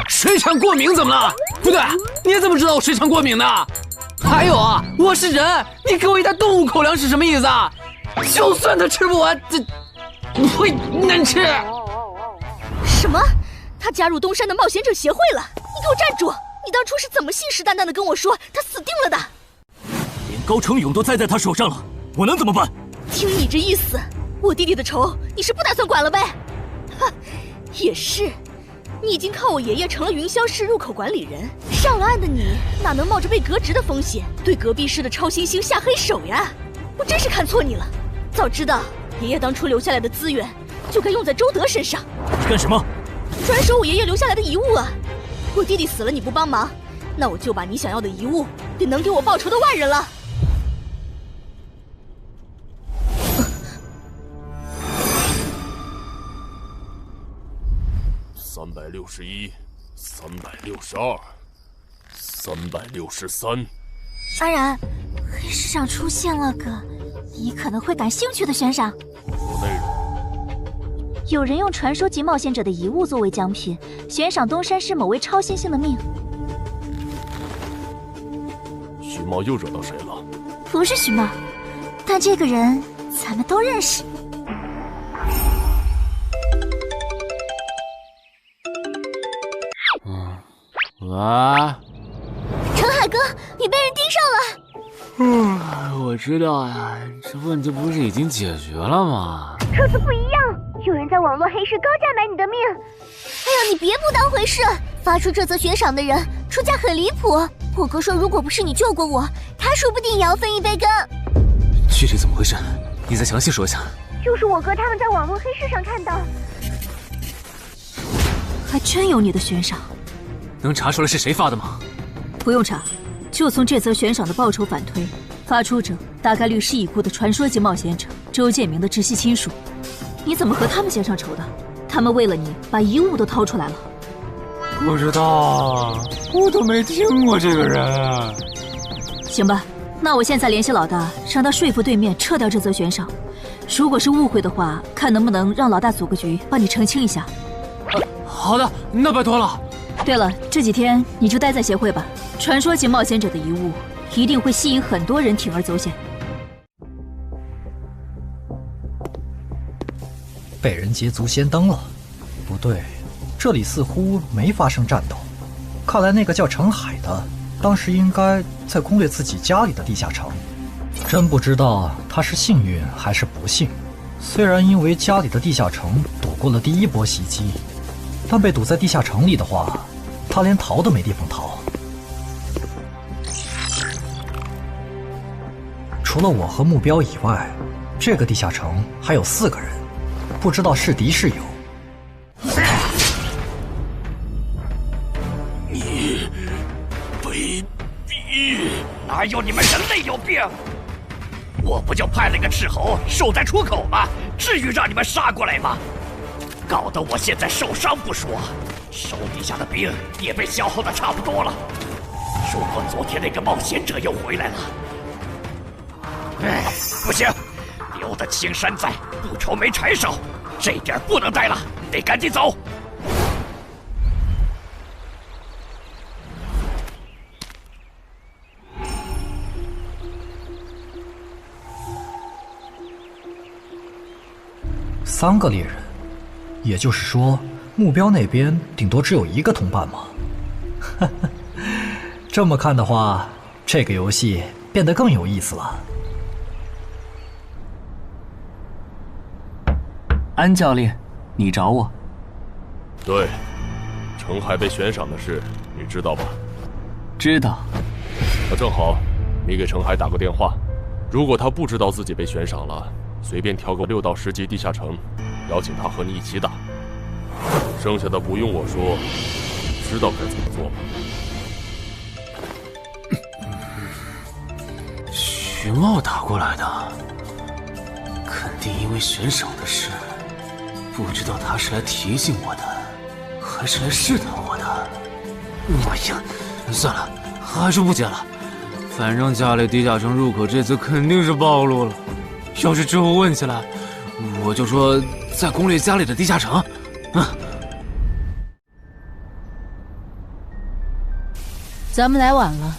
水产过敏怎么了？不对，你怎么知道我水产过敏的？还有啊，我是人，你给我一袋动物口粮是什么意思啊？就算他吃不完，这会难吃。什么？他加入东山的冒险者协会了？你给我站住！你当初是怎么信誓旦旦的跟我说他死定了的？连高成勇都栽在他手上了，我能怎么办？听你这意思，我弟弟的仇你是不打算管了呗？哼，也是，你已经靠我爷爷成了云霄市入口管理人，上了岸的你哪能冒着被革职的风险对隔壁市的超新星下黑手呀？我真是看错你了，早知道爷爷当初留下来的资源就该用在周德身上。干什么？转手我爷爷留下来的遗物啊！我弟弟死了你不帮忙，那我就把你想要的遗物给能给我报仇的外人了。361、362、363。安然，黑市上出现了个你可能会感兴趣的悬赏。内容。有人用传说级冒险者的遗物作为奖品，悬赏东山市某位超新星的命。徐茂又惹到谁了？不是徐茂，但这个人咱们都认识。喂，陈海哥，你被人盯上了。我知道呀，这问题不是已经解决了吗？这次不一样，有人在网络黑市高价买你的命。哎呀，你别不当回事！发出这则悬赏的人出价很离谱。我哥说，如果不是你救过我，他说不定也要分一杯羹。具体怎么回事？你再详细说一下。就是我哥他们在网络黑市上看到，还真有你的悬赏。能查出来是谁发的吗？不用查，就从这则悬赏的报酬反推，发出者大概率是已故的传说级冒险者周建明的直系亲属。你怎么和他们结上仇的？他们为了你把遗物都掏出来了。不知道，我都没听过这个人啊。行吧，那我现在联系老大，让他说服对面撤掉这则悬赏。如果是误会的话，看能不能让老大组个局帮你澄清一下。好的，那拜托了。对了，这几天你就待在协会吧。传说级冒险者的遗物一定会吸引很多人铤而走险。被人捷足先登了？不对，这里似乎没发生战斗。看来那个叫程海的，当时应该在攻略自己家里的地下城。真不知道他是幸运还是不幸。虽然因为家里的地下城躲过了第一波袭击，但被堵在地下城里的话，他连逃都没地方逃。除了我和目标以外，这个地下城还有4个人，不知道是敌是友。你卑鄙！哪有你们人类有病？我不就派了个斥候守在出口吗？至于让你们杀过来吗？搞得我现在受伤不说，手底下的兵也被消耗的差不多了。如果昨天那个冒险者又回来了，不行，留得青山在，不愁没柴烧。这点不能待了，得赶紧走。3个猎人，也就是说，目标那边顶多只有1个同伴吗？这么看的话，这个游戏变得更有意思了。安教练，你找我？对，程海被悬赏的事，你知道吧？知道。那正好，你给程海打个电话，如果他不知道自己被悬赏了，随便挑个6到10级地下城，邀请他和你一起打。剩下的不用我说，知道该怎么做吗？徐茂打过来的，肯定因为悬赏的事。不知道他是来提醒我的，还是来试探我的。哎呀，算了，还是不接了。反正家里地下城入口这次肯定是暴露了，要是之后问起来，我就说在攻略家里的地下城。咱们来晚了，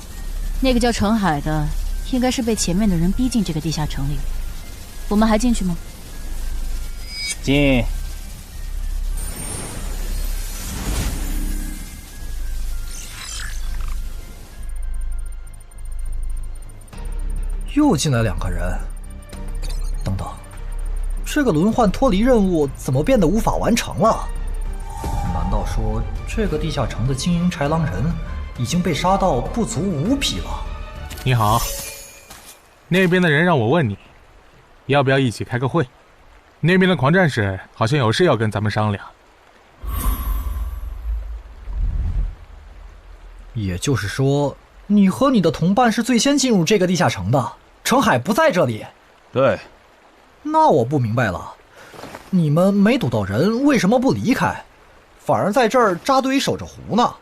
那个叫程海的，应该是被前面的人逼进这个地下城里。我们还进去吗？进。又进来2个人。等等，这个轮换脱离任务怎么变得无法完成了？难道说这个地下城的精英豺狼人已经被杀到不足5匹了？你好，那边的人让我问你，要不要一起开个会？那边的狂战士好像有事要跟咱们商量。也就是说，你和你的同伴是最先进入这个地下城的，程海不在这里。对。那我不明白了，你们没堵到人，为什么不离开？反而在这儿扎堆守着湖呢？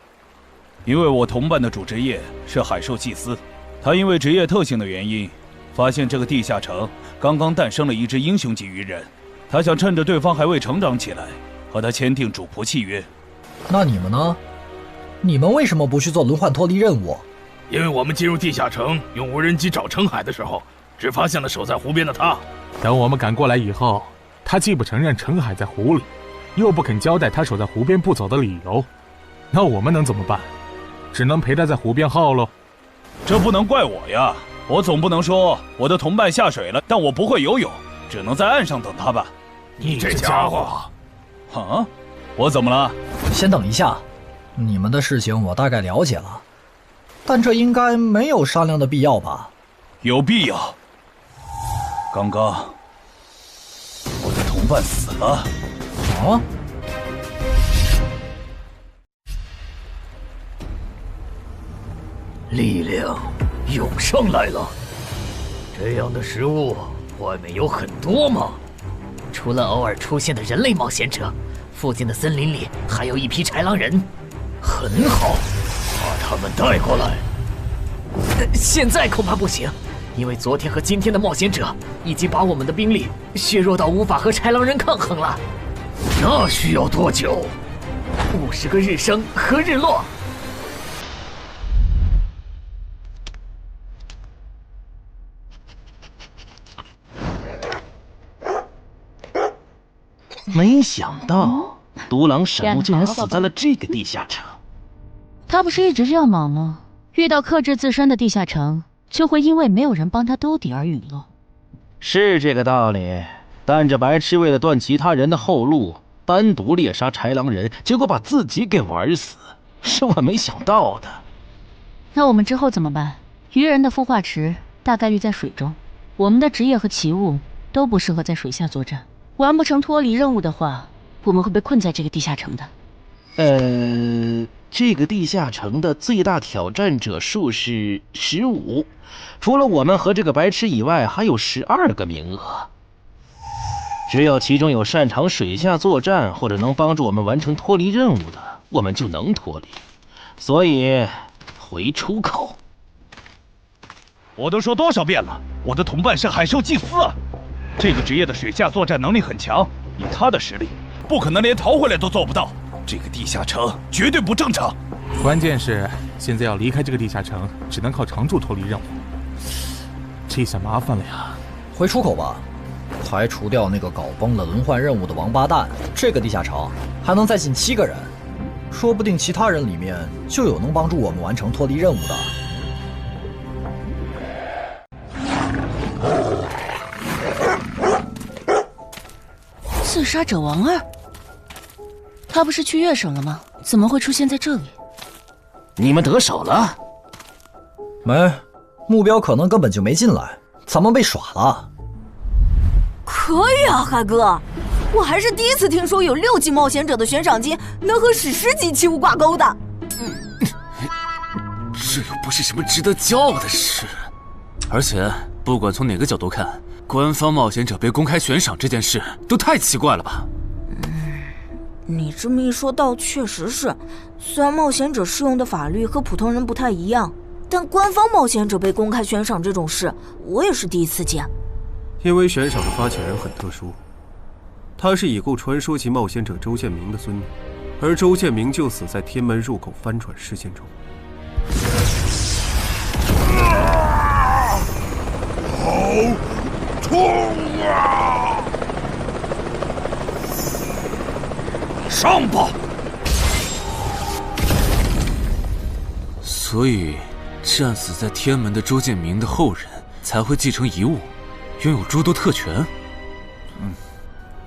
因为我同伴的主职业是海兽祭司，他因为职业特性的原因，发现这个地下城刚刚诞生了一只英雄级鱼人，他想趁着对方还未成长起来，和他签订主仆契约。那你们呢？你们为什么不去做轮换脱离任务？因为我们进入地下城用无人机找程海的时候，只发现了守在湖边的他。等我们赶过来以后，他既不承认程海在湖里，又不肯交代他守在湖边不走的理由，那我们能怎么办？只能陪他在湖边耗喽。这不能怪我呀，我总不能说我的同伴下水了，但我不会游泳，只能在岸上等他吧。你这家伙！啊，我怎么了？先等一下，你们的事情我大概了解了，但这应该没有商量的必要吧？有必要。刚刚我的同伴死了。啊？力量涌上来了。这样的食物外面有很多吗？除了偶尔出现的人类冒险者，附近的森林里还有一批豺狼人。很好，把他们带过来。现在恐怕不行，因为昨天和今天的冒险者已经把我们的兵力削弱到无法和豺狼人抗衡了。那需要多久？50个日升和日落。没想到独狼闪怒竟然死在了这个地下城。他不是一直这样忙吗？遇到克制自身的地下城，就会因为没有人帮他兜底而陨落。是这个道理，但这白痴为了断其他人的后路，单独猎杀豺狼人，结果把自己给玩死，是我没想到的。那我们之后怎么办？鱼人的孵化池大概率在水中，我们的职业和奇物都不适合在水下作战。完不成脱离任务的话，我们会被困在这个地下城的。这个地下城的最大挑战者数是15，除了我们和这个白痴以外，还有12个名额。只要其中有擅长水下作战或者能帮助我们完成脱离任务的，我们就能脱离。所以，回出口。我都说多少遍了，我的同伴是海兽祭司啊！这个职业的水下作战能力很强，以他的实力，不可能连逃回来都做不到。这个地下城绝对不正常。关键是现在要离开这个地下城，只能靠常驻脱离任务，这下麻烦了呀。回出口吧，排除掉那个搞崩了轮换任务的王八蛋，这个地下城还能再进7个人，说不定其他人里面就有能帮助我们完成脱离任务的。刺杀者王二，他不是去月省了吗？怎么会出现在这里？你们得手了？没，目标可能根本就没进来，咱们被耍了。可以啊，海哥，我还是第一次听说有6级冒险者的悬赏金能和史诗级器物挂钩的。这又不是什么值得骄傲的事。而且，不管从哪个角度看，官方冒险者被公开悬赏这件事都太奇怪了吧？你这么一说，倒确实是。虽然冒险者适用的法律和普通人不太一样，但官方冒险者被公开悬赏这种事，我也是第一次见。因为悬赏的发起人很特殊，他是已故传说级冒险者周建明的孙女，而周建明就死在天门入口翻船事件中。好痛啊！上吧！所以，战死在天门的周建明的后人才会继承遗物，拥有诸多特权。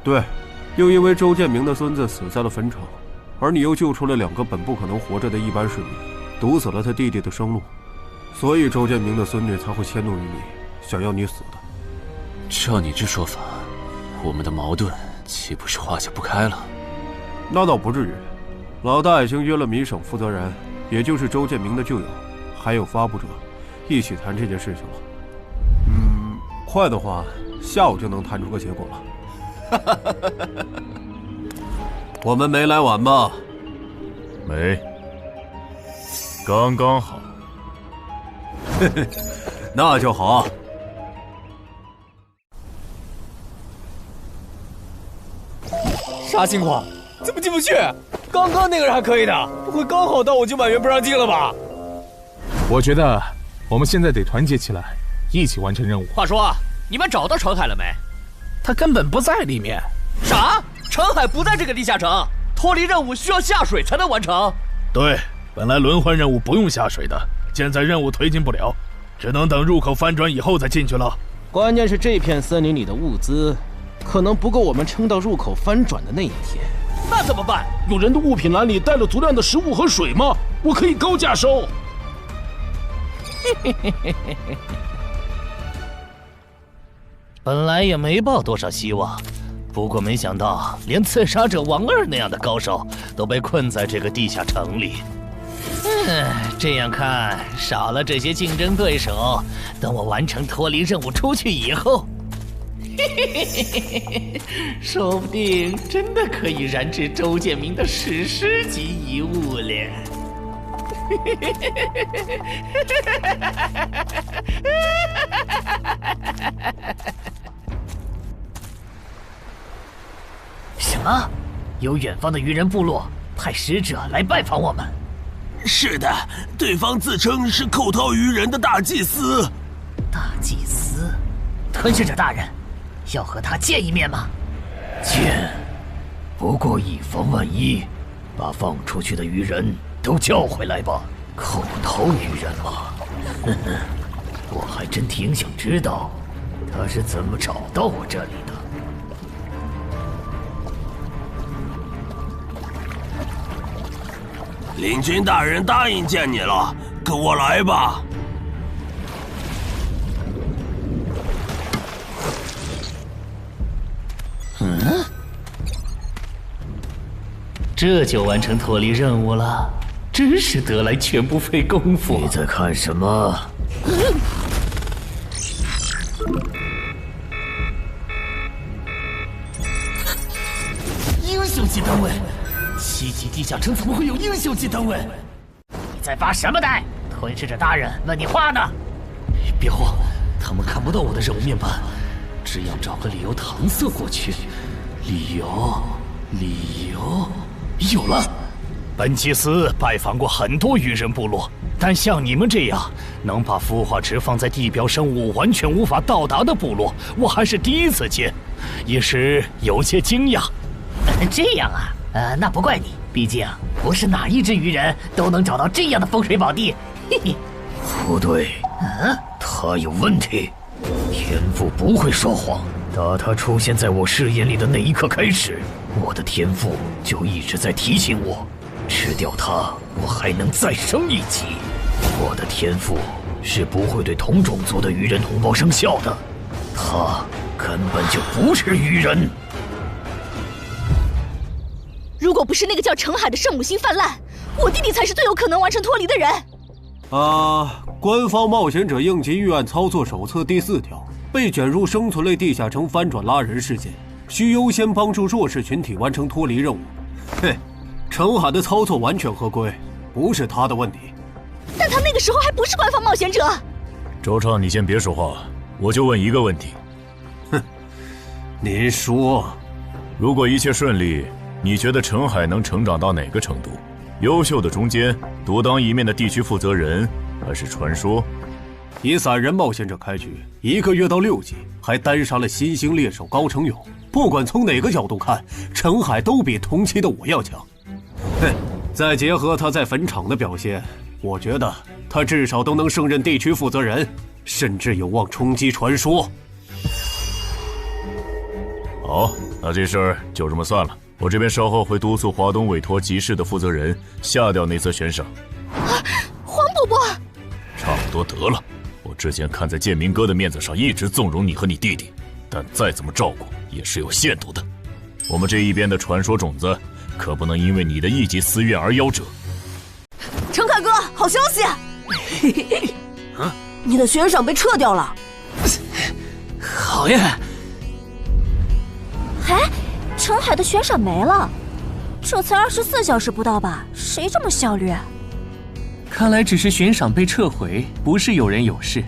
对，又因为周建明的孙子死在了坟场，而你又救出了2个本不可能活着的一般市民，堵死了他弟弟的生路，所以周建明的孙女才会迁怒于你，想要你死的。照你这说法，我们的矛盾岂不是化解不开了？那倒不至于，老大已经约了民省负责人，也就是周建明的旧友，还有发布者，一起谈这件事情了。快的话，下午就能谈出个结果了。我们没来晚吧？没，刚刚好。嘿嘿，那就好。啥情况？怎么进不去？刚刚那个人还可以的，不会刚好到我就满员不让进了吧？我觉得我们现在得团结起来，一起完成任务。话说，你们找到程海了没？他根本不在里面。啥？程海不在这个地下城？脱离任务需要下水才能完成？对，本来轮换任务不用下水的，现在任务推进不了，只能等入口翻转以后再进去了。关键是这片森林里的物资，可能不够我们撑到入口翻转的那一天。那怎么办？有人的物品栏里带了足量的食物和水吗？我可以高价收。本来也没抱多少希望，不过没想到连刺杀者王二那样的高手都被困在这个地下城里。这样看，少了这些竞争对手，等我完成脱离任务出去以后，说不定真的可以燃制周建明的史诗级遗物了。什么？有远方的鱼人部落派使者来拜访我们？是的，对方自称是寇涛鱼人的大祭司。大祭司？吞噬者大人，要和他见一面吗？见，不过以防万一，把放出去的鱼人都叫回来吧。寇涛鱼人嘛，我还真挺想知道他是怎么找到我这里的。领军大人答应见你了，跟我来吧。这就完成脱离任务了，真是得来全不费工夫。你在看什么？英雄级单位，7级地下城怎么会有英雄级单位？你在发什么呆？吞噬者大人问你话呢。别慌，他们看不到我的任务面板，只要找个理由搪塞过去。理由，有了。本祭司拜访过很多鱼人部落，但像你们这样能把孵化池放在地表生物完全无法到达的部落，我还是第一次见，一时有些惊讶。这样啊，那不怪你，毕竟不是哪一只鱼人都能找到这样的风水宝地。嘿嘿，不对，他有问题。天赋不会说谎，打他出现在我视野里的那一刻开始，我的天赋就一直在提醒我，吃掉他，我还能再升一级。我的天赋是不会对同种族的鱼人同胞生效的，他根本就不是鱼人。如果不是那个叫程海的圣母心泛滥，我弟弟才是最有可能完成脱离的人。官方冒险者应急预案操作手册第4条，被卷入生存类地下城翻转拉人事件，需优先帮助弱势群体完成脱离任务。嘿，程海的操作完全合规，不是他的问题。但他那个时候还不是官方冒险者。周畅，你先别说话，我就问一个问题。您说，如果一切顺利，你觉得程海能成长到哪个程度？优秀的中间，独当一面的地区负责人，还是传说？以散人冒险者开局，1个月到6级，还单杀了新兴猎手高成勇。不管从哪个角度看，程海都比同期的我要强。再结合他在坟场的表现，我觉得他至少都能胜任地区负责人，甚至有望冲击传说。好，那这事儿就这么算了。我这边稍后会督促华东委托集市的负责人下掉那则悬赏。黄伯伯，差不多得了。我之前看在建明哥的面子上，一直纵容你和你弟弟，但再怎么照顾也是有限度的。我们这一边的传说种子，可不能因为你的一己私怨而夭折。程凯哥，好消息！你的悬赏被撤掉了。好呀！哎，程海的悬赏没了，这才24小时不到吧？谁这么效率啊？看来只是悬赏被撤回，不是有人有事。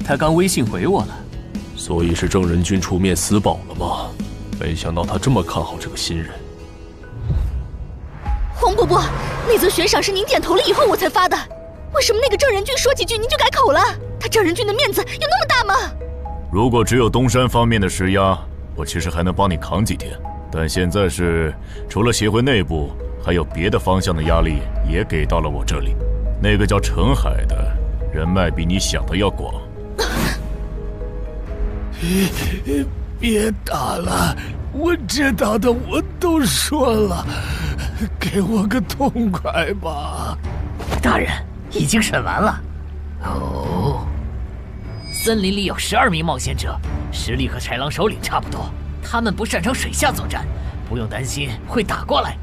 他刚微信回我了。所以是郑仁君出面私保了吗？没想到他这么看好这个新人。黄伯伯，那则悬赏是您点头了以后我才发的，为什么那个郑仁君说几句您就改口了？他郑仁君的面子有那么大吗？如果只有东山方面的施压，我其实还能帮你扛几天。但现在是除了协会内部，还有别的方向的压力也给到了我这里。那个叫陈海的人脉比你想的要广。别打了，我知道的我都说了，给我个痛快吧。大人，已经审完了。哦，森林里有12名冒险者，实力和豺狼首领差不多。他们不擅长水下作战，不用担心会打过来。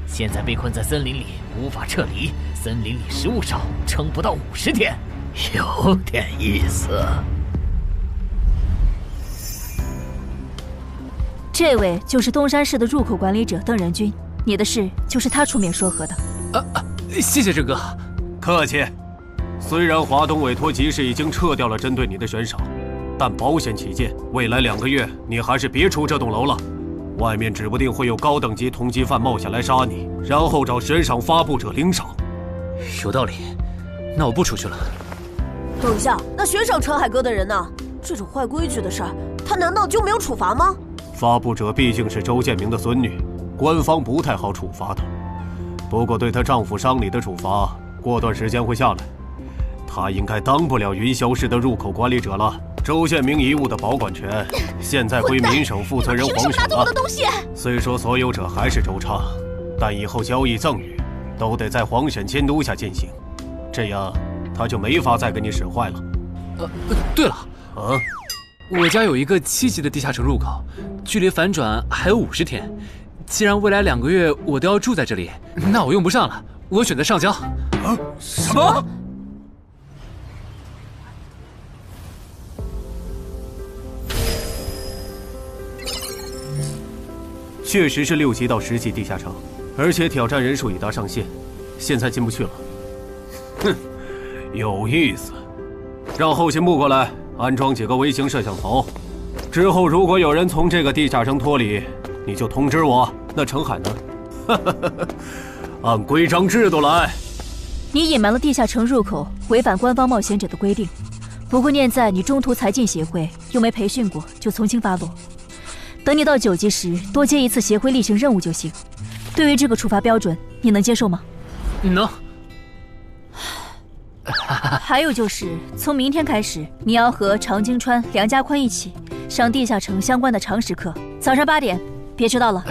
现在被困在森林里，无法撤离。森林里食物少，撑不到50天，有点意思。这位就是东山市的入口管理者邓仁君，你的事就是他出面说和的。谢谢郑哥。客气。虽然华东委托集市已经撤掉了针对你的悬赏，但保险起见，未来2个月你还是别出这栋楼了。外面指不定会有高等级通缉犯冒险来杀你，然后找悬赏发布者领赏。有道理，那我不出去了。等一下，那悬赏陈海哥的人呢？这种坏规矩的事儿，他难道就没有处罚吗？发布者毕竟是周建明的孙女，官方不太好处罚她。不过对她丈夫伤礼的处罚，过段时间会下来。她应该当不了云霄市的入口管理者了。周建明遗物的保管权现在归民省负责人黄省了。虽说所有者还是周昌，但以后交易赠与都得在黄省监督下进行，这样他就没法再给你使坏了。对了，我家有一个7级的地下城入口，距离反转还有50天。既然未来2个月我都要住在这里，那我用不上了，我选择上交。什么？确实是6级到10级地下城，而且挑战人数已达上限，现在进不去了。哼，有意思。让后勤部过来安装几个微型摄像头，之后如果有人从这个地下城脱离，你就通知我。那程海呢？按规章制度来。你隐瞒了地下城入口，违反官方冒险者的规定。不过念在你中途才进协会，又没培训过，就从轻发落。等你到9级时，多接一次协会例行任务就行。对于这个处罚标准，你能接受吗？能。还有就是，从明天开始，你要和常经川、梁家宽一起上地下城相关的常识课，早上8点，别迟到了。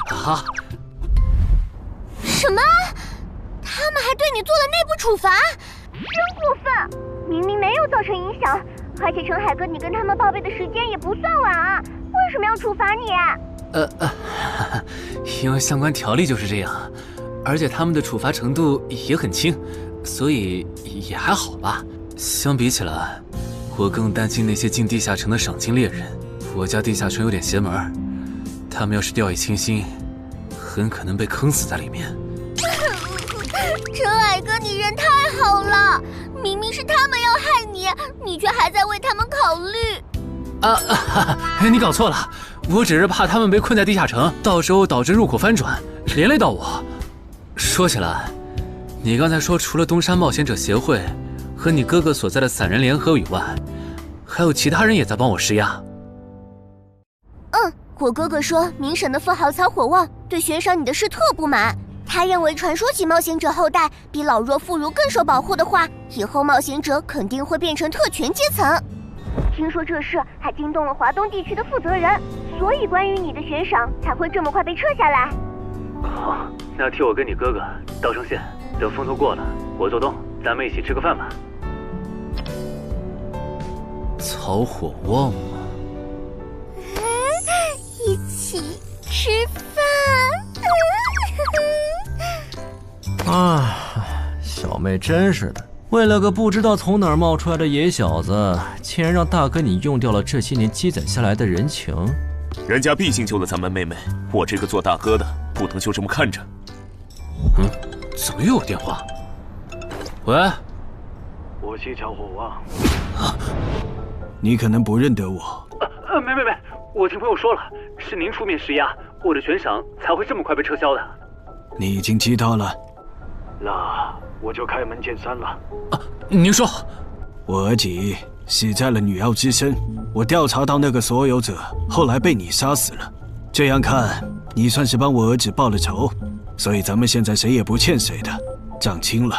好。什么？他们还对你做了内部处罚？真过分！明明没有造成影响，而且陈海哥，你跟他们报备的时间也不算晚啊，为什么要处罚你？因为相关条例就是这样，而且他们的处罚程度也很轻，所以也还好吧。相比起来，我更担心那些进地下城的赏金猎人。我家地下城有点邪门，他们要是掉以轻心，很可能被坑死在里面。陈海哥，你人太好了，明明是他们要害你，你却还在为他们考虑。你搞错了，我只是怕他们被困在地下城，到时候导致入口翻转，连累到我。说起来，你刚才说除了东山冒险者协会和你哥哥所在的散人联合以外，还有其他人也在帮我施压。我哥哥说明省的富豪曹火旺对悬赏你的事特不满，他认为传说起冒险者后代比老弱妇孺更受保护的话，以后冒险者肯定会变成特权阶层。听说这事还惊动了华东地区的负责人，所以关于你的悬赏才会这么快被撤下来。好，那替我跟你哥哥道声歉，等风头过了，我做东，咱们一起吃个饭吧。曹火旺吗？一起吃饭。小妹真是的，为了个不知道从哪儿冒出来的野小子，竟然让大哥你用掉了这些年积攒下来的人情。人家毕竟救了咱们妹妹，我这个做大哥的不能就这么看着。怎么又有电话？喂，我是乔火旺。你可能不认得我。没，我听朋友说了，是您出面施压，我的悬赏才会这么快被撤销的。你已经知道了，那我就开门见山了。您说，我儿子死在了女妖之身，我调查到那个所有者后来被你杀死了，这样看你算是帮我儿子报了仇，所以咱们现在谁也不欠谁的，账清了。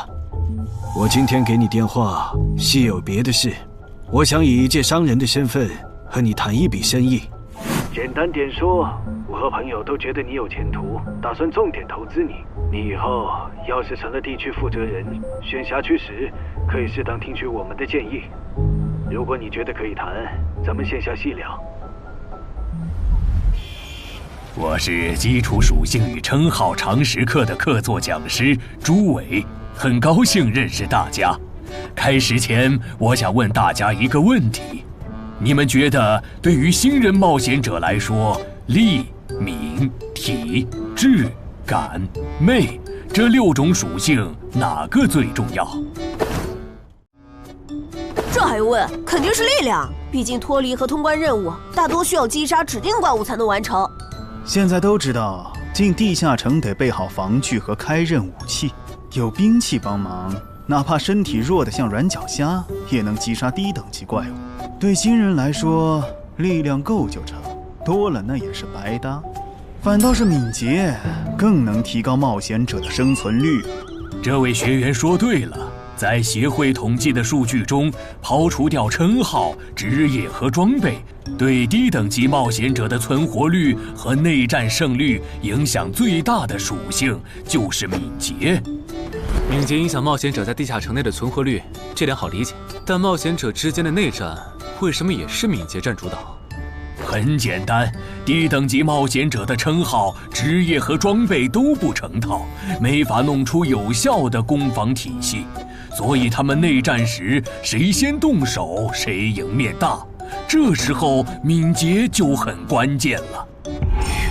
我今天给你电话是有别的事，我想以一介商人的身份和你谈一笔生意。简单点说，我和朋友都觉得你有前途，打算重点投资你。你以后要是成了地区负责人，选辖区时可以适当听取我们的建议。如果你觉得可以谈，咱们线下细聊。我是基础属性与称号常识课的客座讲师朱伟，很高兴认识大家。开始前，我想问大家一个问题：你们觉得对于新人冒险者来说，力、敏、体、智、感、魅这6种属性哪个最重要？这还用问？肯定是力量，毕竟脱离和通关任务大多需要击杀指定怪物才能完成。现在都知道，进地下城得备好防具和开刃武器，有兵器帮忙，哪怕身体弱得像软脚虾，也能击杀低等级怪物。对新人来说，力量够就成，多了那也是白搭。反倒是敏捷更能提高冒险者的生存率。这位学员说对了，在协会统计的数据中，刨除掉称号、职业和装备，对低等级冒险者的存活率和内战胜率影响最大的属性就是敏捷。敏捷影响冒险者在地下城内的存活率，这点好理解。但冒险者之间的内战为什么也是敏捷占主导？很简单，低等级冒险者的称号、职业和装备都不成套，没法弄出有效的攻防体系，所以他们内战时谁先动手谁赢面大。这时候敏捷就很关键了。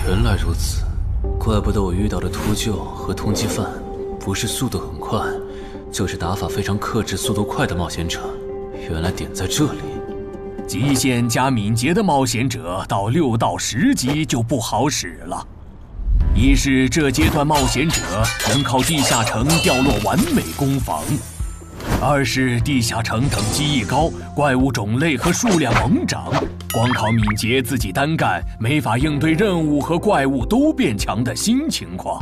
原来如此，怪不得我遇到的秃鹫和通缉犯不是速度很快，就是打法非常克制、速度快的冒险者。原来点在这里。极限加敏捷的冒险者到6到10级就不好使了。一是这阶段冒险者能靠地下城掉落完美攻防，二是地下城等级一高，怪物种类和数量猛涨，光靠敏捷自己单干没法应对任务和怪物都变强的新情况。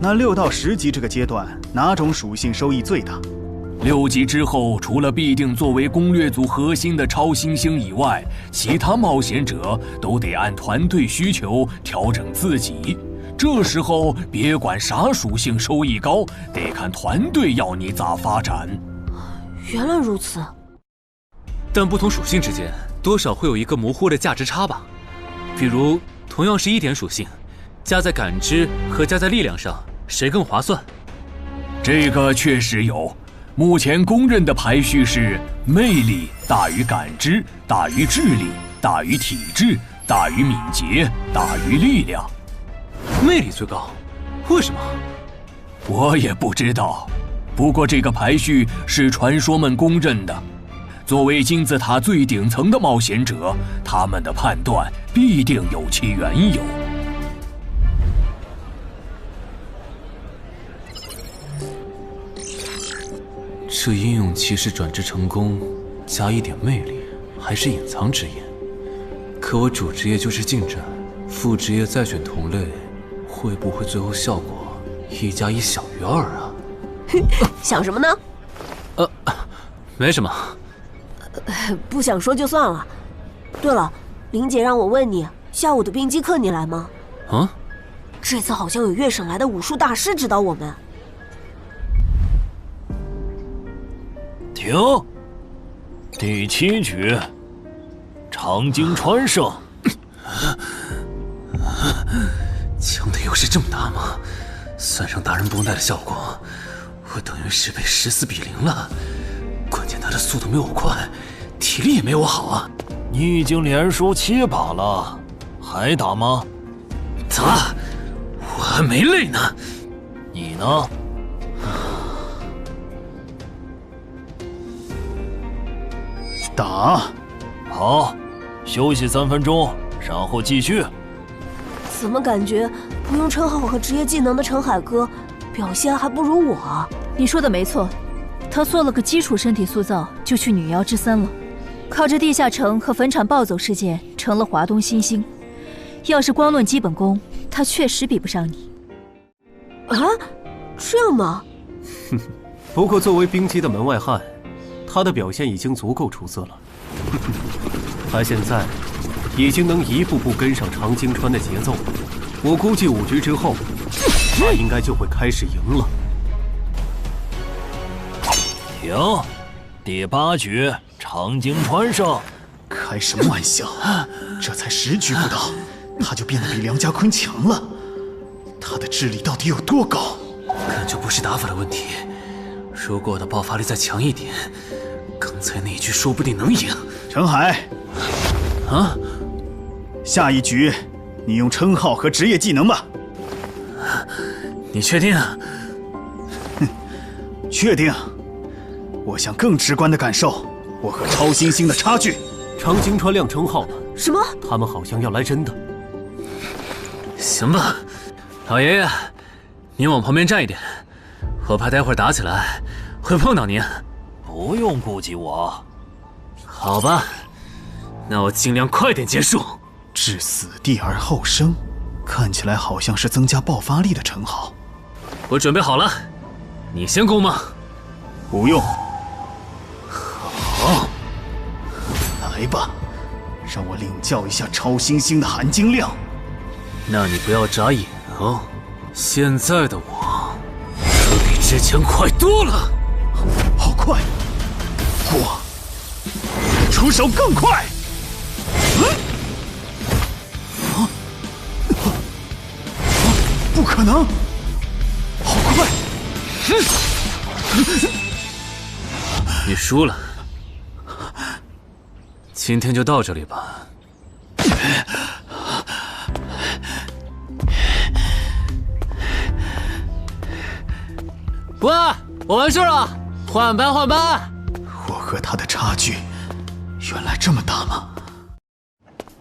那6到10级这个阶段，哪种属性收益最大？6级之后，除了必定作为攻略组核心的超新星以外，其他冒险者都得按团队需求调整自己。这时候别管啥属性收益高，得看团队要你咋发展。原来如此。但不同属性之间多少会有一个模糊的价值差吧？比如同样是1点属性，加在感知和加在力量上，谁更划算？这个确实有。目前公认的排序是：魅力大于感知，大于智力，大于体质，大于敏捷，大于力量。魅力最高，为什么？我也不知道。不过这个排序是传说们公认的。作为金字塔最顶层的冒险者，他们的判断必定有其缘由。这英勇骑士转职成功，加1点魅力，还是隐藏职业。可我主职业就是近战，副职业再选同类，会不会最后效果1+1小于2啊？想什么呢？没什么。不想说就算了。对了，林姐让我问你，下午的冰击课你来吗？啊？这次好像有越省来的武术大师指导我们。停！第7局，长经穿胜。枪的优势这么大吗？算上大人不耐的效果，我等于是被14比0了。关键他的速度没我快，体力也没我好啊。你已经连输7把了，还打吗？打，我还没累呢。你呢？打！好，休息3分钟，然后继续。怎么感觉不用称号和职业技能的陈海哥表现还不如我啊？你说的没错，他做了个基础身体塑造，就去女妖之森了。靠着地下城和坟场暴走事件，成了华东新星。要是光论基本功，他确实比不上你。啊，这样吗？不过作为冰姬的门外汉，他的表现已经足够出色了。他现在已经能一步步跟上常经川的节奏，我估计5局之后，他应该就会开始赢了。停，第8局，常经川胜。开什么玩笑？这才10局不到，他就变得比梁家坤强了。他的智力到底有多高？感觉不是打法的问题。如果我的爆发力再强一点，刚才那一局说不定能赢。陈海，啊，下一局你用称号和职业技能吧。你确定？确定。我想更直观的感受我和超新星的差距。常经川亮称号了。什么？他们好像要来真的。行吧，老爷爷，您往旁边站一点，我怕待会儿打起来会碰到您。不用顾及我。好吧，那我尽量快点结束。置死地而后生，看起来好像是增加爆发力的称号。我准备好了，你先攻吗？不用。好，来吧，让我领教一下超新星的含金量。那你不要眨眼哦，现在的我可比之前快多了。好快！我出手更快！不可能！好快！你输了，今天就到这里吧。喂，我完事了，换班换班。我和他的差距原来这么大吗？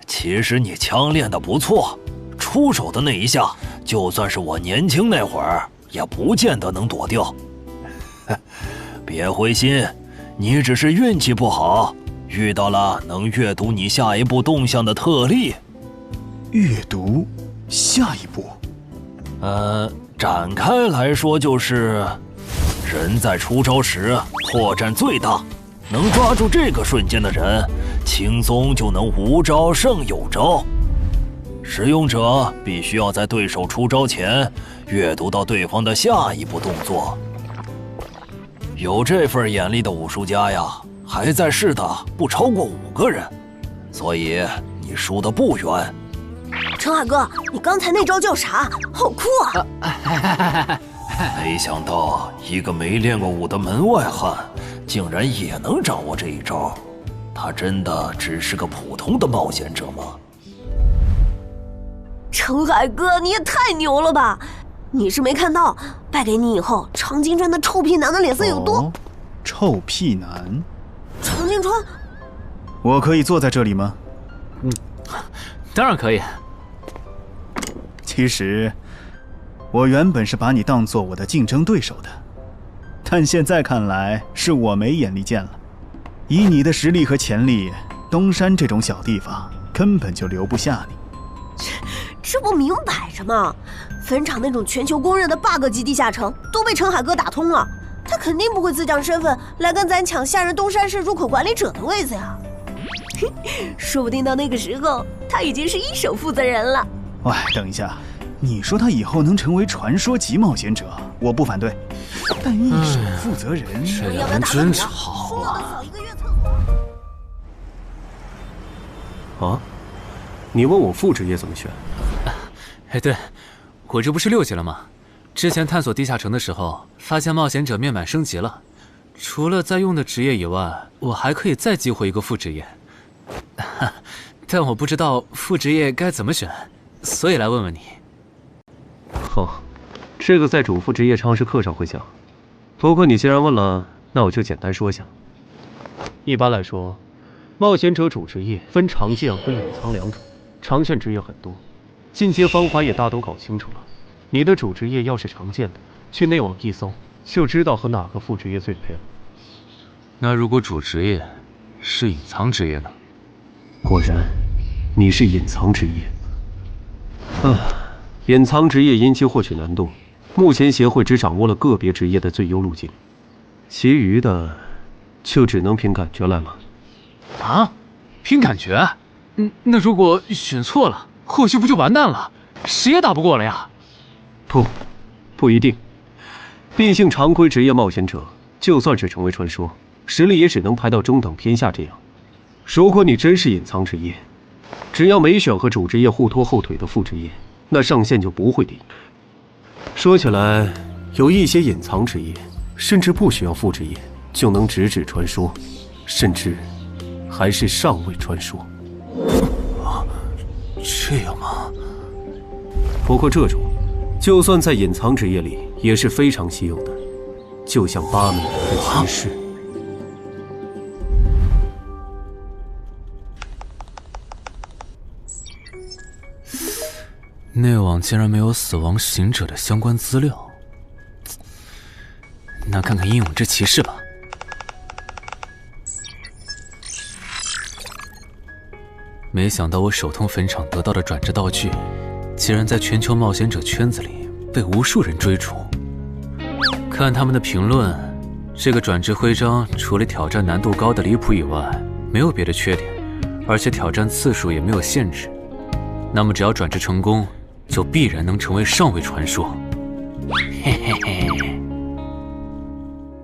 其实你枪练得不错，出手的那一下，就算是我年轻那会儿，也不见得能躲掉。别灰心，你只是运气不好，遇到了能阅读你下一步动向的特例。阅读下一步？展开来说就是，人在出招时破绽最大，能抓住这个瞬间的人，轻松就能无招胜有招。使用者必须要在对手出招前阅读到对方的下一步动作。有这份眼力的武术家呀，还在世的不超过5个人，所以你输得不远。陈海哥，你刚才那招叫啥？好酷啊！没想到一个没练过武的门外汉，竟然也能掌握这一招。他真的只是个普通的冒险者吗？陈海哥，你也太牛了吧！你是没看到败给你以后，常金川的臭屁男的脸色有多……臭屁男？常金川，我可以坐在这里吗？当然可以。其实，我原本是把你当做我的竞争对手的，但现在看来是我没眼力见了。以你的实力和潜力，东山这种小地方根本就留不下你。这不明摆着吗？坟场那种全球公认的 bug 级地下城都被陈海哥打通了，他肯定不会自降身份来跟咱抢下任东山市入口管理者的位子呀。说不定到那个时候，他已经是一手负责人了。喂，等一下，你说他以后能成为传说级冒险者，我不反对，但一手负责人，这俩人真吵啊！啊，你问我副职业怎么选？哎，对，我这不是6级了吗？之前探索地下城的时候，发现冒险者面板升级了，除了在用的职业以外，我还可以再激活一个副职业。但我不知道副职业该怎么选，所以来问问你。哦，这个在主副职业常识课上会讲。不过你既然问了，那我就简单说下。一般来说，冒险者主职业分常见和隐藏两种，常见职业很多，进阶方法也大都搞清楚了。你的主职业要是常见的，去内网一搜就知道和哪个副职业最配了。那如果主职业是隐藏职业呢？果然，你是隐藏职业。隐藏职业因其获取难度，目前协会只掌握了个别职业的最优路径，其余的就只能凭感觉来了。啊？凭感觉？那如果选错了，后续不就完蛋了？谁也打不过了呀？不一定。毕竟常规职业冒险者，就算是成为传说，实力也只能排到中等偏下这样。如果你真是隐藏职业，只要没选和主职业互拖后腿的副职业，那上限就不会低。说起来，有一些隐藏职业，甚至不需要副职业就能直指传说，甚至还是上位传说。这样吗？不过这种，就算在隐藏职业里也是非常稀有的，就像巴美的骑士。内网竟然没有死亡行者的相关资料，那看看英勇之骑士吧。没想到我手通坟场得到的转职道具，竟然在全球冒险者圈子里被无数人追逐。看他们的评论，这个转职徽章除了挑战难度高的离谱以外，没有别的缺点，而且挑战次数也没有限制。那么只要转职成功，就必然能成为上位传说。嘿嘿嘿。